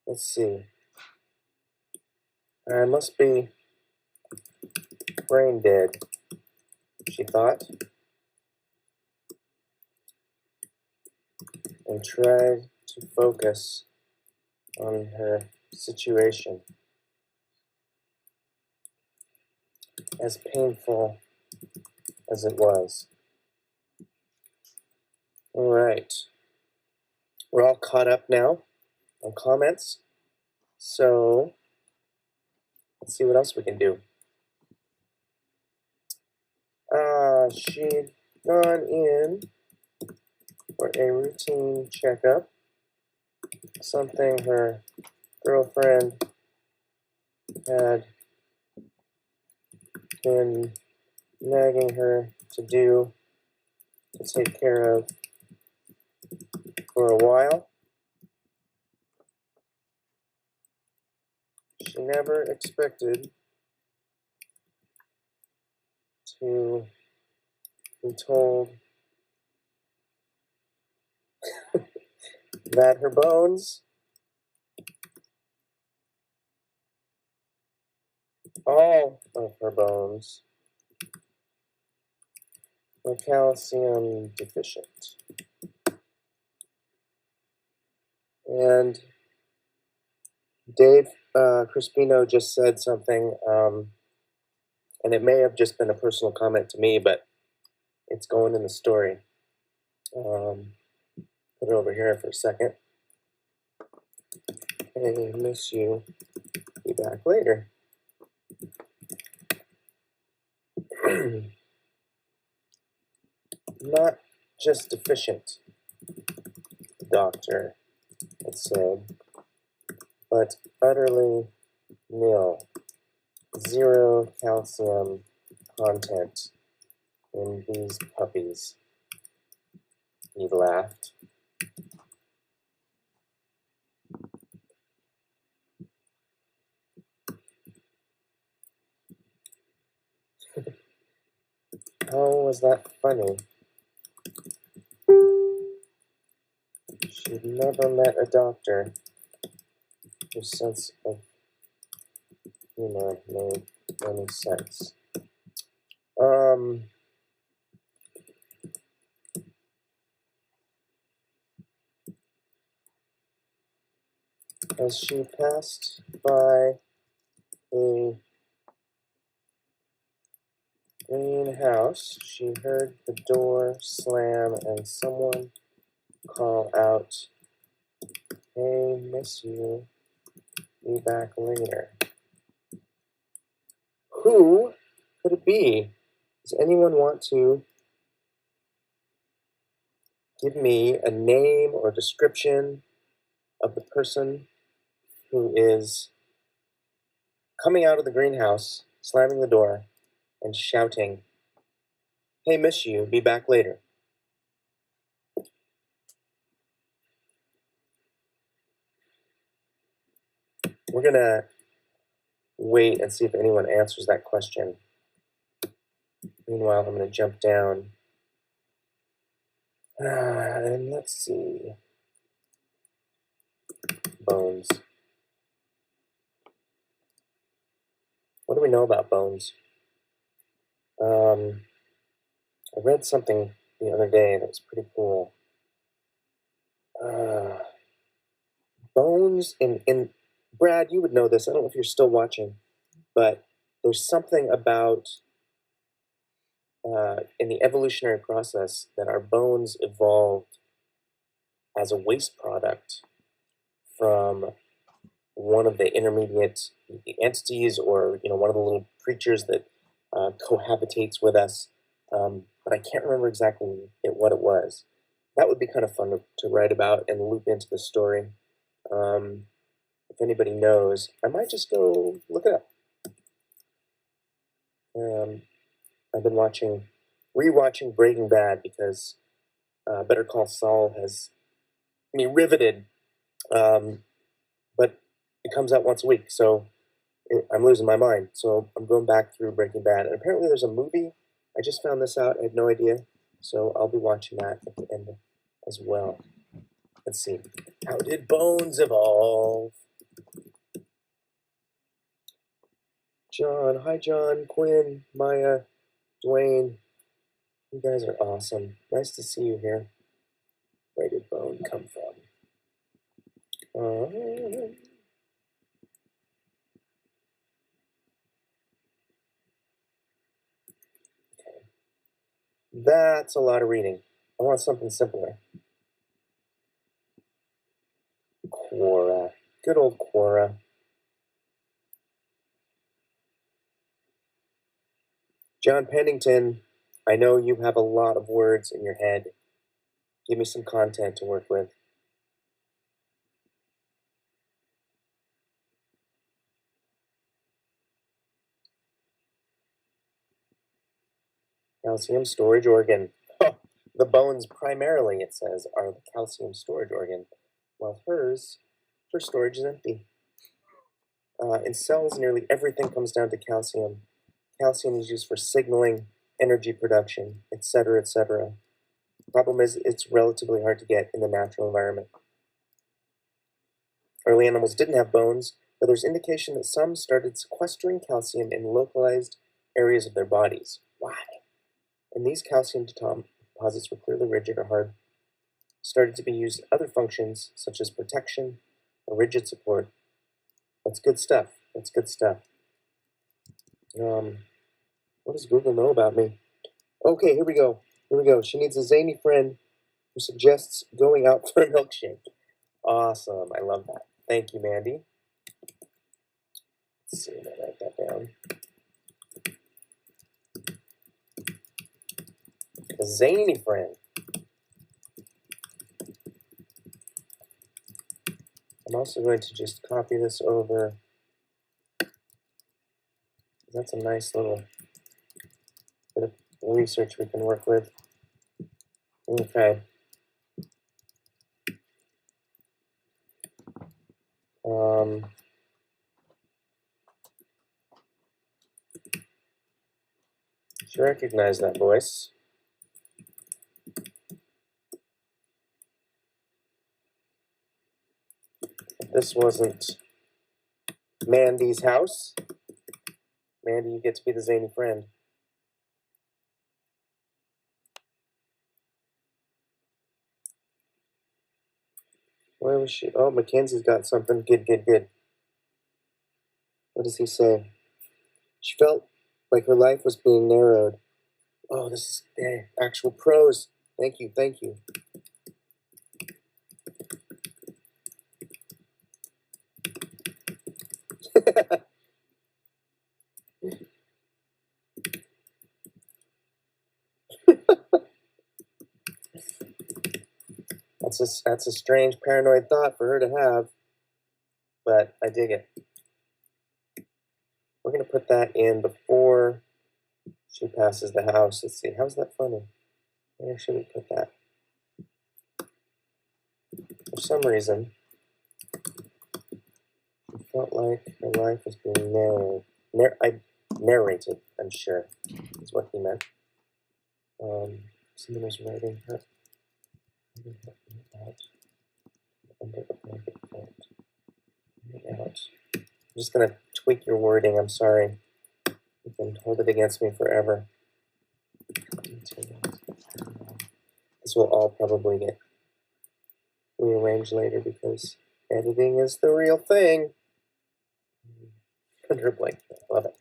Let's see. I must be brain dead, she thought, and tried to focus on her situation. As painful as it was. All right. We're all caught up now on comments. So let's see what else we can do. She'd gone in for a routine checkup, something her girlfriend had been nagging her to do, to take care of for a while. She never expected to be told that her bones, all of her bones, were calcium deficient. And Dave Crispino just said something, and it may have just been a personal comment to me, but it's going in the story. Put it over here for a second. Hey, miss you. Be back later. Not just deficient, the doctor had said, but utterly nil. 0 calcium content in these puppies. He laughed. How was that funny? She'd never met a doctor whose sense of humor made any sense. As she passed by a greenhouse, she heard the door slam and someone call out, "Hey, miss you. Be back later." Who could it be? Does anyone want to give me a name or description of the person who is coming out of the greenhouse, slamming the door, and shouting, "Hey, miss you, be back later"? We're gonna wait and see if anyone answers that question. Meanwhile, I'm gonna jump down. And let's see. Bones. What do we know about bones? I read something the other day that was pretty cool. Bones in Brad, you would know this. I don't know if you're still watching, but there's something about in the evolutionary process that our bones evolved as a waste product from one of the intermediate entities, or one of the little creatures that cohabitates with us. But I can't remember exactly what it was. That would be kind of fun to write about and loop into the story. anybody knows, I might just go look it up. I've been rewatching Breaking Bad because Better Call Saul has me riveted. But it comes out once a week, so I'm losing my mind. So I'm going back through Breaking Bad. And apparently there's a movie. I just found this out. I had no idea. So I'll be watching that at the end as well. Let's see. How did Bones evolve? John. Hi, John, Quinn, Maya, Dwayne. You guys are awesome. Nice to see you here. Where did Bone come from? That's a lot of reading. I want something simpler. Quora. Good old Quora. John Pennington, I know you have a lot of words in your head. Give me some content to work with. Calcium storage organ. Oh, the bones primarily, it says, are the calcium storage organ, while her storage is empty. In cells, nearly everything comes down to calcium. Calcium is used for signaling, energy production, etc., etc. Problem is, it's relatively hard to get in the natural environment. Early animals didn't have bones, but there's indication that some started sequestering calcium in localized areas of their bodies. Why? And these calcium deposits were clearly rigid or hard. Started to be used in other functions, such as protection or rigid support. That's good stuff. That's good stuff. What does Google know about me? Okay, here we go. Here we go. She needs a zany friend who suggests going out for a milkshake. Awesome. I love that. Thank you, Mandy. Let's see, I'll write that down. A zany friend. I'm also going to just copy this over. That's a nice little bit of research we can work with. Okay. Should recognize that voice. If this wasn't Mandy's house, Mandy, you get to be the zany friend. Where was she? Oh, Mackenzie's got something. Good, good, good. What does he say? She felt like her life was being narrowed. Oh, this is actual prose. Thank you, thank you. That's a strange paranoid thought for her to have, but I dig it. We're going to put that in before she passes the house. Let's see, how's that funny? Where should we put that? For some reason, it felt like her life was being narrowed. Narrated, I'm sure, is what he meant. Someone was writing her. Under the blanket front. Out. I'm just going to tweak your wording. I'm sorry. You can hold it against me forever. This will all probably get rearranged later because editing is the real thing. Under a blanket. Love it.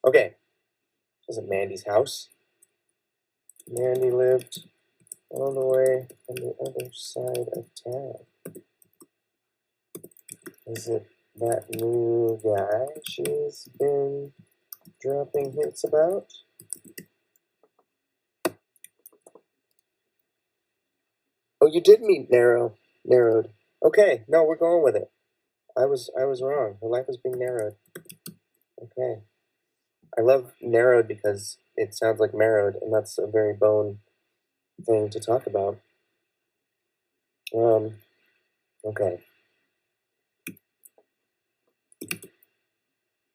Okay. This isn't Mandy's house. Mandy lived all the way on the other side of town. Is it that new guy she's been dropping hints about? Oh, you did meet narrowed. Okay, no, we're going with it. I was wrong. Her life is being narrowed. Okay. I love narrowed because it sounds like marrowed, and that's a very bone thing to talk about. Okay.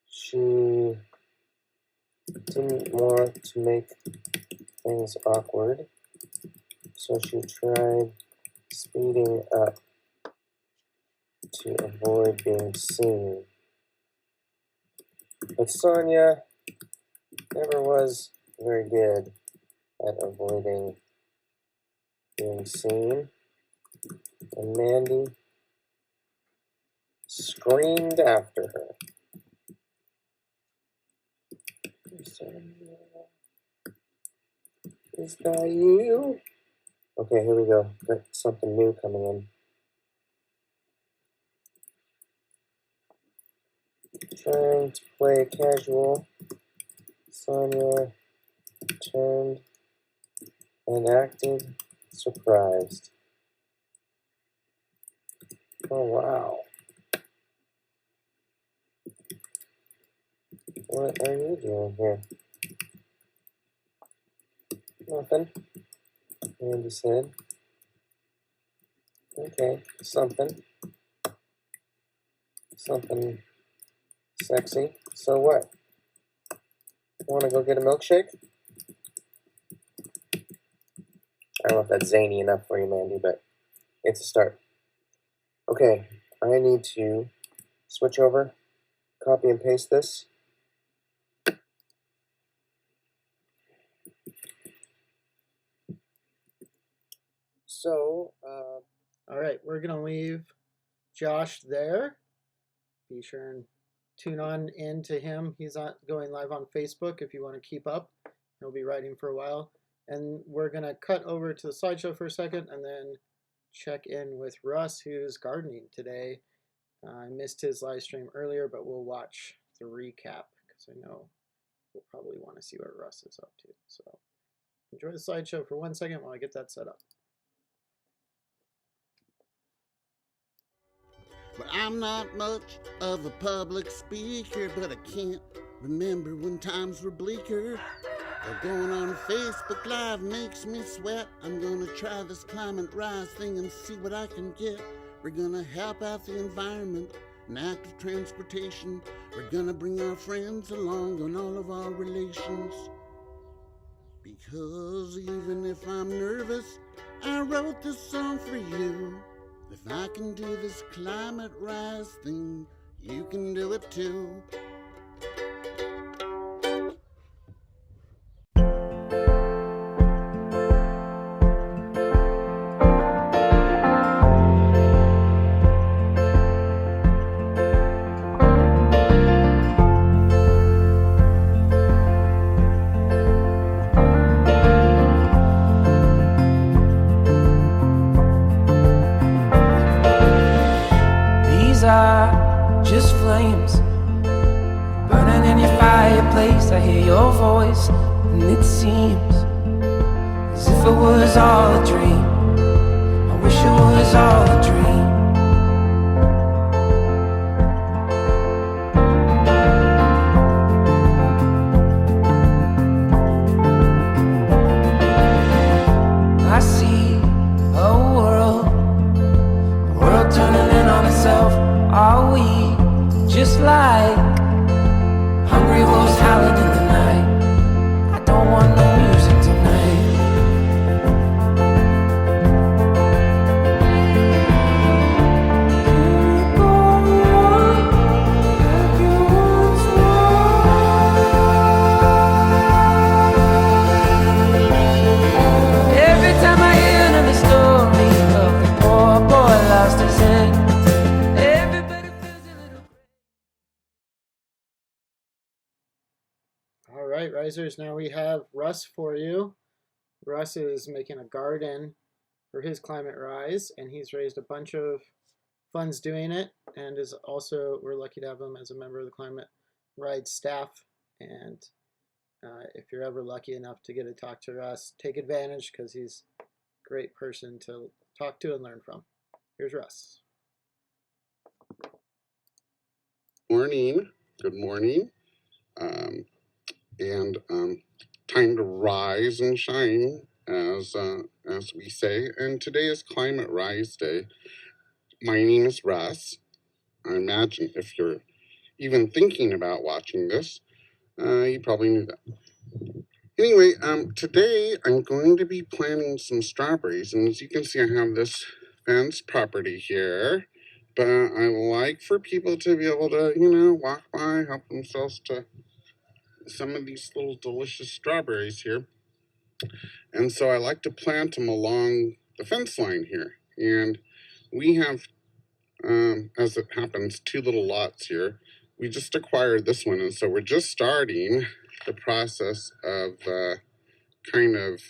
She didn't want to make things awkward, so she tried speeding up to avoid being seen. But Sonia never was very good at avoiding being seen, and Mandy screamed after her. Is that you? Okay, here we go. Got something new coming in. Trying to play casual, Sonia turned and acted surprised. Oh, wow. What are you doing here? Nothing, Andy said. Okay, something. Something sexy. So what? Want to go get a milkshake? I don't know if that's zany enough for you, Mandy, but it's a start. Okay, I need to switch over, copy and paste this. So, all right, we're going to leave Josh there. Be sure and tune on in to him. He's going live on Facebook if you want to keep up. He'll be writing for a while. And we're going to cut over to the slideshow for a second and then check in with Russ, who's gardening today. I missed his live stream earlier, but we'll watch the recap because I know we'll probably want to see what Russ is up to. So enjoy the slideshow for 1 second while I get that set up. But I'm not much of a public speaker, but I can't remember when times were bleaker. Going on Facebook Live makes me sweat. I'm gonna try this climate rise thing and see what I can get. We're gonna help out the environment and active transportation. We're gonna bring our friends along on all of our relations. Because even if I'm nervous, I wrote this song for you. If I can do this climate rise thing, you can do it too. Just flames burning in your fireplace. I hear your voice, and it seems as if it was all a dream. I wish it was all a dream. I see a world turning in on itself. Are we just like hungry wolves howling in the night? I don't want no music tonight. Every time I hear another story of the poor boy lost his head. All right, Risers, now we have Russ for you. Russ is making a garden for his Climate Rise, and he's raised a bunch of funds doing it, and is also, we're lucky to have him as a member of the Climate Rise staff. And if you're ever lucky enough to get to talk to Russ, take advantage because he's a great person to talk to and learn from. Here's Russ. morning. Good morning. And time to rise and shine, as we say. And today is Climate Rise Day. My name is Russ. I imagine if you're even thinking about watching this, you probably knew that. Anyway, today I'm going to be planting some strawberries, and as you can see, I have this fenced property here. But I like for people to be able to, walk by, help themselves to some of these little delicious strawberries here. And so I like to plant them along the fence line here. And we have, as it happens, 2 little lots here. We just acquired this one, and so we're just starting the process of kind of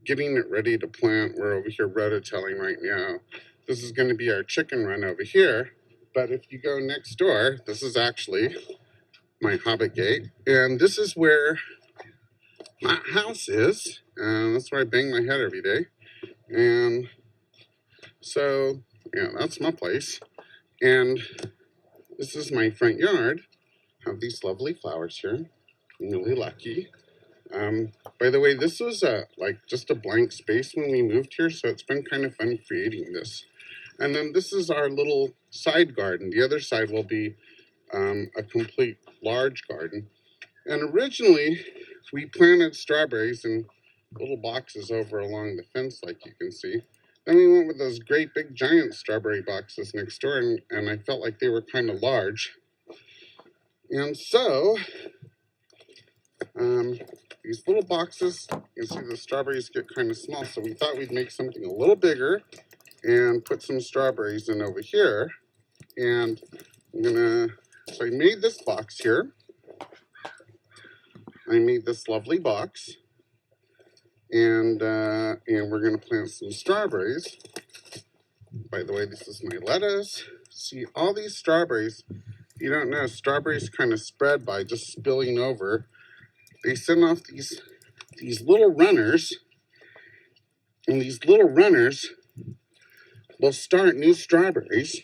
getting it ready to plant. We're over here rototilling right now. This is going to be our chicken run over here. But if you go next door, this is actually my hobbit gate. And this is where my house is. That's where I bang my head every day. And so, yeah, that's my place. And this is my front yard. I have these lovely flowers here. I'm really lucky. By the way, this was like just a blank space when we moved here, so it's been kind of fun creating this. And then this is our little side garden. The other side will be a complete large garden. And originally, we planted strawberries in little boxes over along the fence, like you can see. Then we went with those great big giant strawberry boxes next door, and I felt like they were kind of large. And so, these little boxes, you can see the strawberries get kind of small, so we thought we'd make something a little bigger and put some strawberries in over here. And so I made this box here. I made this lovely box. And we're gonna plant some strawberries. By the way, this is my lettuce. See, all these strawberries, you don't know, strawberries kind of spread by just spilling over. They send off these little runners, and these little runners will start new strawberries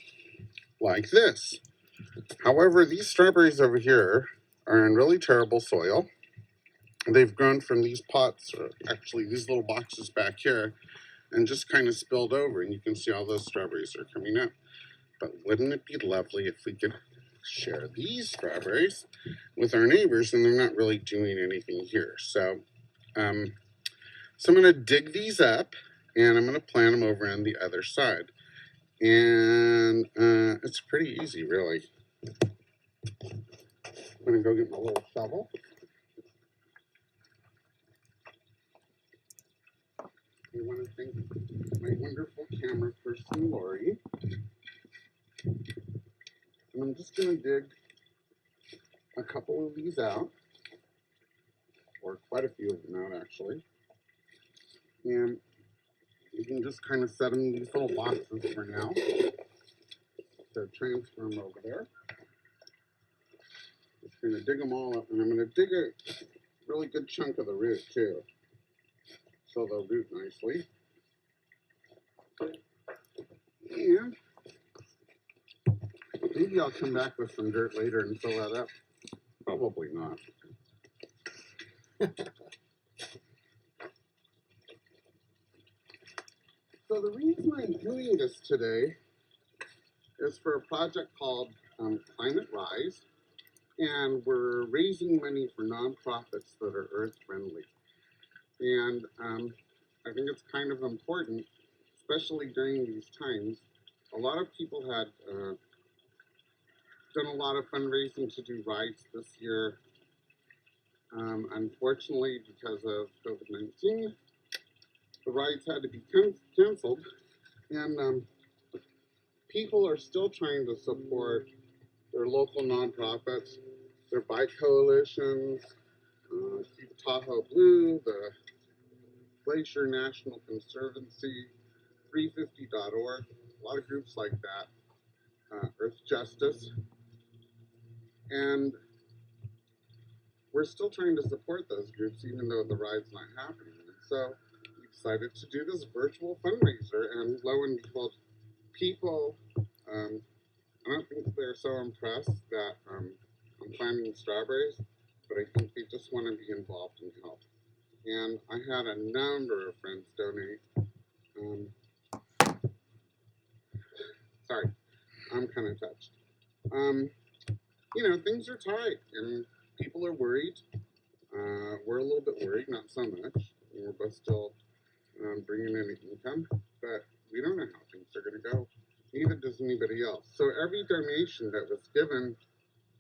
like this. However, these strawberries over here are in really terrible soil. They've grown from these pots, or actually these little boxes back here, and just kind of spilled over, and you can see all those strawberries are coming up. But wouldn't it be lovely if we could share these strawberries with our neighbors, and they're not really doing anything here. So I'm going to dig these up, and I'm going to plant them over on the other side. And it's pretty easy, really. I'm going to go get my little shovel. I want to thank my wonderful camera person, Lori. And I'm just going to dig a couple of these out, or quite a few of them out, actually. And you can just kind of set them in these little boxes for now. So transfer them over there. Just going to dig them all up, and I'm going to dig a really good chunk of the root, too, so they'll root nicely. And maybe I'll come back with some dirt later and fill that up. Probably not. So the reason I'm doing this today is for a project called Climate Rise, and we're raising money for nonprofits that are earth-friendly. And I think it's kind of important, especially during these times. A lot of people had done a lot of fundraising to do rides this year. Unfortunately, because of COVID-19, the rides had to be canceled, and people are still trying to support their local nonprofits, their bike coalitions, Keep Tahoe Blue, the Glacier National Conservancy, 350.org, a lot of groups like that, Earth Justice, and we're still trying to support those groups even though the ride's not happening. And so we decided to do this virtual fundraiser, and lo and behold, people I don't think they're so impressed that I'm planting strawberries, but I think they just want to be involved and help. And I had a number of friends donate. Sorry, I'm kind of touched. You know, things are tight and people are worried. We're a little bit worried, not so much. We're both still bringing in income, but we don't know how things are going to go. Neither does anybody else. So every donation that was given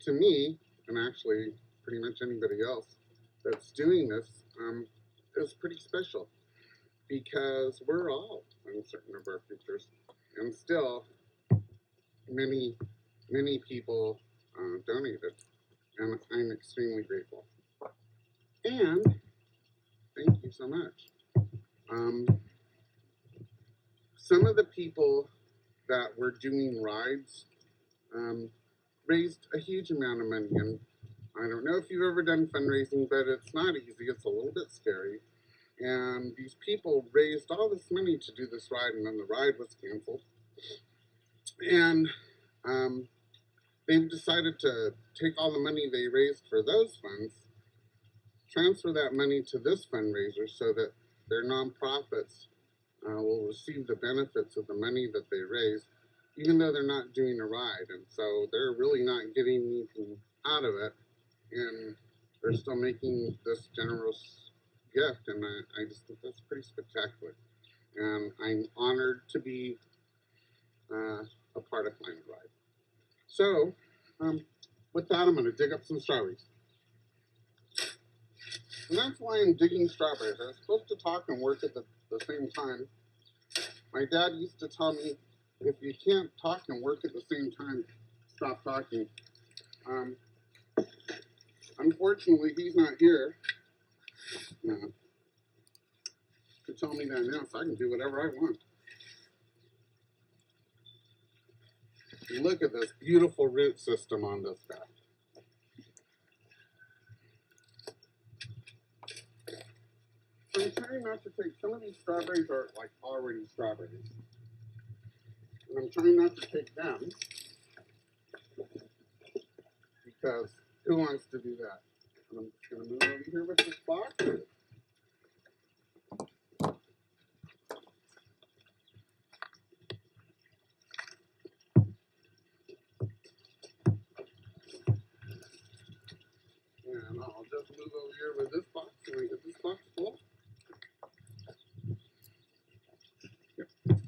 to me, and actually pretty much anybody else that's doing this, is pretty special because we're all uncertain of our futures, and still many people donated, and I'm extremely grateful. And thank you so much. Some of the people that were doing rides raised a huge amount of money, and I don't know if you've ever done fundraising, but it's not easy. It's a little bit scary. And these people raised all this money to do this ride, and then the ride was canceled. And they've decided to take all the money they raised for those funds, transfer that money to this fundraiser so that their nonprofits will receive the benefits of the money that they raised, even though they're not doing a ride. And so they're really not getting anything out of it, and they're still making this generous gift, and I just think that's pretty spectacular. And I'm honored to be a part of Climate Ride. So, with that, I'm going to dig up some strawberries. And that's why I'm digging strawberries. I was supposed to talk and work at the same time. My dad used to tell me, if you can't talk and work at the same time, stop talking. Unfortunately, he's not here to tell me that now, so I can do whatever I want. Look at this beautiful root system on this guy. So I'm trying not to take, some of these strawberries are like already strawberries. And I'm trying not to take them because who wants to do that? And I'm just going to move over here with this box. And I'll just move over here with this box and I get this box full.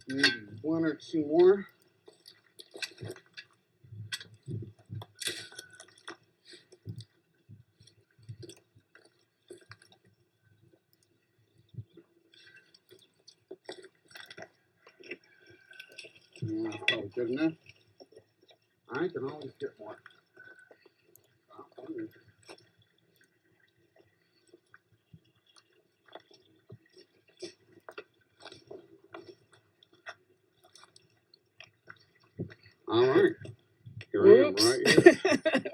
Maybe one or two more. Yeah, that's probably good enough. I can always get more. All right. Here I am right here.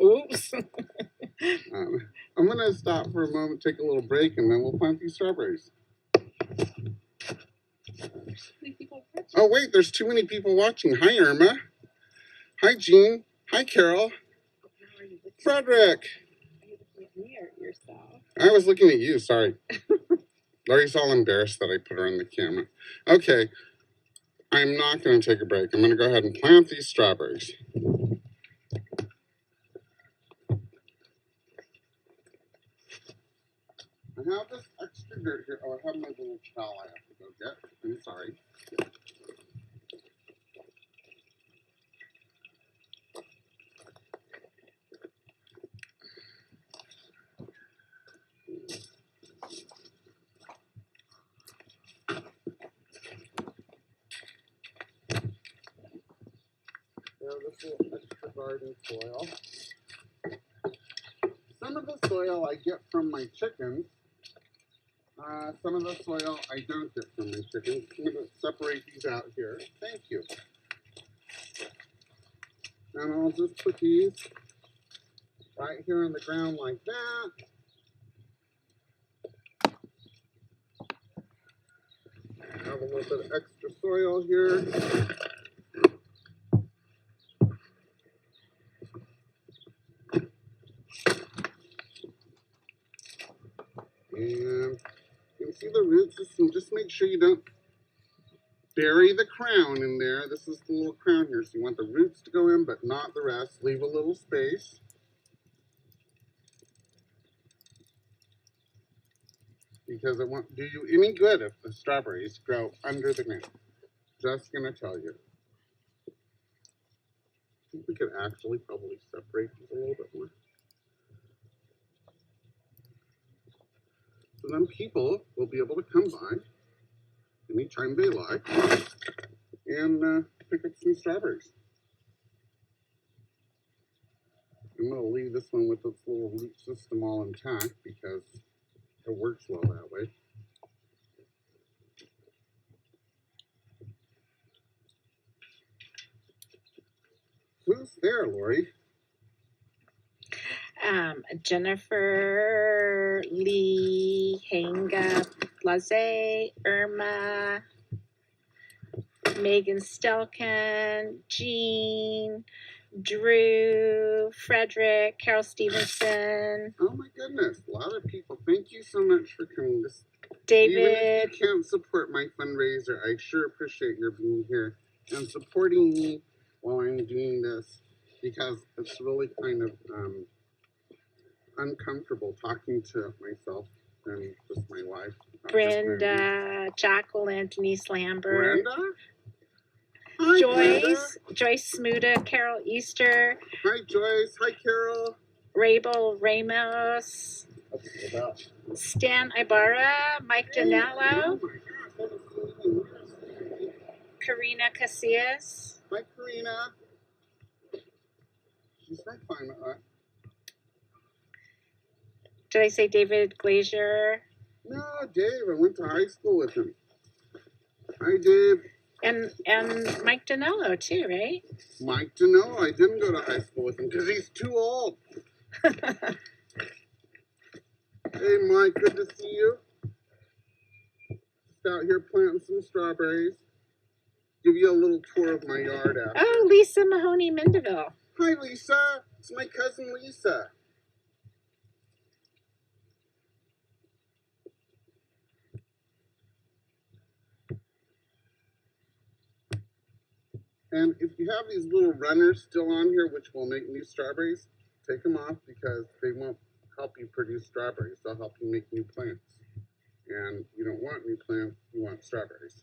Oops. I'm going to stop for a moment, take a little break, and then we'll plant these strawberries. Oh, wait, there's too many people watching. Hi, Irma. Hi, Jean. Hi, Carol. Frederick. I was looking at you, sorry. Laurie's all embarrassed that I put her on the camera. Okay, I'm not going to take a break. I'm going to go ahead and plant these strawberries. I have this extra dirt here. Oh, I have my little trowel I have to go get. I'm sorry. This little extra garden soil. Some of the soil I get from my chickens. Some of the soil I don't get from my chickens. I'm going to separate these out here. Thank you. And I'll just put these right here on the ground like that. Have a little bit of extra soil here. And you can see the root system. Just make sure you don't bury the crown in there. This is the little crown here, so you want the roots to go in, but not the rest. Leave a little space. Because it won't do you any good if the strawberries grow under the ground. Just gonna tell you. I think we could actually probably separate these a little bit more. So then people will be able to come by anytime they like and pick up some strawberries. I'm gonna leave this one with its little root system all intact because it works well that way. Who's there, Lori? Jennifer, Lee, Hanga, Blase, Irma, Megan Stelkin, Jean, Drew, Frederick, Carol Stevenson. Oh my goodness, a lot of people. Thank you so much for coming. David. Even if you can't support my fundraiser, I sure appreciate your being here and supporting me while I'm doing this, because it's really kind of uncomfortable talking to myself and just my wife. Brenda, Jacqueline, Denise Lambert. Brenda? Hi, Joyce, Joyce Smuda, Carol Easter. Hi, Joyce. Hi, Carol. Rabel Ramos. Stan Ibarra, Mike Danello. Karina Casillas. Hi, Karina. She's from Climate, right? Did I say David Glazier? No, Dave. I went to high school with him. Hi, Dave. And Mike Danello too, right? Mike Danello. I didn't go to high school with him because he's too old. Hey, Mike. Good to see you. Just out here planting some strawberries. Give you a little tour of my yard after. Oh, Lisa Mahoney Mendeville. Hi, Lisa. It's my cousin Lisa. And if you have these little runners still on here, which will make new strawberries, take them off because they won't help you produce strawberries. They'll help you make new plants. And you don't want new plants, you want strawberries.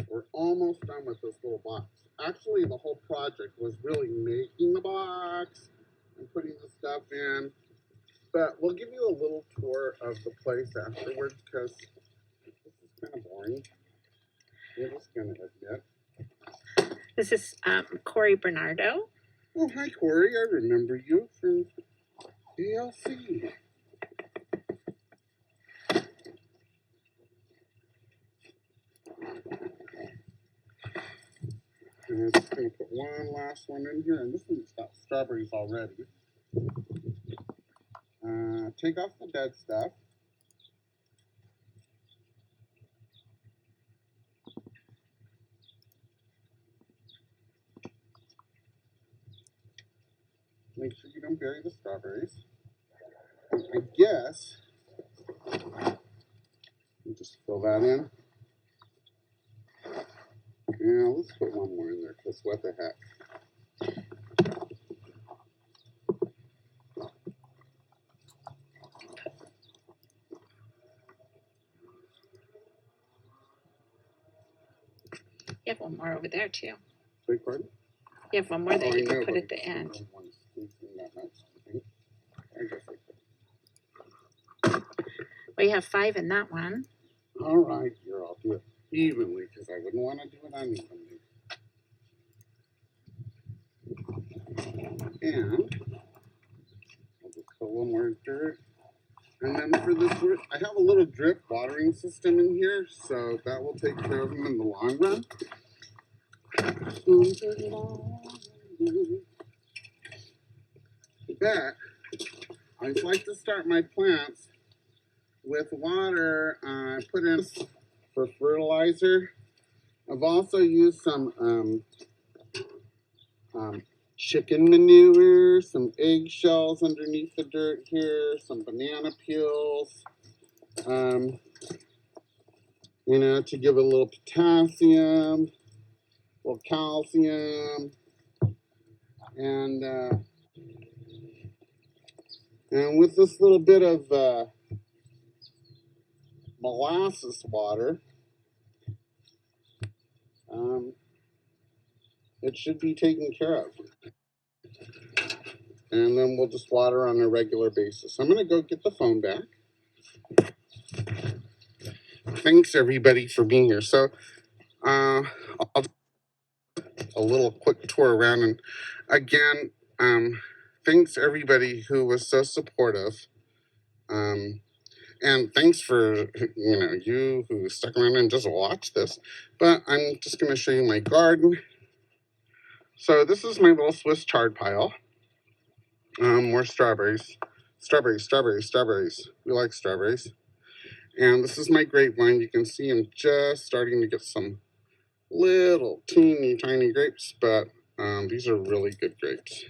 We're almost done with this little box. Actually, the whole project was really making the box and putting the stuff in. But we'll give you a little tour of the place afterwards because this is kind of boring. We're just going to admit. This is Corey Bernardo. Oh, hi, Corey. I remember you from DLC. And I'm just going to put one last one in here. And this one's got strawberries already. Take off the dead stuff. Make sure you don't bury the strawberries. I guess you just fill that in. Yeah, let's put one more in there because what the heck. You have one more over there too. Beg pardon? You have one more that Oh, you I can know, put but at the end. I guess I could. Well, you have 5 in that one. All right, here, I'll do it evenly because I wouldn't want to do it unevenly. And I'll just put a little more dirt. And then for this, I have a little drip watering system in here, so that will take care of them in the long run. But I just like to start my plants with water. I put in for fertilizer. I've also used some chicken manure, some eggshells underneath the dirt here, some banana peels, you know, to give it a little potassium, a little calcium, and with this little bit of molasses water, it should be taken care of. And then we'll just water on a regular basis. I'm going to go get the phone back. Thanks, everybody, for being here. So I'll do a little quick tour around. And again, thanks, everybody who was so supportive. And thanks for, you know, you who stuck around and just watched this. But I'm just going to show you my garden. So this is my little Swiss chard pile. More strawberries. Strawberries, strawberries, strawberries. We like strawberries. And this is my grapevine. You can see I'm just starting to get some little teeny tiny grapes, but these are really good grapes.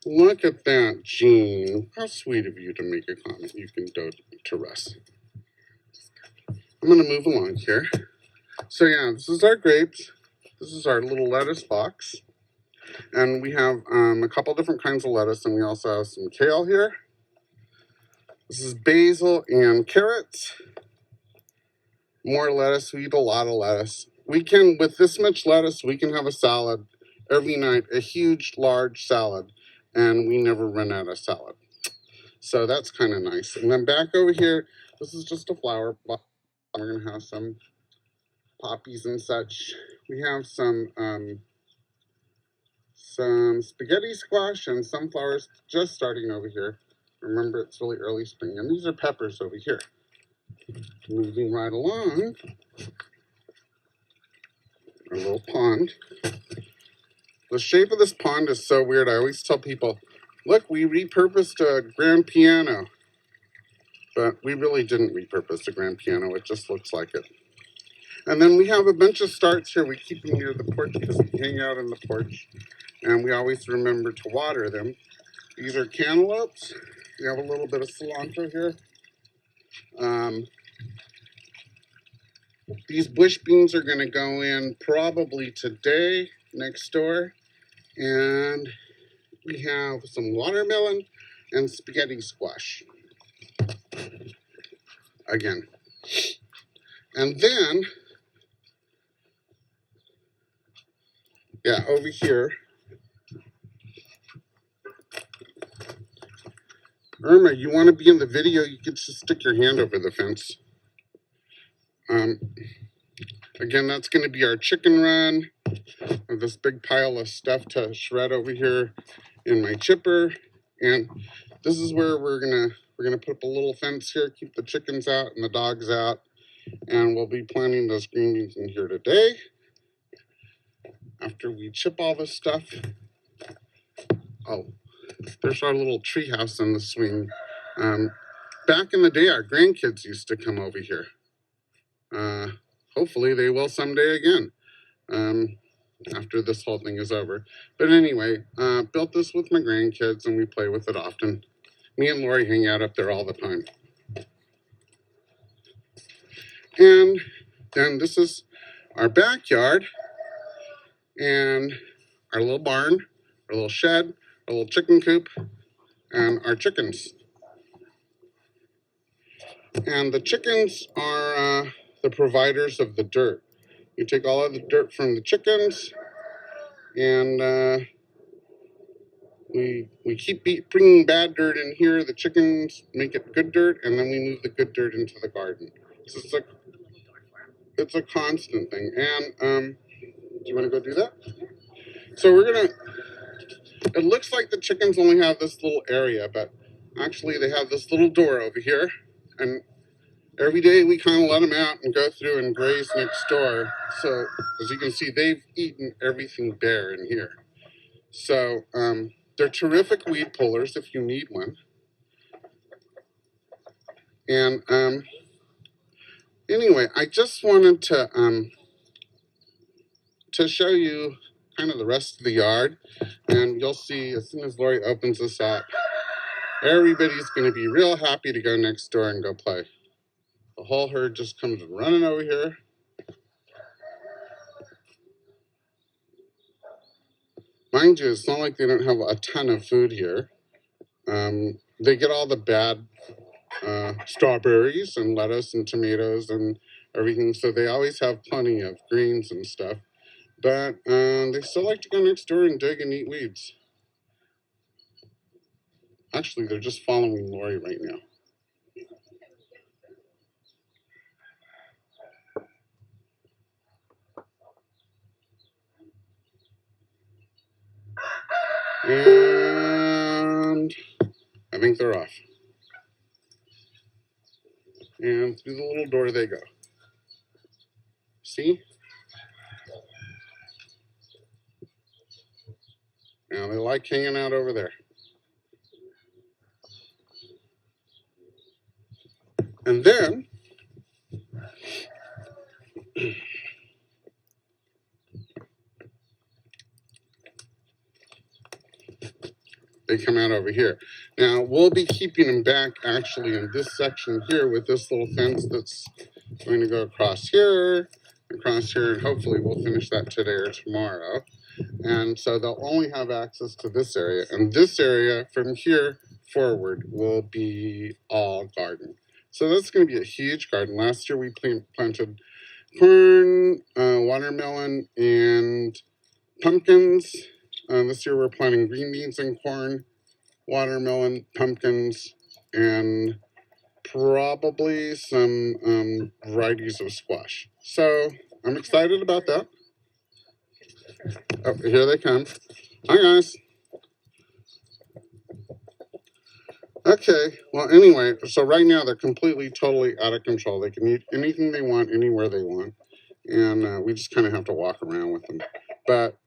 Look at that, Jean. How sweet of you to make a comment. You can go to Russ. I'm going to move along here. So yeah, this is our grapes. This is our little lettuce box. And we have a couple different kinds of lettuce, and we also have some kale here. This is basil and carrots. More lettuce. We eat a lot of lettuce. We can, with this much lettuce, we can have a salad every night, a huge, large salad, and we never run out of salad. So that's kind of nice. And then back over here, this is just a flower pot. We're going to have some poppies and such. We have some spaghetti squash and sunflowers just starting over here. Remember, it's really early spring. And these are peppers over here. Moving right along. Our little pond. The shape of this pond is so weird. I always tell people, look, we repurposed a grand piano. But we really didn't repurpose a grand piano. It just looks like it. And then we have a bunch of starts here. We keep them near the porch because we hang out on the porch. And we always remember to water them. These are cantaloupes. We have a little bit of cilantro here. These bush beans are going to go in probably today next door. And we have some watermelon and spaghetti squash. Again. And then, yeah, over here, Irma, you want to be in the video, you can just stick your hand over the fence. Again, that's going to be our chicken run. With this big pile of stuff to shred over here in my chipper. And this is where we're gonna put up a little fence here, keep the chickens out and the dogs out. And we'll be planting those green beans in here today. After we chip all this stuff. Oh, there's our little tree house in the swing. Back in the day, our grandkids used to come over here. Hopefully they will someday again. After this whole thing is over. But anyway, built this with my grandkids and we play with it often. Me and Lori hang out up there all the time. And then this is our backyard and our little barn, our little shed, our little chicken coop, and our chickens. And the chickens are the providers of the dirt. You take all of the dirt from the chickens, and we keep bringing bad dirt in here. The chickens make it good dirt, and then we move the good dirt into the garden. So it's a constant thing. And do you want to go do that? So it looks like the chickens only have this little area, but actually they have this little door over here, and every day we kind of let them out and go through and graze next door. So as you can see, they've eaten everything bare in here. So they're terrific weed pullers if you need one. And anyway, I just wanted to to show you kind of the rest of the yard, and you'll see as soon as Lori opens this up, everybody's going to be real happy to go next door and go play. The whole herd just comes running over here. Mind you, it's not like they don't have a ton of food here. They get all the bad strawberries and lettuce and tomatoes and everything, so they always have plenty of greens and stuff. But they still like to go next door and dig and eat weeds. Actually, they're just following Lori right now. And I think they're off. And through the little door they go. See? Now they like hanging out over there. And then they come out over here. Now we'll be keeping them back actually in this section here with this little fence that's going to go across here, and hopefully we'll finish that today or tomorrow. And so they'll only have access to this area, and this area from here forward will be all garden. So that's going to be a huge garden. Last year we planted corn, watermelon, and pumpkins. This year we're planting green beans and corn, watermelon, pumpkins, and probably some varieties of squash. So I'm excited about that. Oh, here they come. Hi, guys. Okay, well, anyway, so right now they're completely, totally out of control. They can eat anything they want, anywhere they want. And we just kind of have to walk around with them. But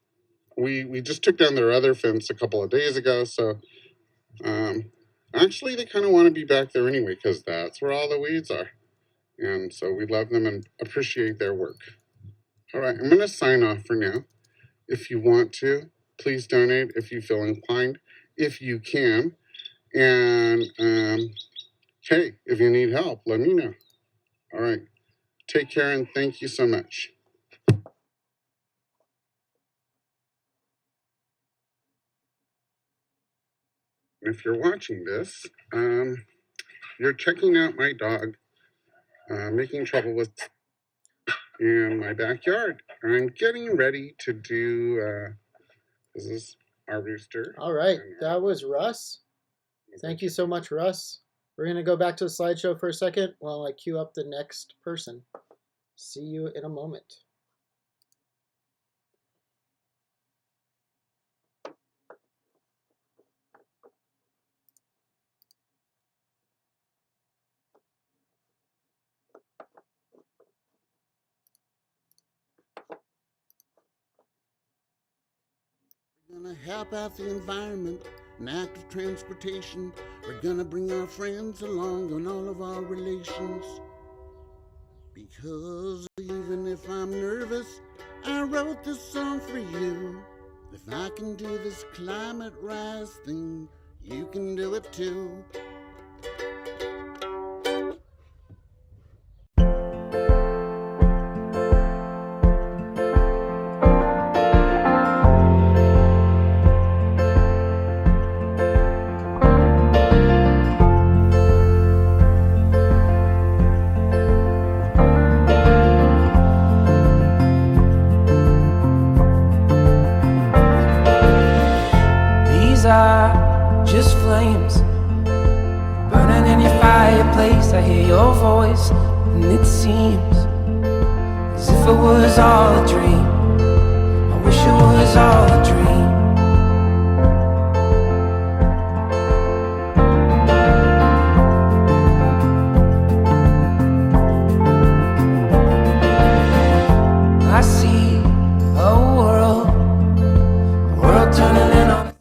we just took down their other fence a couple of days ago, so actually they kind of want to be back there anyway, because that's where all the weeds are. And so we love them and appreciate their work. All right, I'm going to sign off for now. If you want to, please donate if you feel inclined, if you can. And hey, if you need help, let me know. All right, take care and thank you so much. If you're watching this, you're checking out my dog making trouble with in my backyard. I'm getting ready to do, this is our rooster. All right, that was Russ. Thank you so much, Russ. We're going to go back to the slideshow for a second while I queue up the next person. See you in a moment. We're gonna help out the environment and active transportation. We're gonna bring our friends along on all of our relations. Because even if I'm nervous, I wrote this song for you. If I can do this climate rise thing, you can do it too. Just flames burning in your fireplace. I hear your voice, and it seems as if it was all a dream. I wish it was all a dream. I see a world turning in on.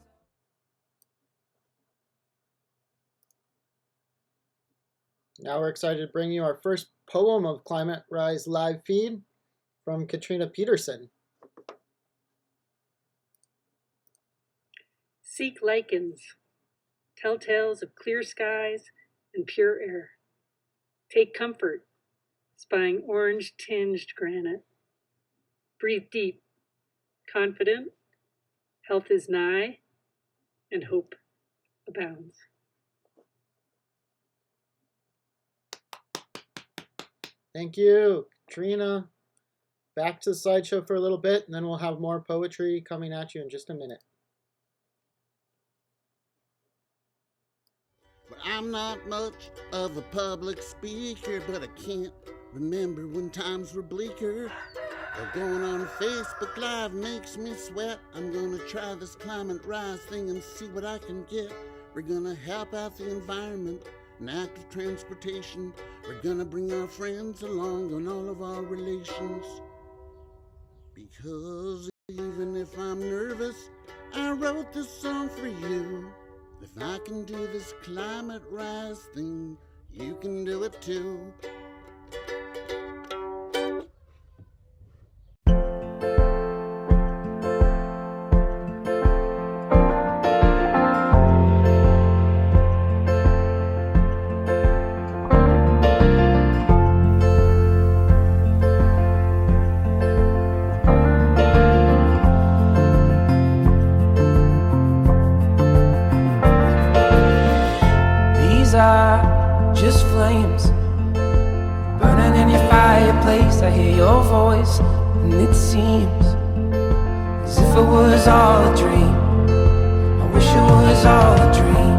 Now we're excited to bring you our first poem of Climate Rise live feed from Katrina Peterson. Seek lichens, tell tales of clear skies and pure air. Take comfort, spying orange-tinged granite. Breathe deep, confident, health is nigh, and hope abounds. Thank you, Trina. Back to the slideshow for a little bit, and then we'll have more poetry coming at you in just a minute. But I'm not much of a public speaker, but I can't remember when times were bleaker. Going on Facebook Live makes me sweat. I'm gonna try this climate rise thing and see what I can get. We're gonna help out the environment and active transportation. We're gonna bring our friends along on all of our relations. Because even if I'm nervous, I wrote this song for you. If I can do this climate rise thing, you can do it too. Just flames burning in your fireplace. I hear your voice, and it seems as if it was all a dream. I wish it was all a dream.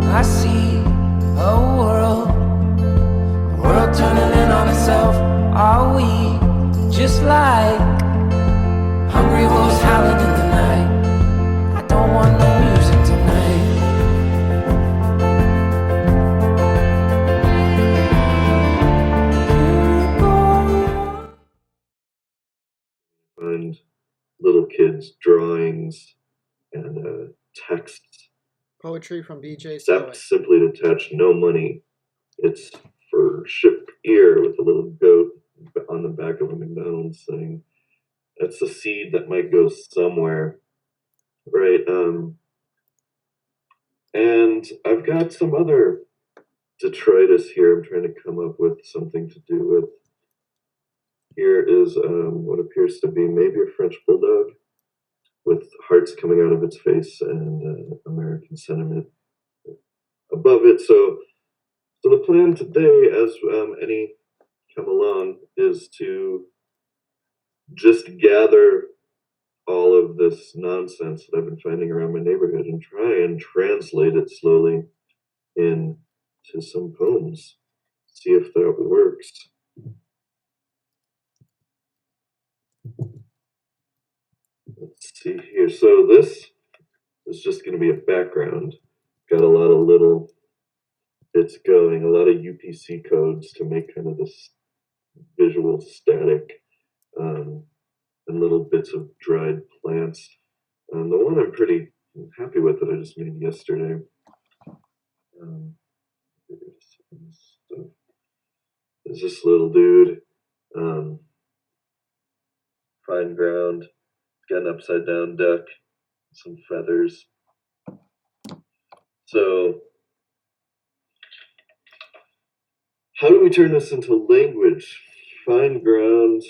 I see a world turning in on itself. Are we just like hungry wolves howling in the night? I don't want no music tonight. Find little kids' drawings and texts. Poetry from BJ Stopped Stoic. simply attached, no money. It's for ship ear with a little goat on the back of a McDonald's thing. That's a seed that might go somewhere, right? And I've got some other detritus here I'm trying to come up with something to do with. Here is what appears to be maybe a French bulldog with hearts coming out of its face and American sentiment above it. So the plan today, as any come along, is to just gather all of this nonsense that I've been finding around my neighborhood and try and translate it slowly into some poems. See if that works. Let's see here. So this is just going to be a background. Got a lot of little bits going, a lot of UPC codes to make kind of this visual static, and little bits of dried plants. The one I'm pretty happy with that I just made yesterday. Is this little dude, fine ground. It's got an upside down duck, some feathers. So how do we turn this into language? Fine ground,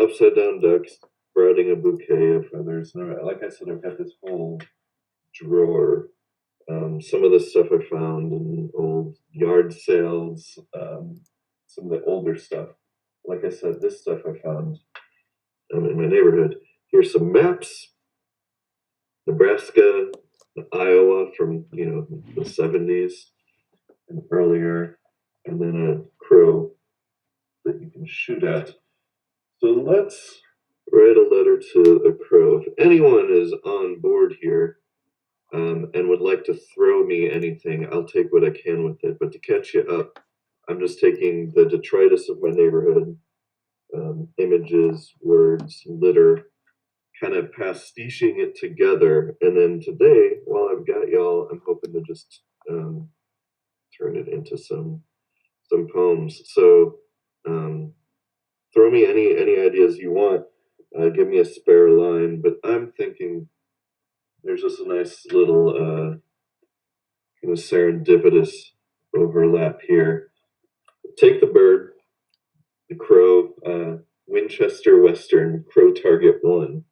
upside down ducks, sprouting a bouquet of feathers. Like I said, I've got this whole drawer. Some of the stuff I found in old yard sales, some of the older stuff. Like I said, this stuff I found in my neighborhood. Here's some maps. Nebraska, Iowa from, the 70s and earlier. And then a crow that you can shoot at. So let's write a letter to a crow. If anyone is on board here and would like to throw me anything, I'll take what I can with it. But to catch you up, I'm just taking the detritus of my neighborhood, images, words, litter, kind of pastiching it together. And then today, while I've got y'all, I'm hoping to just turn it into some poems. So throw me any ideas you want. Give me a spare line, but I'm thinking there's just a nice little kind of serendipitous overlap here. Take the bird, the crow, Winchester Western, Crow Target 1,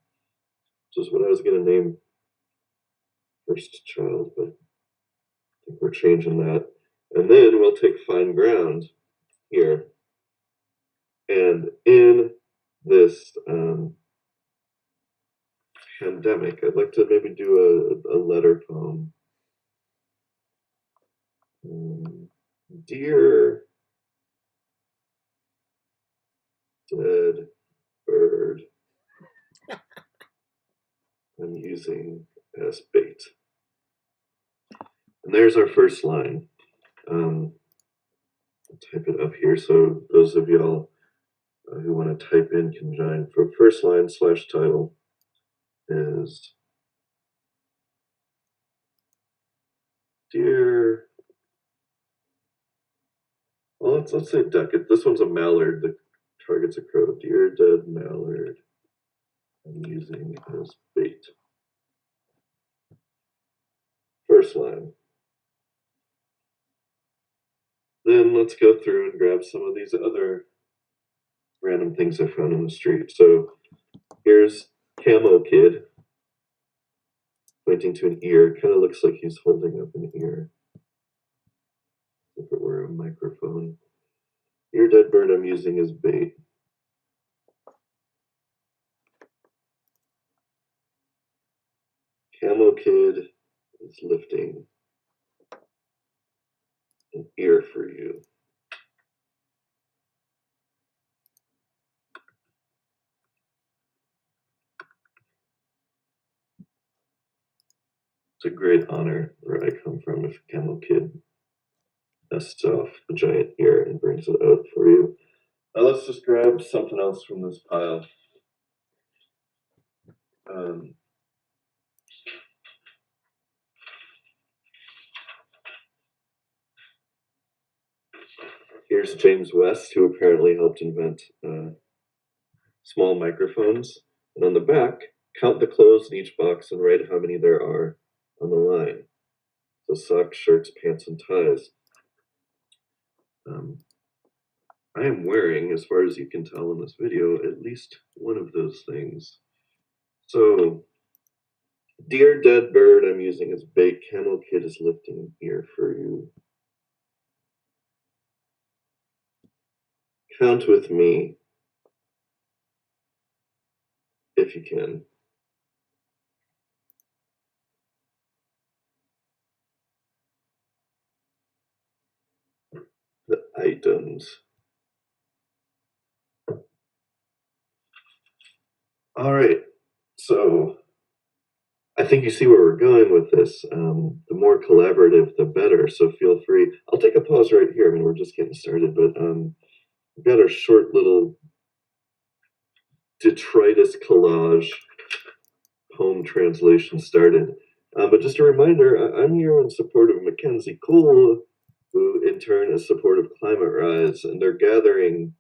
which is what I was going to name first child, but I think we're changing that. And then we'll take Fine Ground here. And in this pandemic, I'd like to maybe do a letter poem. Dear dead bird, I'm using as bait. And there's our first line. I'll type it up here so those of y'all who want to type in can join. For first line / title is Dear, well, let's say duck. This one's a mallard that targets a crow. Dear dead mallard, I'm using as bait. First line. Then let's go through and grab some of these other random things I found on the street. So here's Camo Kid pointing to an ear. Kind of looks like he's holding up an ear. If it were a microphone. Your dead bird I'm using as bait. Camo Kid is lifting an ear for you. It's a great honor where I come from if Camo Kid dusts off a giant ear and brings it out for you. Now let's just grab something else from this pile. Here's James West, who apparently helped invent small microphones. And on the back, count the clothes in each box and write how many there are on the line. So socks, shirts, pants, and ties. I am wearing, as far as you can tell in this video, at least one of those things. So, dear dead bird I'm using as bait. Camo Kid is lifting an ear for you. Count with me, if you can. The items. All right, so I think you see where we're going with this. The more collaborative, the better. So feel free. I'll take a pause right here. I mean, we're just getting started, but we've got our short little detritus collage poem translation started. But just a reminder, I'm here in support of Mackenzie Cole, who in turn is supportive of Climate Rise, and they're gathering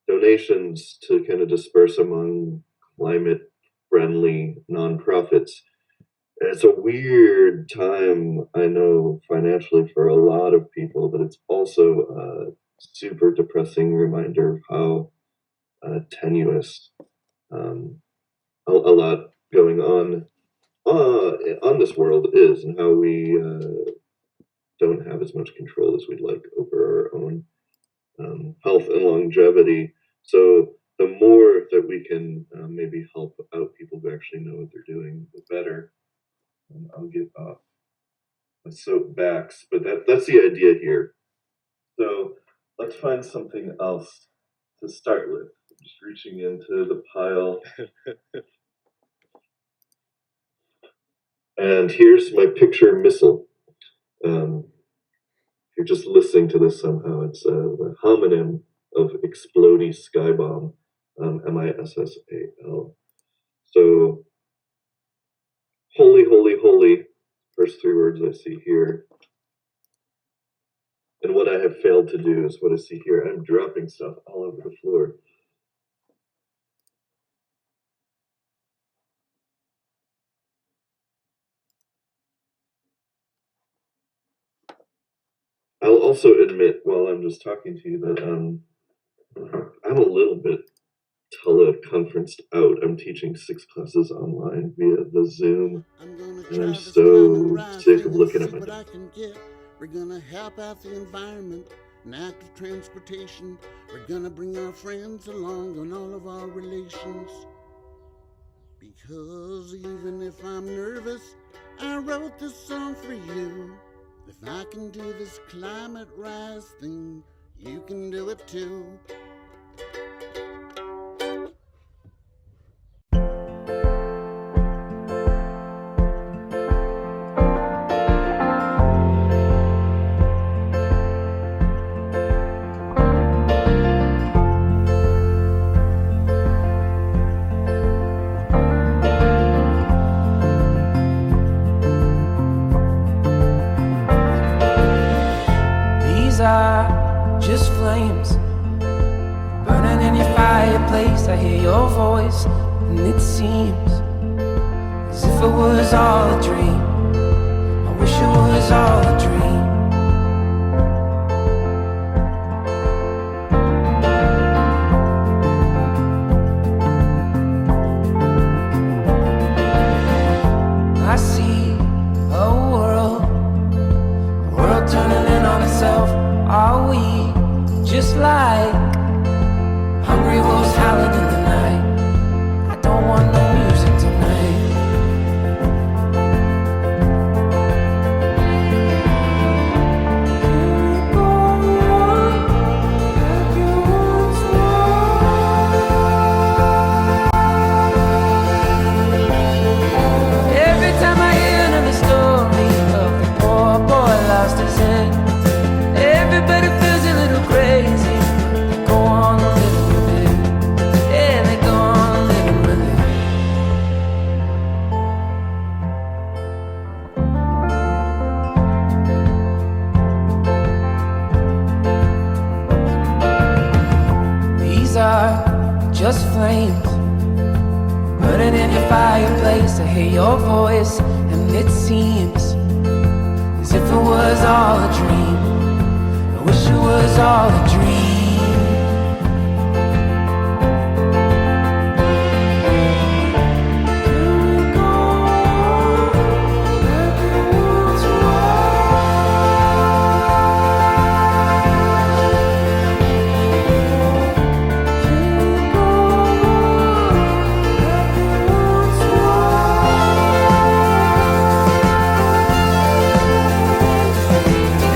donations to kind of disperse among climate-friendly nonprofits. And it's a weird time, I know, financially for a lot of people, but it's also a super depressing reminder of how tenuous a lot going on this world is, and how we don't have as much control as we'd like over our own health and longevity. So the more that we can maybe help out people who actually know what they're doing, the better. I'll get off my soapbox, but that's the idea here. So let's find something else to start with. Just reaching into the pile. And here's my picture missile. If you're just listening to this somehow, it's the homonym of Explodey Skybomb, MISSAL. So, holy, holy, holy, first three words I see here. And what I have failed to do is what I see here. I'm dropping stuff all over the floor. I'll also admit while I'm just talking to you that I'm a little bit teleconferenced out. I'm teaching 6 classes online via the Zoom, and I'm so sick of looking at my what I can get. We're gonna help out the environment and active transportation. We're gonna bring our friends along on all of our relations. Because even if I'm nervous, I wrote this song for you. If I can do this climate rise thing, you can do it too. These are just flames burning in your fireplace. I hear your voice, and it seems as if it was all a dream. I wish it was all a dream. I see a world turning in on itself. Are we just like hungry wolves howling in the night? I don't want no music tonight. Every time I hear another story of the poor boy lost his head, everybody feels a little crazy. They go on living with it. Yeah, they go on living with it. These are just flames burning in your fireplace. I hear your voice, and it seems as if it was all a dream. I wish it was all a dream.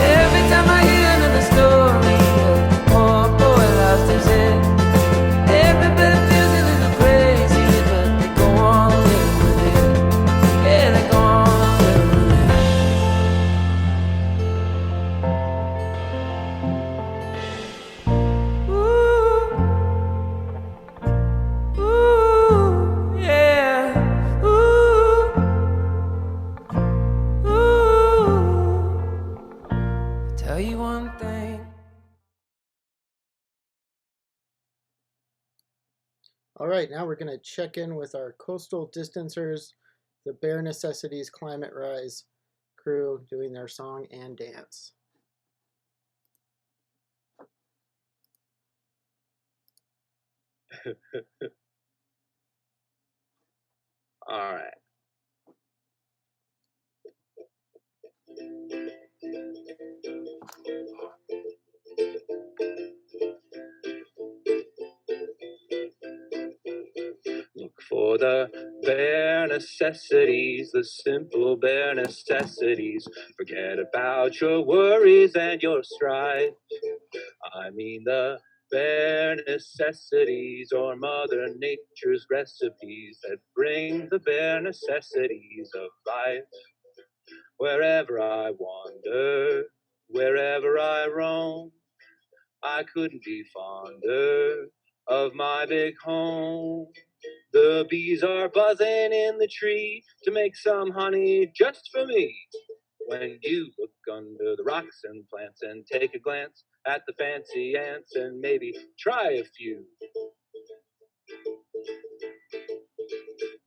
Every time I hear another story of the poor boy lost his head, everybody feels a little crazy, but they go on living with it. Yeah, they go on living with it. Ooh, yeah, tell you one thing. All right, now we're going to check in with our coastal distancers, the Bare Necessities Climate Rise crew doing their song and dance. All right. Look for the bare necessities, the simple bare necessities. Forget about your worries and your strife. I mean the bare necessities, or Mother Nature's recipes that bring the bare necessities of life. Wherever I wander, wherever I roam, I couldn't be fonder of my big home. The bees are buzzing in the tree to make some honey just for me. When you look under the rocks and plants and take a glance at the fancy ants and maybe try a few.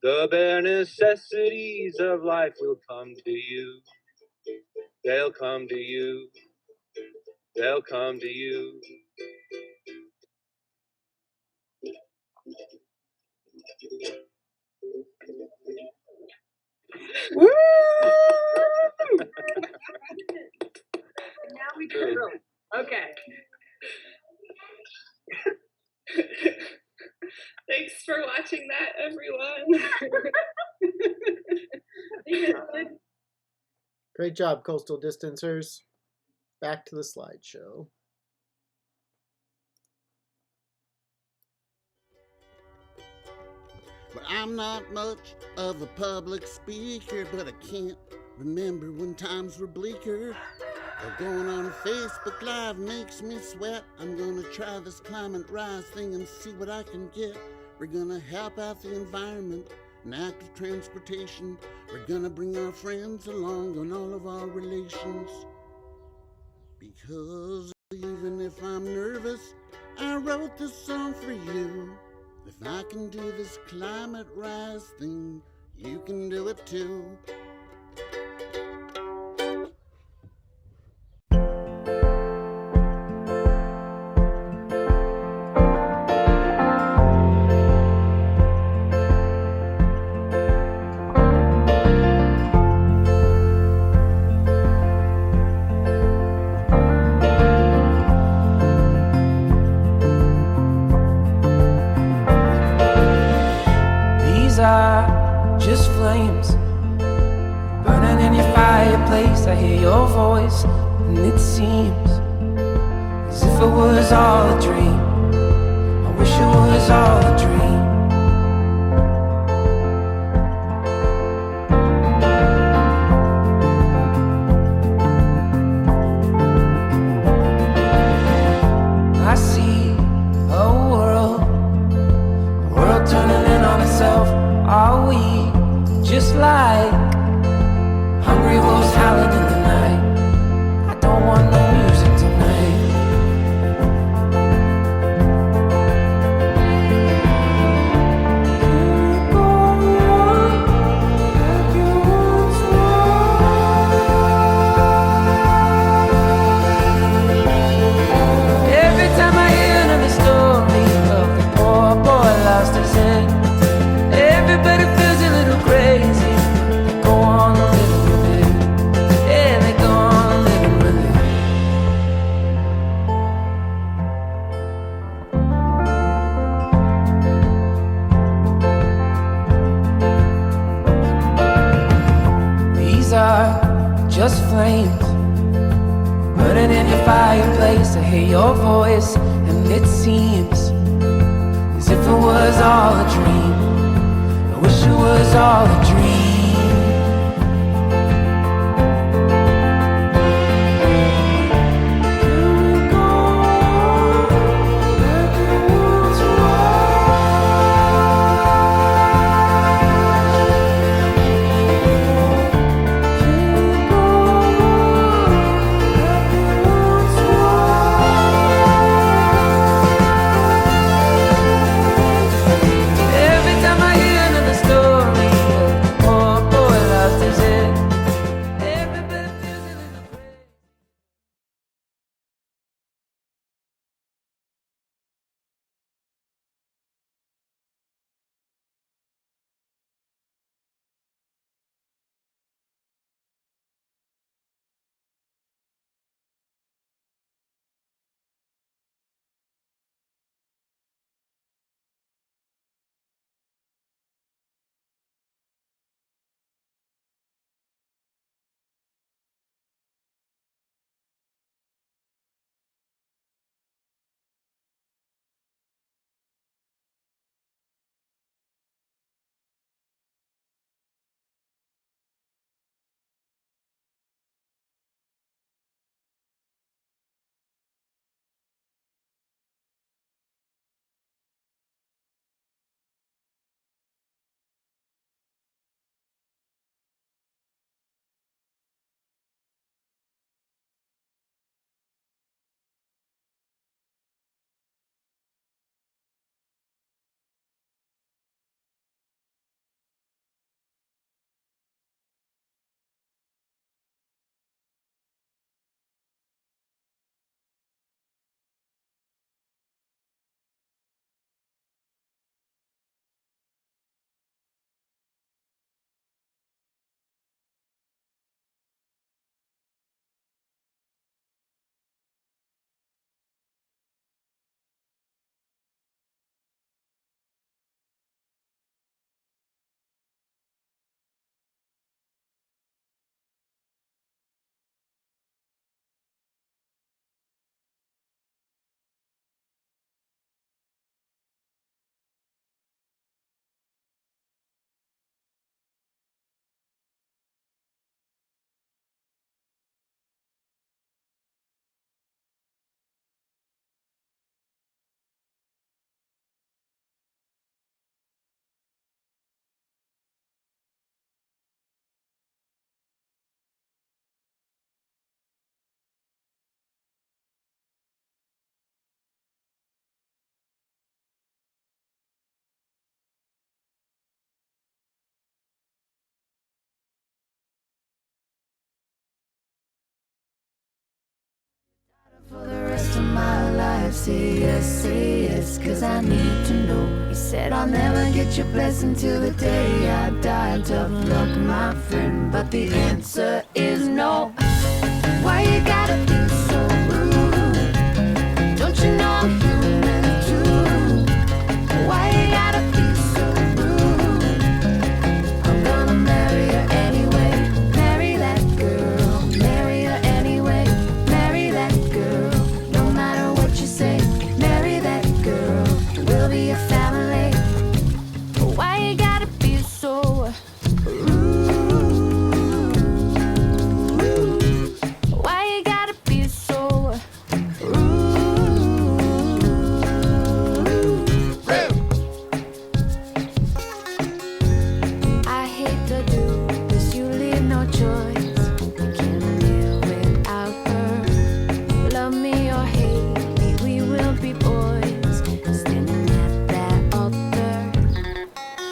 The bare necessities of life will come to you. They'll come to you. They'll come to you. Woo! Now we do it. Okay. Thanks for watching that, everyone. Great job, Coastal Distancers. Back to the slideshow. But I'm not much of a public speaker, but I can't remember when times were bleaker. Going on Facebook Live makes me sweat. I'm gonna try this climate rise thing and see what I can get. We're gonna help out the environment and active transportation. We're gonna bring our friends along on all of our relations. Because even if I'm nervous, I wrote this song for you. If I can do this climate rise thing, you can do it too. Just flames burning in your fireplace. I hear your voice, and it seems as if it was all a dream. I wish it was all a dream. I see a world turning in on itself. Are we just like hungry wolves howling in the night? I don't want no music tonight. Every time I hear another story of the poor boy lost his head, everybody feels a little crazy. They go on living with it. Yeah, they go on living with it. These are just flames burning in your fireplace. I hear your voice, and it seems as if it was all a dream. I wish it was all a dream. Every time I hear another story of the poor of my life. Say yes, cause I need to know. He said I'll never get your blessing till the day I die. Tough luck, my friend, but the answer is no. Why you gotta be so rude? Don't you know I'm human too? Why you gotta be so rude? I'm gonna marry her anyway. Marry that girl. Marry her anyway. Marry that girl. No matter what you say. Marry that girl. We'll be a family. Why you gotta be so rude? Why you gotta be so I hate to do this, you leave no choice. I can't live without her. Love me or hate me, we will be boys. Standing at that altar.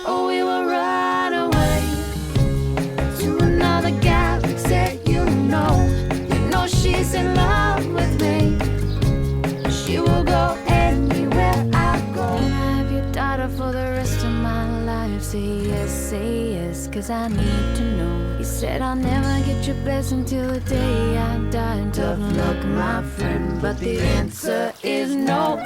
Oh, we will run away to another galaxy. You know she's in love with me. She will go anywhere I go. Can I have your daughter for the rest of my life? Say yes, cause I need to know. He said I'll never get your blessing till the day I die. Tough luck, my friend, but the answer is no.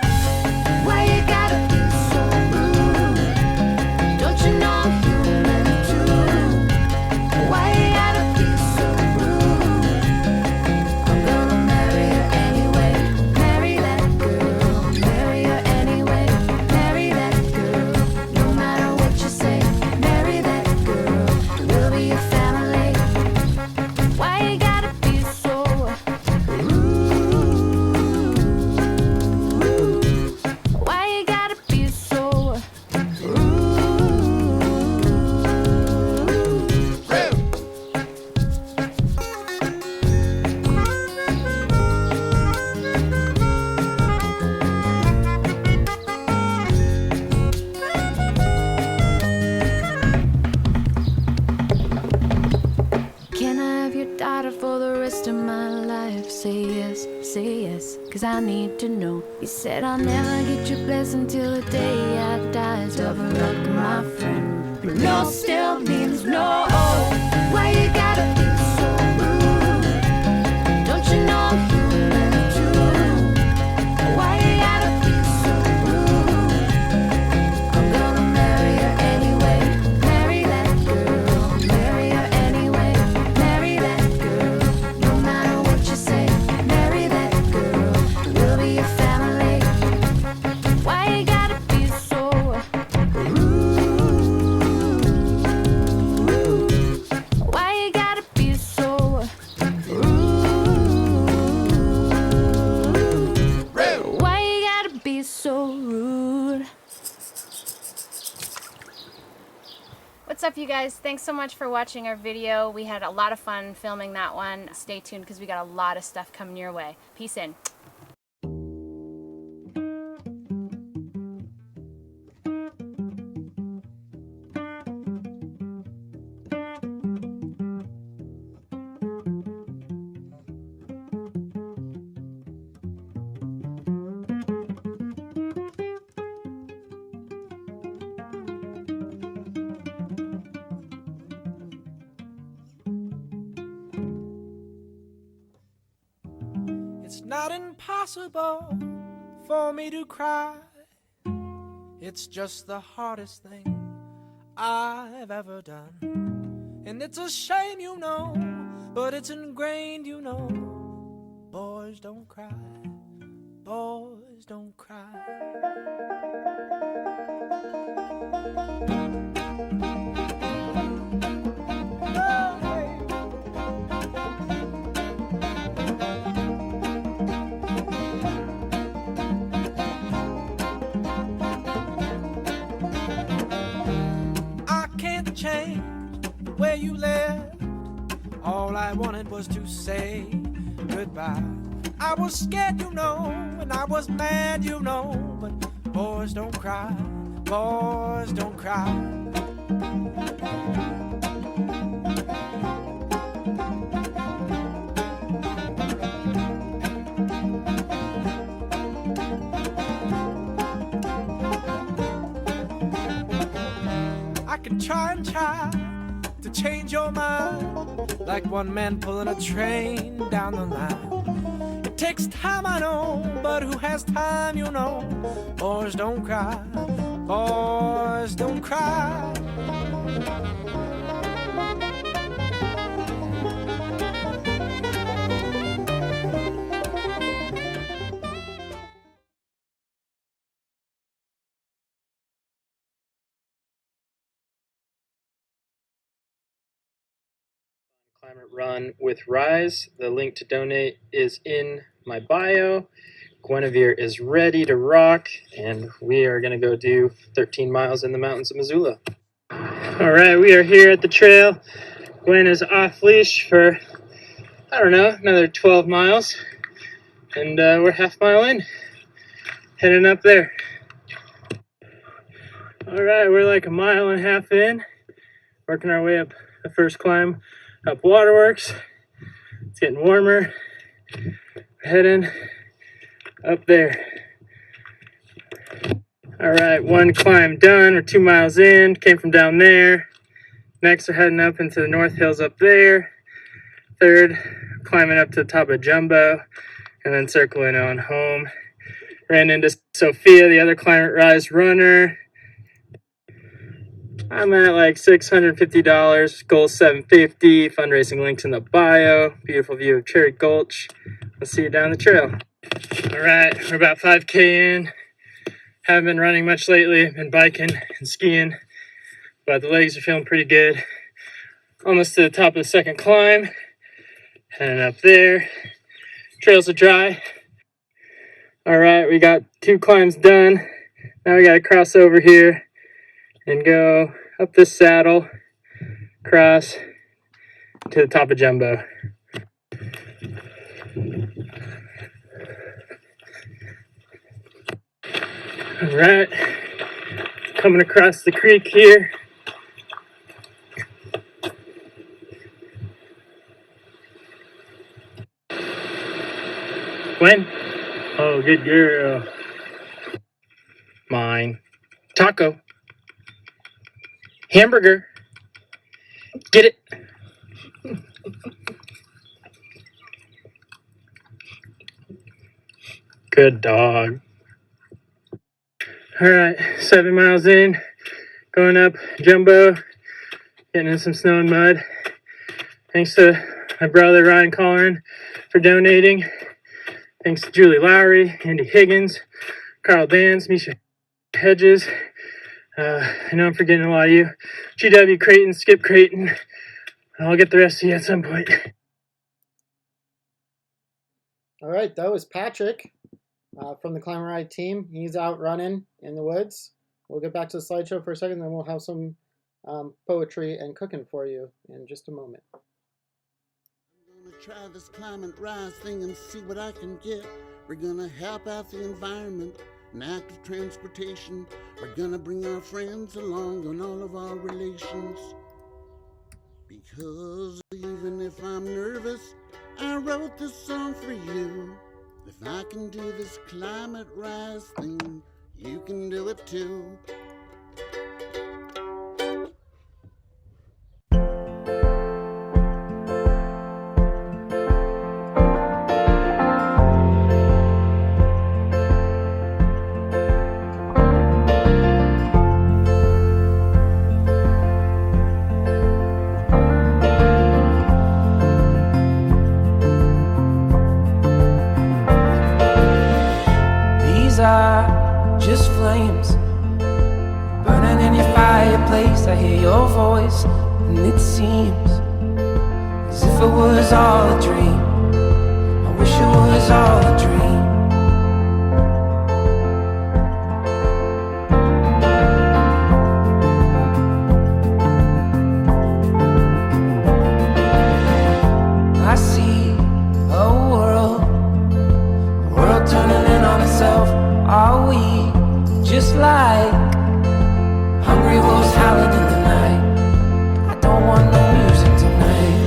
Why you gotta be so rude? Don't you know I'm human too? Why you gotta be so rude? I'm gonna marry her anyway. Marry that girl. Marry her anyway. Marry that girl. No matter what you say. Marry that girl. We'll be a family. Why you gotta be so rude? Why you gotta be so rude? Can I have your daughter for the rest of my life? Say yes, cause I need to know. He said I'll never get your blessing till the day I die. Tough luck, my friend, but no still means no. Why you gotta be so rude? Don't you know I'm human too? Why you gotta be so rude? I'm gonna marry her anyway. Marry that girl. Marry her anyway. Marry that girl. No matter what you say. Marry that girl. We'll be a family. Why you gotta be so rude? Why you gotta be so rude? Why you gotta be so rude? What's up, you guys? Thanks so much for watching our video. We had a lot of fun filming that one. Stay tuned because we got a lot of stuff coming your way. Peace in. It's not impossible for me to cry. It's just the hardest thing I've ever done. And it's a shame, you know, but it's ingrained, you know. Boys don't cry. Boys don't cry. Change where you lived. All I wanted was to say goodbye. I was scared, you know, and I was mad, you know, but boys don't cry, boys don't cry. like one man pulling a train down the line. It takes time, I know, but who has time, you know? Boys don't cry, boys don't cry. Climate Run with Rise. The link to donate is in my bio. Guinevere is ready to rock, and we are going to go do 13 miles in the mountains of Missoula. All right, we are here at the trail. Gwen is off leash for, I don't know, another 12 miles, and we're half mile in, heading up there. All right, we're like a mile and a half in, working our way up the first climb up Waterworks. It's getting warmer. We're heading up there. All right, one climb done. We're 2 miles in. Came from down there. Next, we're heading up into the North Hills up there. Third, climbing up to the top of Jumbo, and then circling on home. Ran into Sophia, the other Climate Rise runner. I'm at like $650, goal $750, fundraising links in the bio, beautiful view of Cherry Gulch. We'll see you down the trail. All right, we're about 5K in. Haven't been running much lately, been biking and skiing, but the legs are feeling pretty good. Almost to the top of the second climb, heading up there. Trails are dry. All right, we got 2 climbs done. Now we gotta cross over here and go up this saddle, cross to the top of Jumbo. All right, coming across the creek here. Gwen? Oh, good girl. Mine. Taco. Hamburger. Get it. Good dog. All right, 7 miles in, going up Jumbo, getting in some snow and mud. Thanks to my brother Ryan Colleran for donating. Thanks to Julie Lowry, Andy Higgins, Carl Danz, Misha Hedges. I know I'm forgetting a lot of you. GW Creighton, Skip Creighton. I'll get the rest of you at some point. All right, that was Patrick from the Climate Ride team. He's out running in the woods. We'll get back to the slideshow for a second, then we'll have some poetry and cooking for you in just a moment. I'm gonna try this Climate Rise thing and see what I can get. We're gonna help out the environment and active transportation. We're gonna bring our friends along on all of our relations. Because even if I'm nervous, I wrote this song for you. If I can do this Climate Rise thing, you can do it too. Just flames burning in your fireplace. I hear your voice, and it seems as if it was all a dream. I wish it was all a dream. I see a world turning in on itself. Are we just like hungry wolves howling in the night? I don't want no music tonight.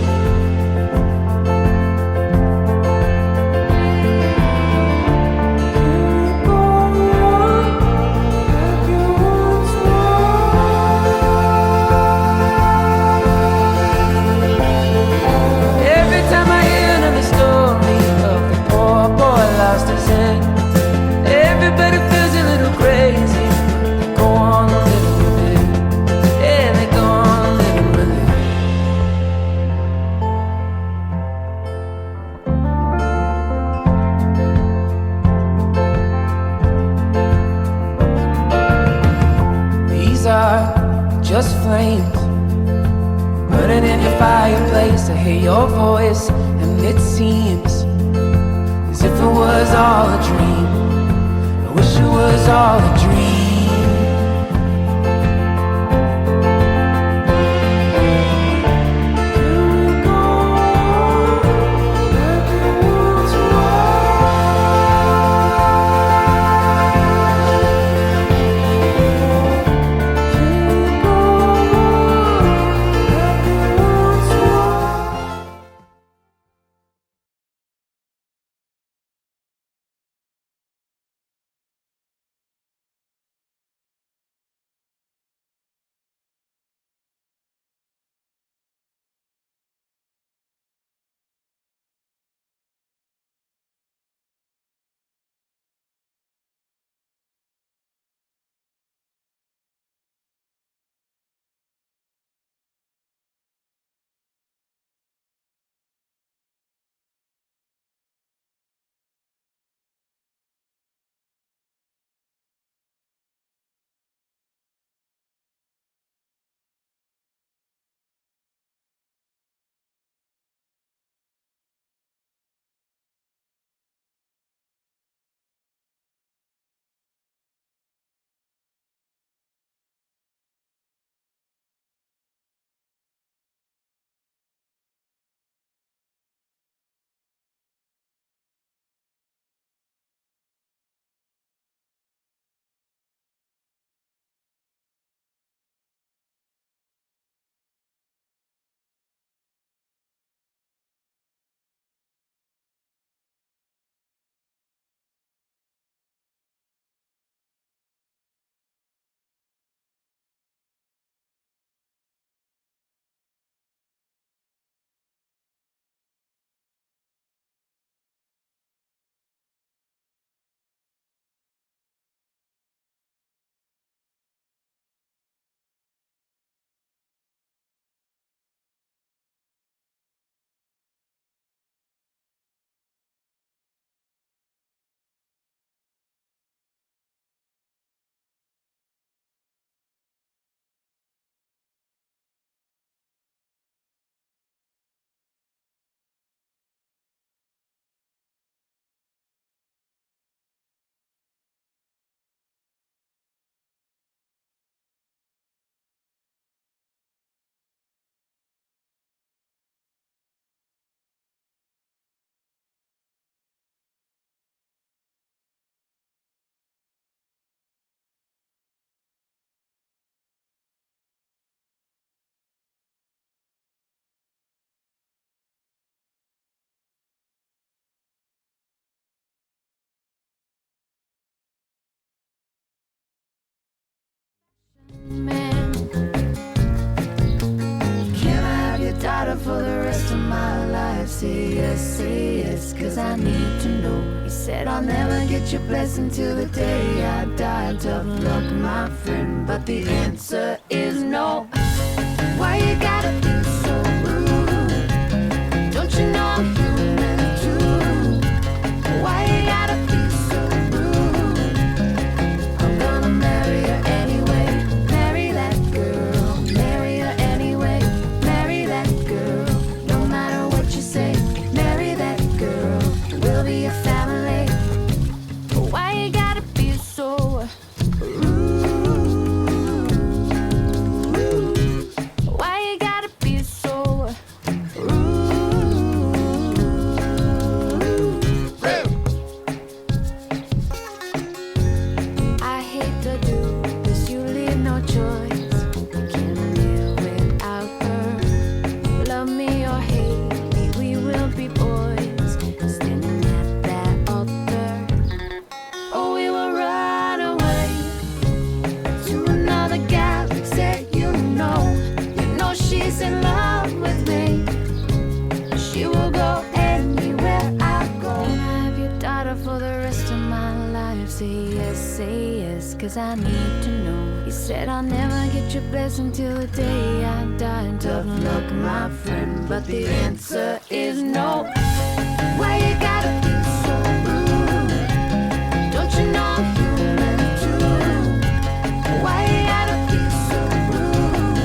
just flames burning in your fireplace. I hear your voice, and it seems as if it was all a dream. I wish it was all a dream. For the rest of my life, say yes, cause I need to know. You said I'll never get your blessing till the day I die. Tough luck, my friend, but the answer is no. Why you gotta be so rude? Don't you know I'm human too? Why you gotta be so rude? I'm gonna marry her anyway. Marry that girl. Marry her anyway. Marry that girl. No matter what you say, marry that girl. We'll be a family. Why you gotta be so rude? Why you gotta be so I hate to do this, you leave no choice. Can't live without her. Love me or hate me, we will be boys. Standing at that altar. Oh, we will run away to another galaxy. You know she's in love with me. She will go anywhere I go. Can I have your daughter for the rest of my life? Say yes, cause I need to know. You said I'll never get your blessing till the day I die. Tough luck, my friend, but the answer is no. Why you gotta be so rude? Don't you know I'm human too? Why you gotta be so rude?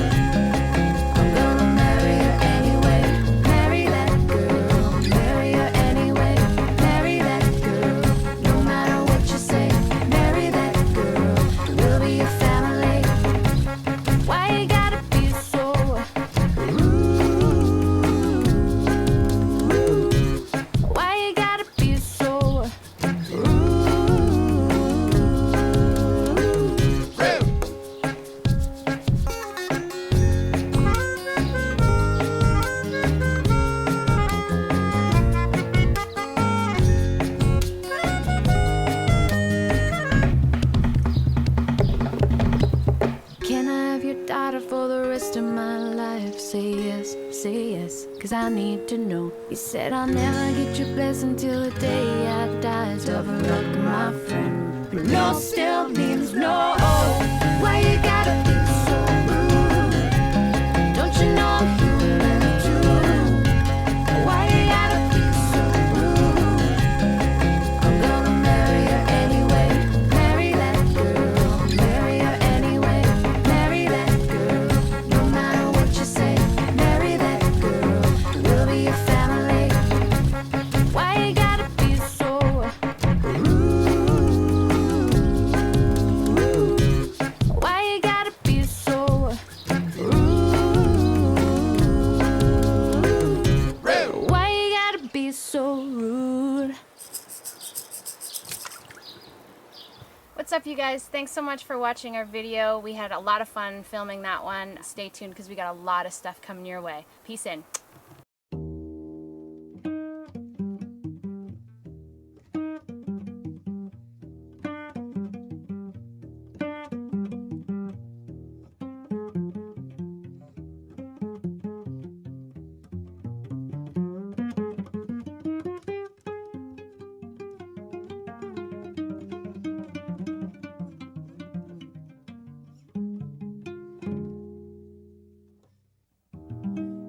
'cause I need to know. He said I'll never get your blessing till the day I die. Tough luck, my friend, but no still means no. Why you gotta be so rude? Don't you know I'm human too? Why you gotta be so rude? I'm gonna marry her anyway. Marry that girl. Marry her anyway. Marry that girl. No matter what you say. Marry that girl. We'll be a family. Why you gotta be so rude? Why you gotta be so rude? Why you gotta be so rude? What's up, you guys? Thanks so much for watching our video. We had a lot of fun filming that one. Stay tuned because we got a lot of stuff coming your way. Peace in.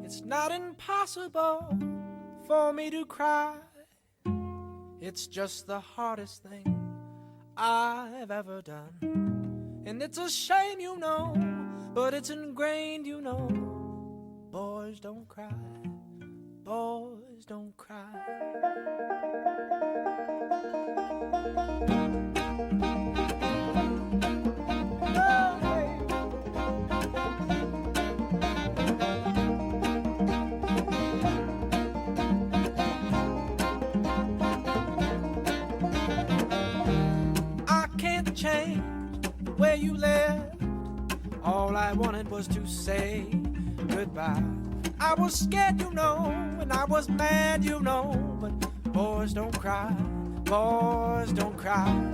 It's not impossible for me to cry. It's just the hardest thing I've ever done. And it's a shame, you know, but it's ingrained, you know. Boys don't cry. Boys don't cry. Change where you left. All I wanted was to say goodbye. I was scared, you know, and I was mad, you know, but boys don't cry, boys don't cry.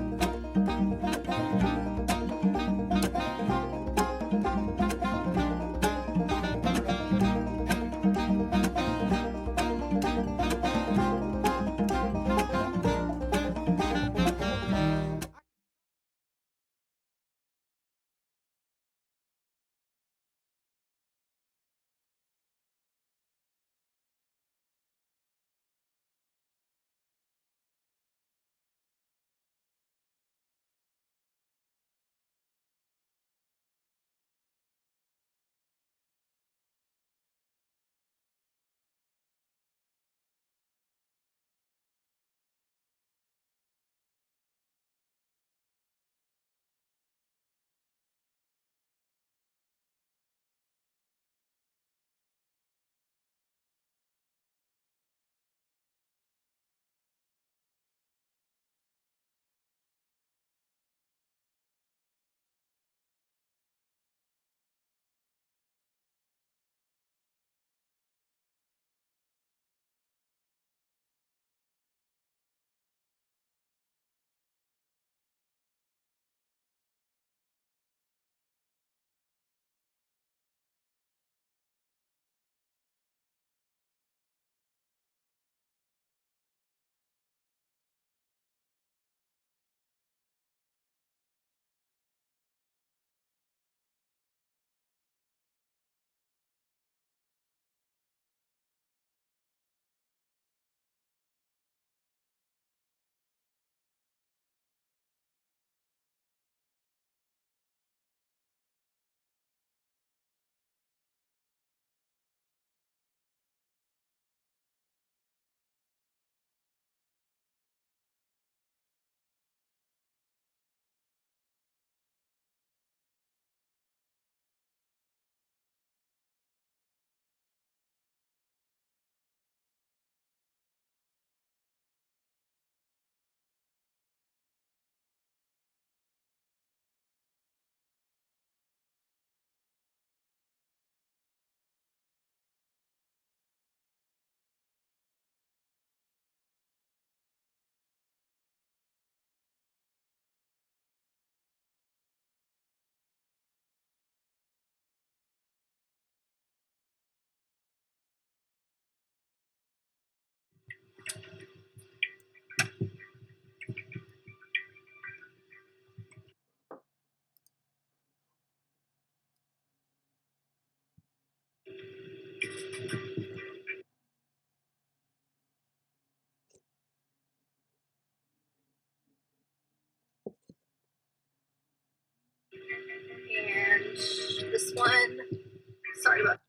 And this one, sorry about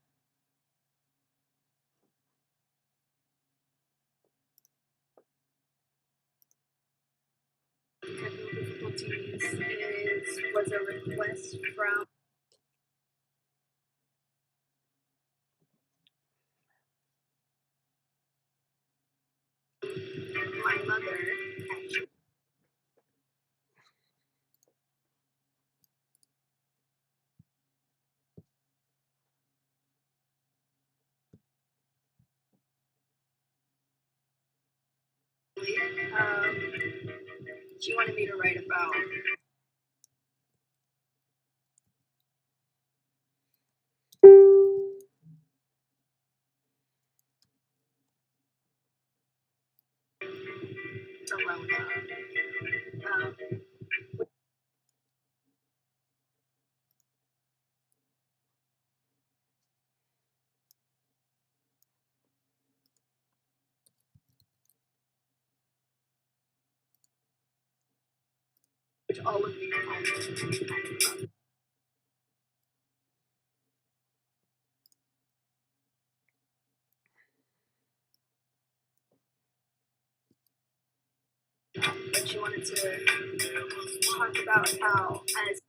technical difficulties was a request from my mother. She wanted me to write about the Rona. Which all of you know. But she wanted to talk about how, as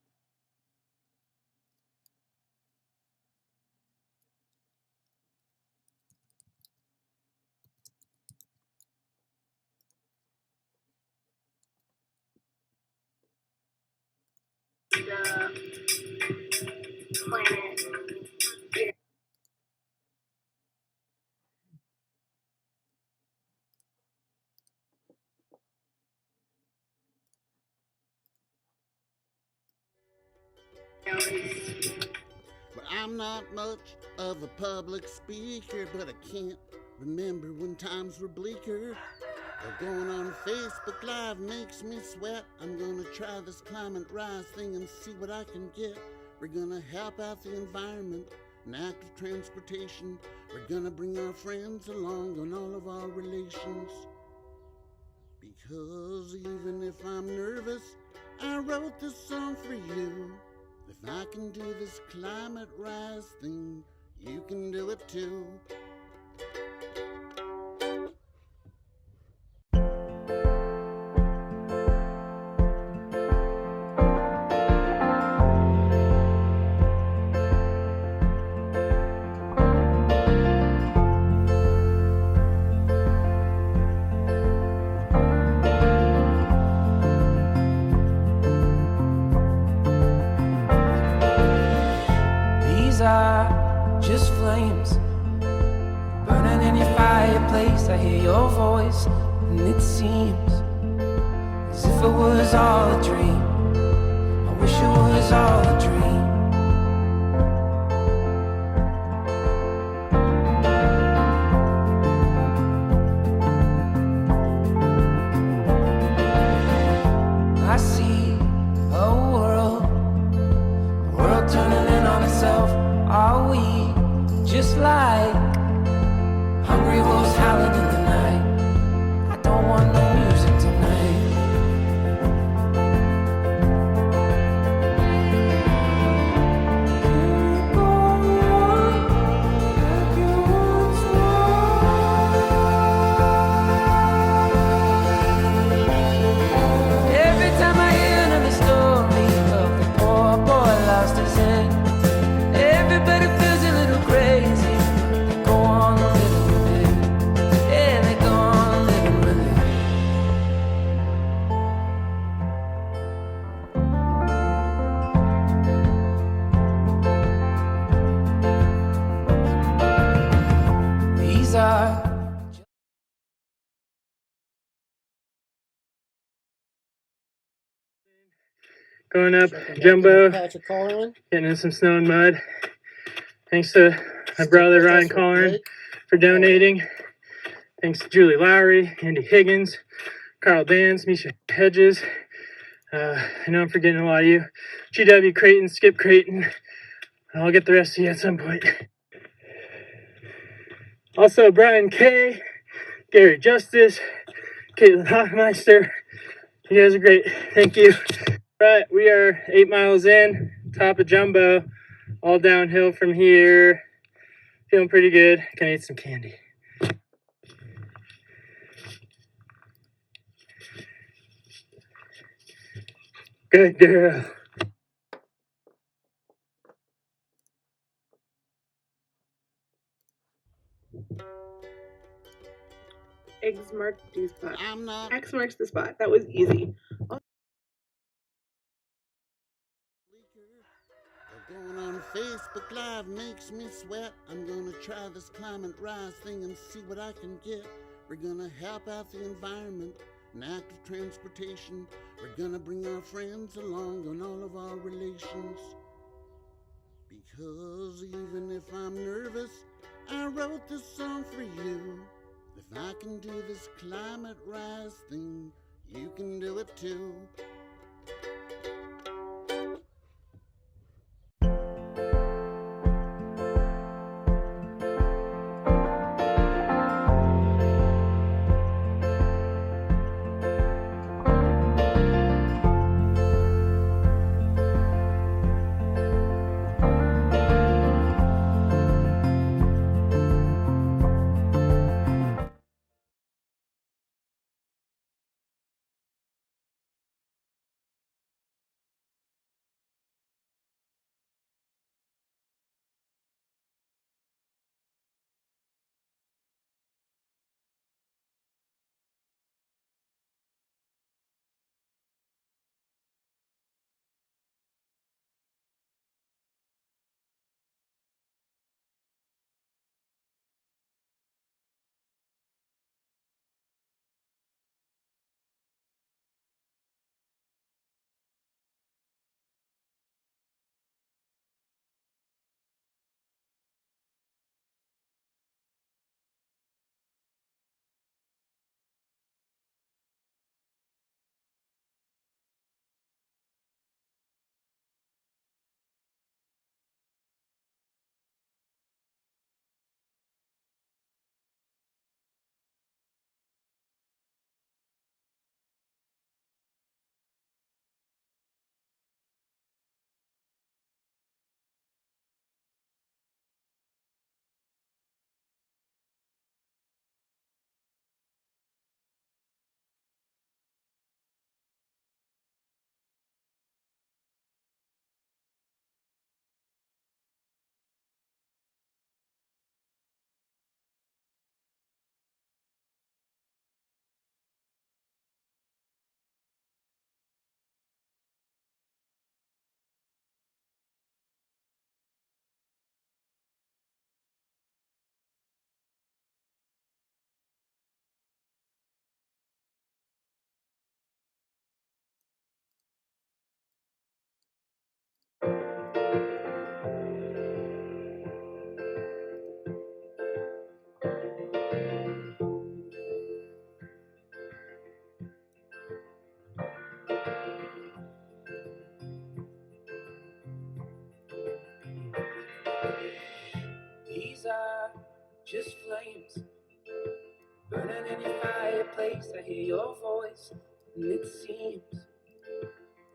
the planet is But I'm not much of a public speaker, but I can't remember when times were bleaker. Going on Facebook Live makes me sweat. I'm gonna try this climate rise thing and see what I can get. We're gonna help out the environment and active transportation. We're gonna bring our friends along on all of our relations. Because even if I'm nervous, I wrote this song for you. If I can do this climate rise thing, you can do it too. Are just flames burning in your fireplace. I hear your voice, and it seems as if it was all a dream. I wish it was all a dream. I see a world turning in on itself. Are we just like hungry wolves howling in the night? I don't want no music tonight. Every time I hear another story of the poor boy lost his head, everybody feels a little crazy. They go on living with it. Yeah, they go on living with it. These are Going up Jumbo, Patrick Colleran. getting in some snow and mud. Thanks to my brother Ryan Colleran for donating. Thanks to Julie Lowry, Andy Higgins, Carl Danz, Misha Hedges. I know I'm forgetting a lot of you. GW Creighton, Skip Creighton. I'll get the rest of you at some point. Also Brian K, Gary Justice, Caitlin Hoffmeister, You guys are great. Thank you. Right, we are 8 miles in, top of Jumbo, all downhill from here. Feeling pretty good. Gonna eat some candy. Good girl. Eggs mark the spot. I'm not X marks the spot. That was easy. going on Facebook Live makes me sweat. I'm gonna try this climate rise thing and see what I can get. We're gonna help out the environment and active transportation. We're gonna bring our friends along on all of our relations. Because even if I'm nervous, I wrote this song for you. If I can do this climate rise thing, you can do it too. These are just flames burning in your fireplace. I hear your voice, and it seems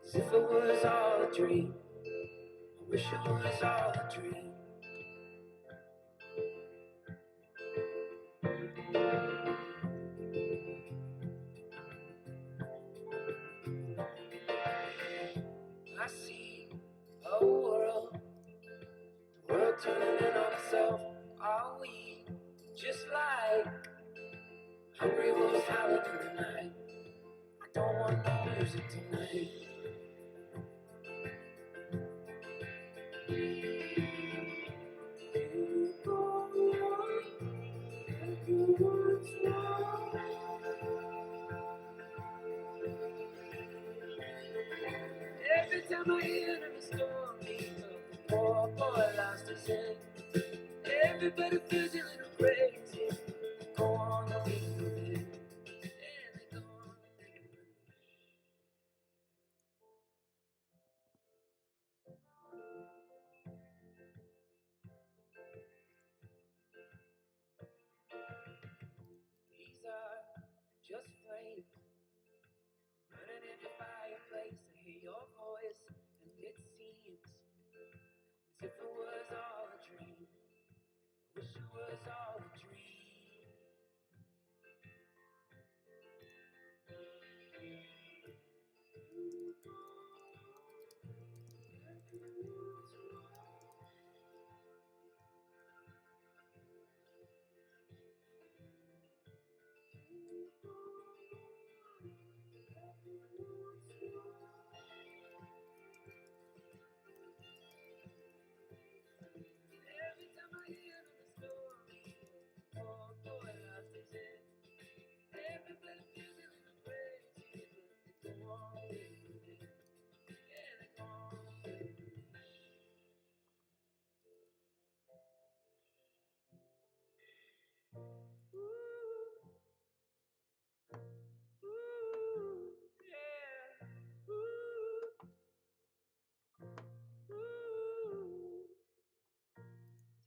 as if it was all a dream. I wish it was all a dream. I see a world, the world turning in on itself. Are we just like hungry wolves howling in the night? I don't want no music tonight. Every time I hear the story of the poor boy lost his head, everybody feels a little crazy. Go on a little bit. These are just flames burning As if it was all a dream. I wish it was all a dream. Every time I hear the story, oh boy, lost his head. Everybody feels a little crazy, but they go on with it. Yeah, they go on with it. Ooh, yeah. Ooh.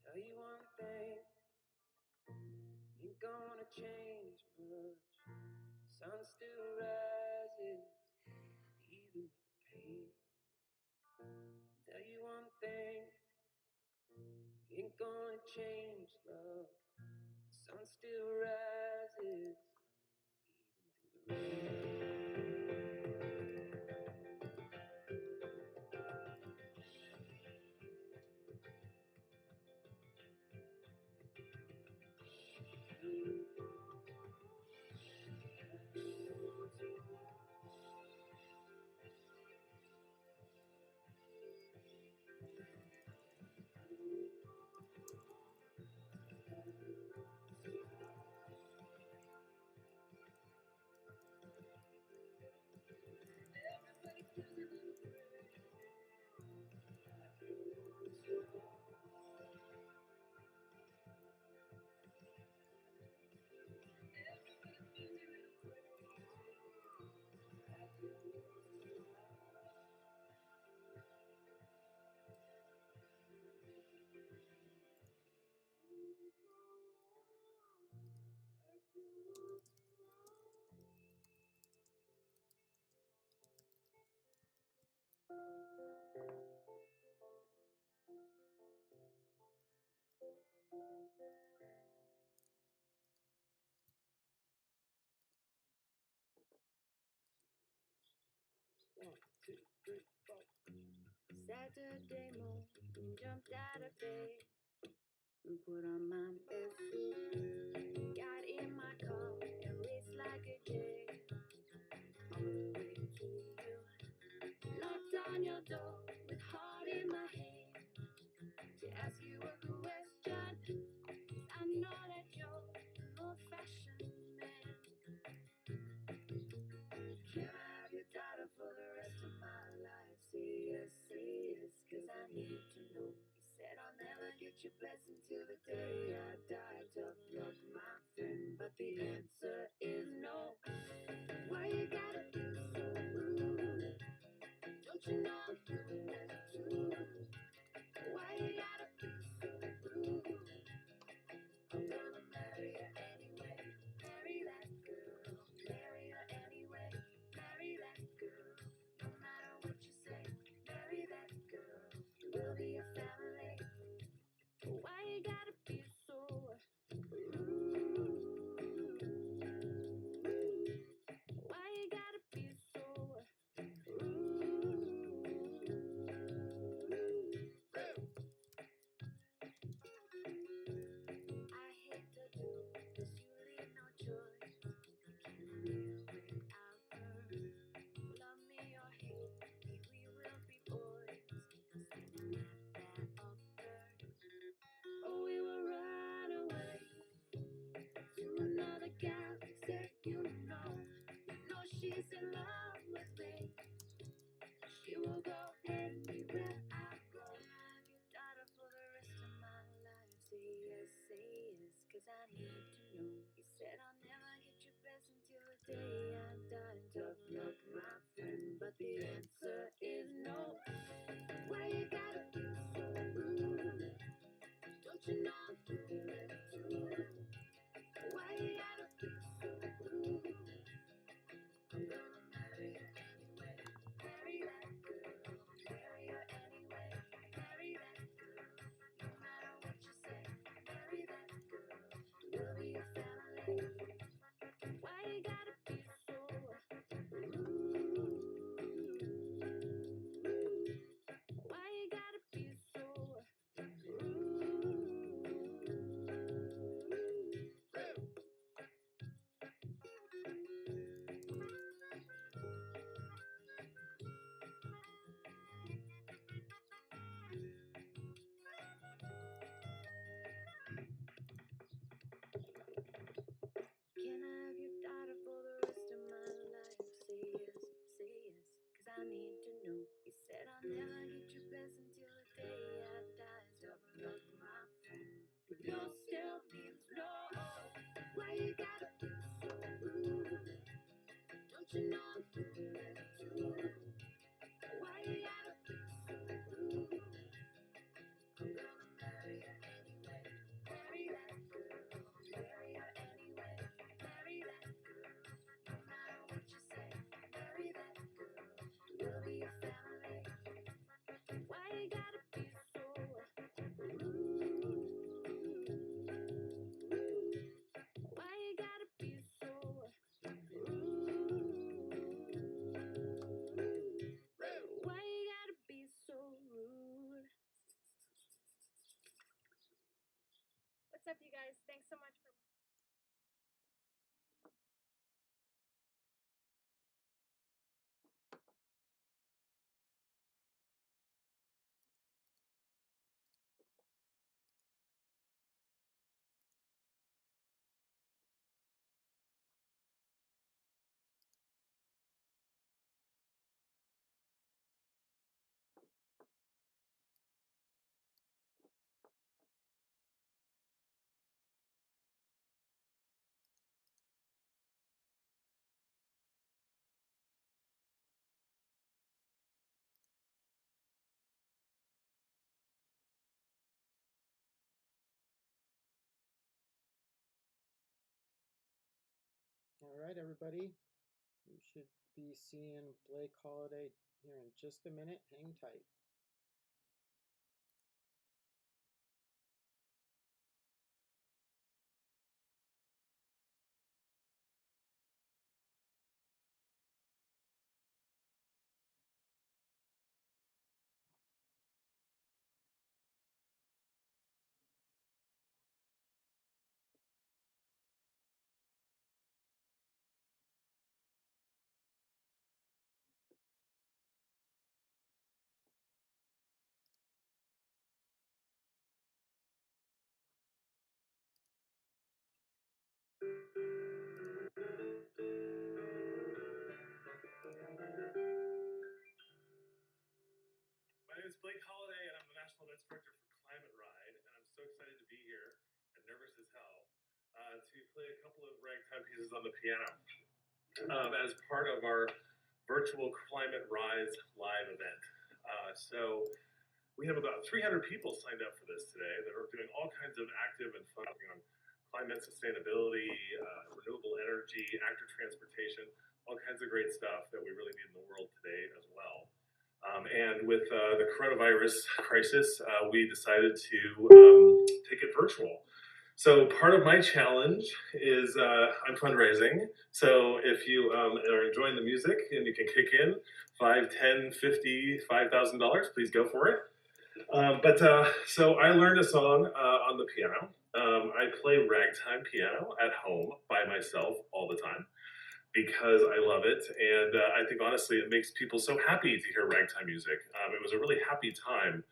Tell you one thing, ain't gonna change much. Sun still rises, even with the pain. Tell you one thing, ain't gonna change love. Sun still rises, even through the rain. Everybody feels a little crazy. One, two, three, four. Saturday morning, jumped out of bed and put on my best suit. Got in my car and raced like a jay all the way to you. Knocked on your door with heart in my hand to ask you a question. I know that you're an old-fashioned man. Can I have your daughter for the rest of my life? Say yes, 'cause I need to know. You said I'll never get your blessing till the day I die. Tough luck, my friend, but the answer is no. Why you gotta be so rude? Don't you know I'm human too? Why you gotta be so rude? I'm gonna marry her anyway. Marry that girl. Marry her anyway. Marry that girl. No matter what you say. Marry that girl. We'll be a family. Why you gotta be so rude? Why you gotta be so rude? I hate to do this, you leave no choice. You can't live without her. Love me or hate me, we will be boys. Standing at that altar. Oh, we will run away to another galaxy. You know she's in love with me. She will go anywhere I go. Have your daughter for the rest of my life. Say yes, 'cause I need to know. You said I'll never get your blessing till the day I die. Tough luck, my friend, but the answer is no. Why you gotta be so rude? Don't you know I'm human too? Why you gotta be so rude? I'm gonna marry What's up, you guys? Thanks so much for All right, everybody. You should be seeing Blake Holiday here in just a minute. Hang tight. My name is Blake Holiday, and I'm the National Events Director for Climate Ride, and I'm so excited to be here and nervous as hell to play a couple of ragtime pieces on the piano as part of our virtual Climate Rise live event. So we have about 300 people signed up for this today that are doing all kinds of active and fun on climate sustainability, renewable energy, active transportation, all kinds of great stuff that we really need in the world today as well. And with the coronavirus crisis, we decided to take it virtual. So part of my challenge is I'm fundraising. So if you are enjoying the music and you can kick in $5, $10, $50, $5,000, please go for it. So I learned a song on the piano. I play ragtime piano at home by myself all the time because I love it, and I think honestly it makes people so happy to hear ragtime music. It was a really happy time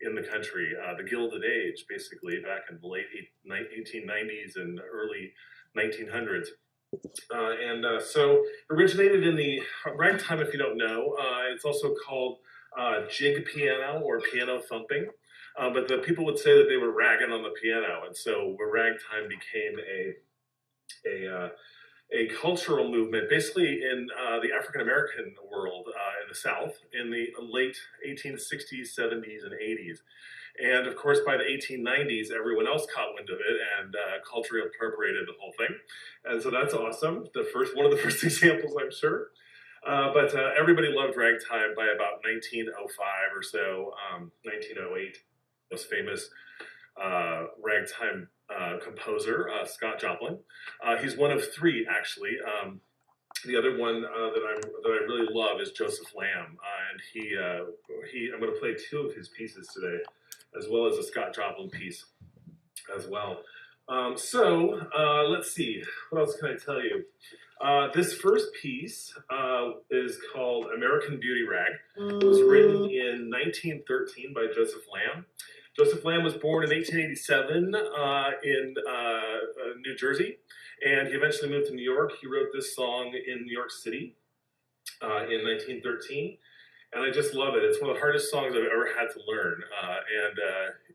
in the country, the Gilded Age, basically back in the late 1890s and early 1900s. So originated in the ragtime, if you don't know, it's also called jig piano or piano thumping. But the people would say that they were ragging on the piano, and so ragtime became a cultural movement, basically in the African American world in the South in the late 1860s, 70s, and 80s. And of course, by the 1890s, everyone else caught wind of it and culturally appropriated the whole thing. And so that's awesome. One of the first examples, I'm sure. But everybody loved ragtime by about 1905 or so, 1908, most famous ragtime composer, Scott Joplin. He's one of three, actually. The other one that I really love is Joseph Lamb, and I'm going to play two of his pieces today, as well as a Scott Joplin piece as well. Let's see, what else can I tell you? This first piece is called American Beauty Rag. It was written in 1913 by Joseph Lamb. Joseph Lamb was born in 1887 in New Jersey, and he eventually moved to New York. He wrote this song in New York City in 1913, and I just love it. It's one of the hardest songs I've ever had to learn, and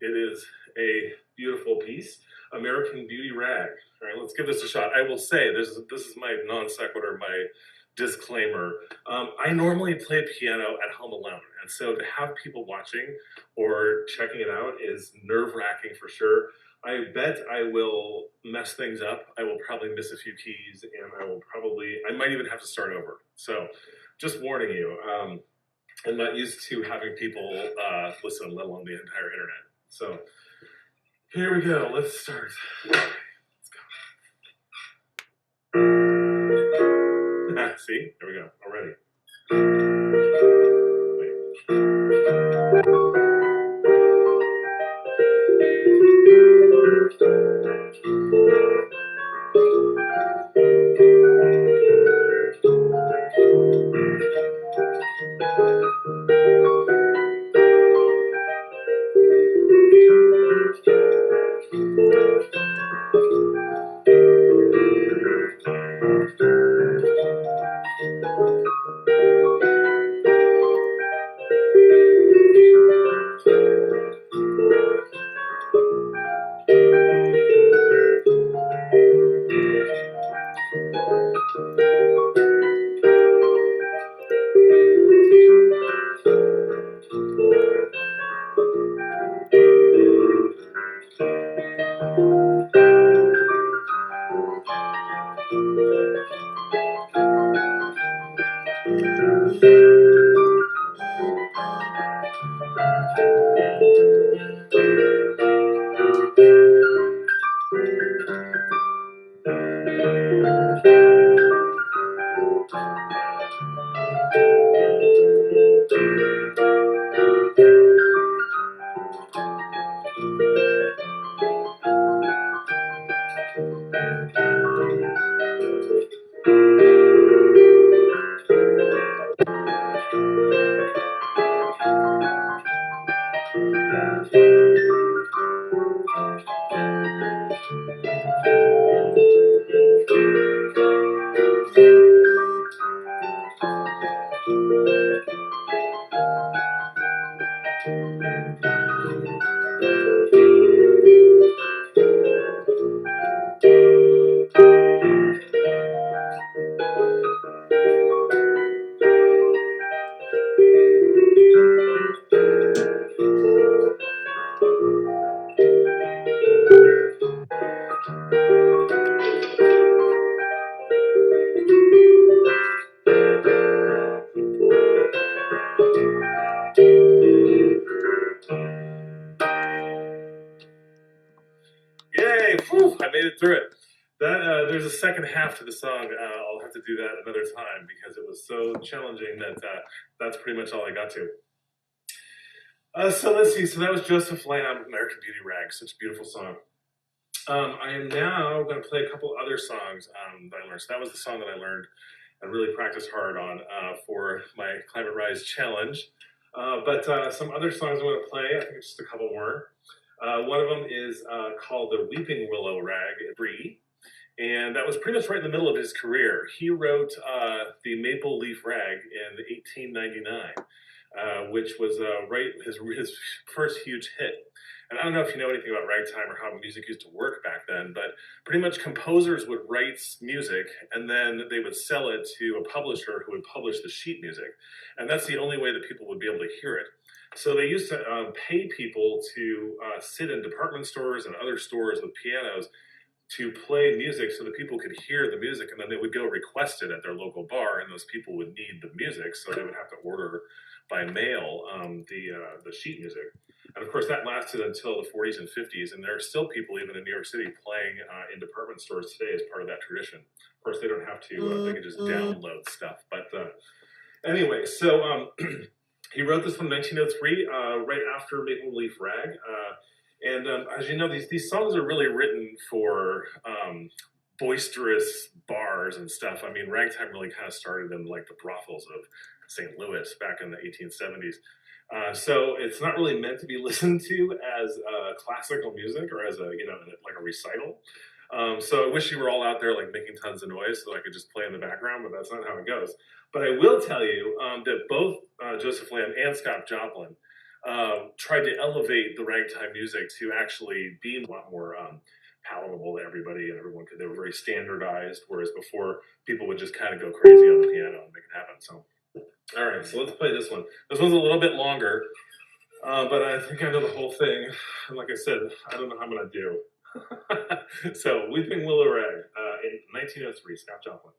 it is a beautiful piece, American Beauty Rag. All right, let's give this a shot. I will say, this is my non sequitur, disclaimer. I normally play piano at home alone, and so to have people watching or checking it out is nerve-wracking for sure. I bet I will mess things up. I will probably miss a few keys, and I might even have to start over. So just warning you, I'm not used to having people listen, let alone the entire internet. So here we go, let's start. See, there we go, already. Yay! Whew, I made it through it. There's a second half to the song. I'll have to do that another time because it was so challenging that that's pretty much all I got to. So let's see. So that was Joseph Lamb, American Beauty Rag. Such a beautiful song. I am now going to play a couple other songs that I learned. So that was the song that I learned and really practiced hard on for my Climate Rise challenge. But some other songs I'm going to play, I think it's just a couple more. One of them is called the Weeping Willow Rag, Free. And that was pretty much right in the middle of his career. He wrote the Maple Leaf Rag in 1899, which was his first huge hit. And I don't know if you know anything about ragtime or how music used to work back then, but pretty much composers would write music and then they would sell it to a publisher who would publish the sheet music. And that's the only way that people would be able to hear it. So they used to pay people to sit in department stores and other stores with pianos to play music so that people could hear the music, and then they would go request it at their local bar, and those people would need the music, so they would have to order by mail the sheet music. And of course that lasted until the 40s and 50s, and there are still people even in New York City playing in department stores today as part of that tradition. Of course they don't have to, they can just download stuff. But anyway, so he wrote this one in 1903, right after Maple Leaf Rag. And as you know, these songs are really written for boisterous bars and stuff. I mean, ragtime really kind of started in like the brothels of St. Louis back in the 1870s. So it's not really meant to be listened to as classical music or as a, like a recital. So I wish you were all out there like making tons of noise so I could just play in the background, but that's not how it goes. But I will tell you that both Joseph Lamb and Scott Joplin tried to elevate the ragtime music to actually be a lot more palatable to everybody, and they were very standardized, whereas before people would just kind of go crazy on the piano and make it happen. So, all right, so let's play this one. This one's a little bit longer, but I think I know the whole thing. And like I said, I don't know how I'm gonna do. So, Weeping Willow Rag in 1903, Scott Joplin.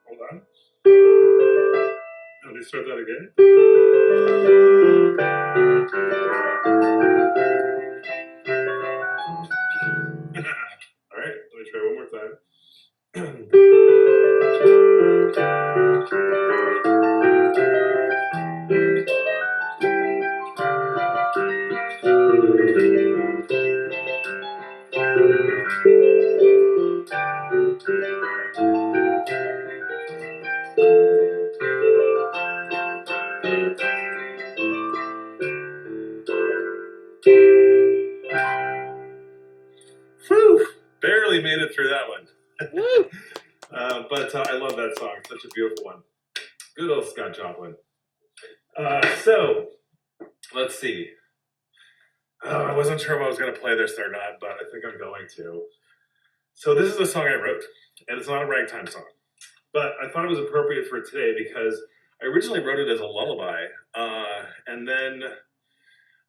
Hold on. Let me start that again. All right, let me try one more time. Whew, barely made it through that one. But I love that song. Such a beautiful one. Good old Scott Joplin. So, let's see. I wasn't sure if I was going to play this or not, but I think I'm going to. So this is a song I wrote, and it's not a ragtime song. But I thought it was appropriate for today because I originally wrote it as a lullaby, and then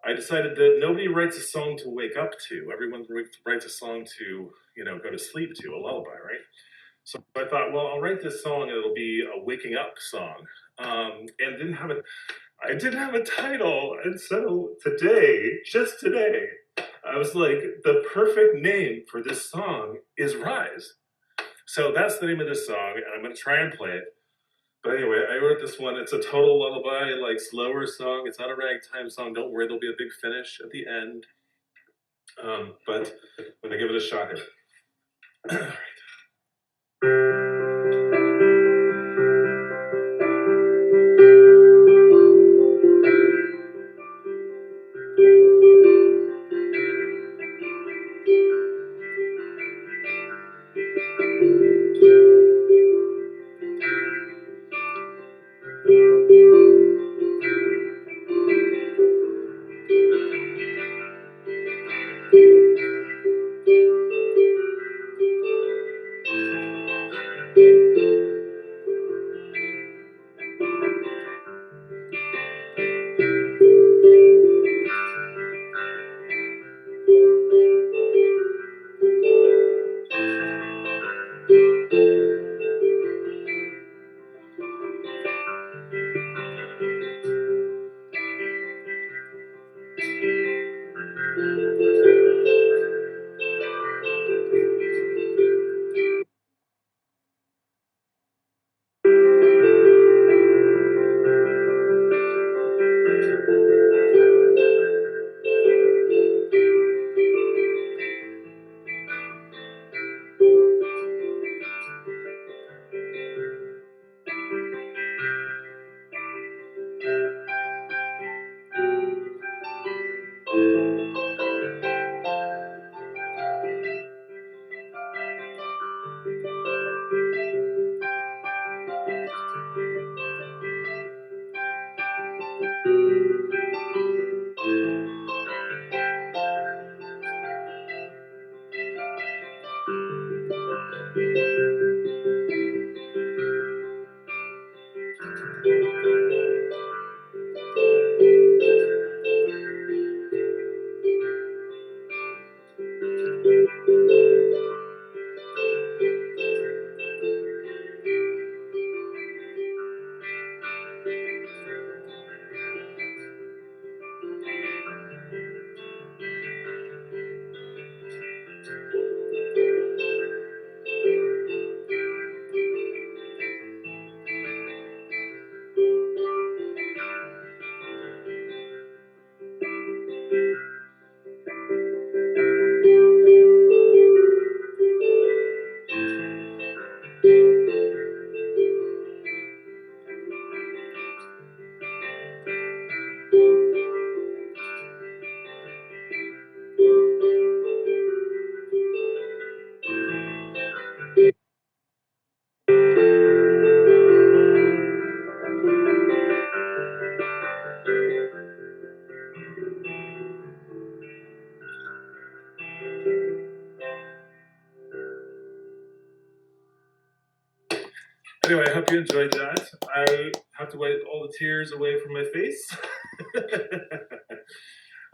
I decided that nobody writes a song to wake up to. Everyone writes a song to, go to sleep to, a lullaby, right? So I thought, well, I'll write this song and it'll be a waking up song. And I didn't have a title. And so today, just today, I was like, the perfect name for this song is Rise. So that's the name of this song, and I'm going to try and play it. But anyway, I wrote this one. It's a total lullaby, like slower song. It's not a ragtime song. Don't worry, there'll be a big finish at the end. But I'm going to give it a shot here. All right. Anyway, I hope you enjoyed that. I have to wipe all the tears away from my face.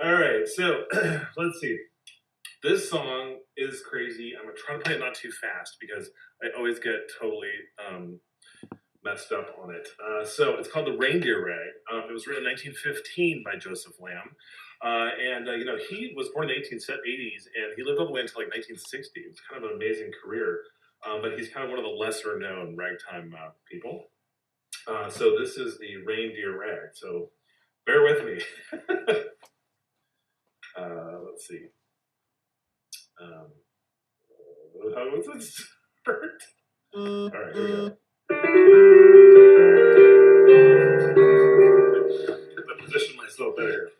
All right, so let's see. This song is crazy. I'm gonna try to play it not too fast because I always get totally messed up on it. So it's called The Reindeer Rag. It was written in 1915 by Joseph Lamb. You know, he was born in the 1880s and he lived all the way until like 1960. It's kind of an amazing career, but he's kind of one of the lesser known ragtime people. So this is The Reindeer Rag. So bear with me. Let's see. How was it start? All right, here we go. I position myself better.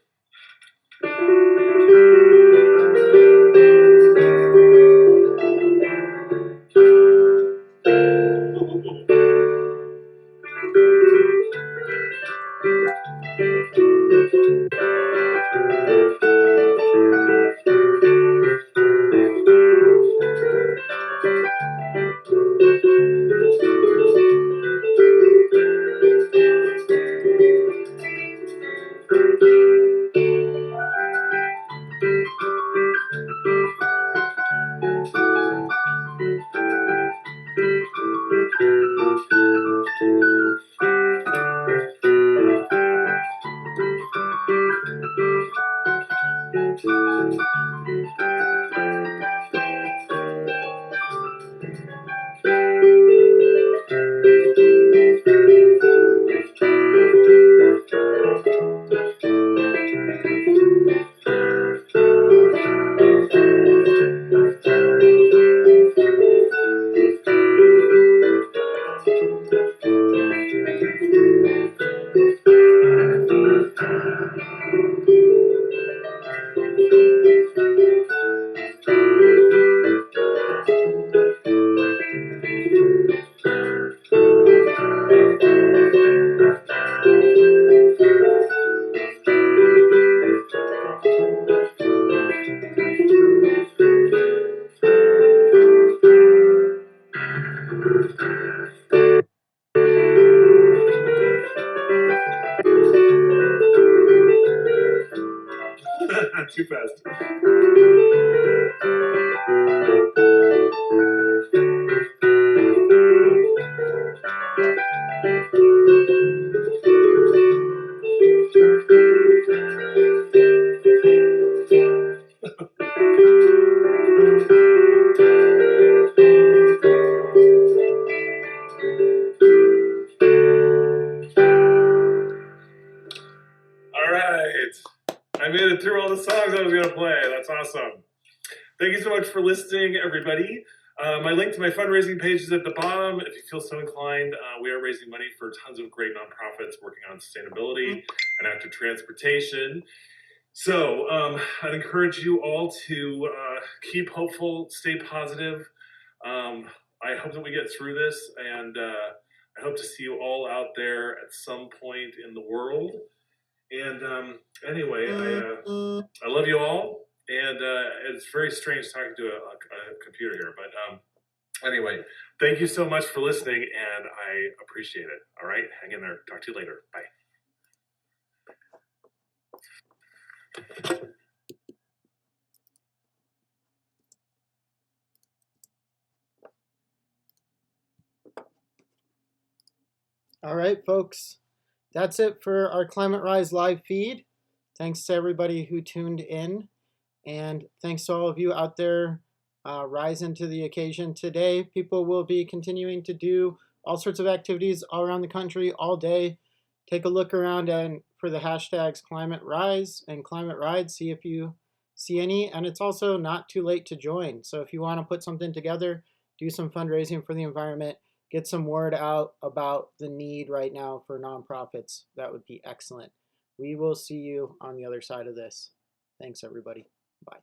Too fast. All right. I made it through all the songs I was going to play. That's awesome. Thank you so much for listening, everybody. My link to my fundraising page is at the bottom. If you feel so inclined, we are raising money for tons of great nonprofits working on sustainability and active transportation. So I'd encourage you all to keep hopeful, stay positive. I hope that we get through this, and I hope to see you all out there at some point in the world. And anyway, I love you all, and it's very strange talking to a computer here, but anyway, thank you so much for listening, and I appreciate it. All right, hang in there. Talk to you later. Bye. All right, folks. That's it for our Climate Rise live feed. Thanks to everybody who tuned in. And thanks to all of you out there rising to the occasion today. People will be continuing to do all sorts of activities all around the country all day. Take a look around and for the hashtags Climate Rise and Climate Ride, see if you see any. And it's also not too late to join. So if you want to put something together, do some fundraising for the environment, get some word out about the need right now for nonprofits, that would be excellent. We will see you on the other side of this. Thanks, everybody. Bye.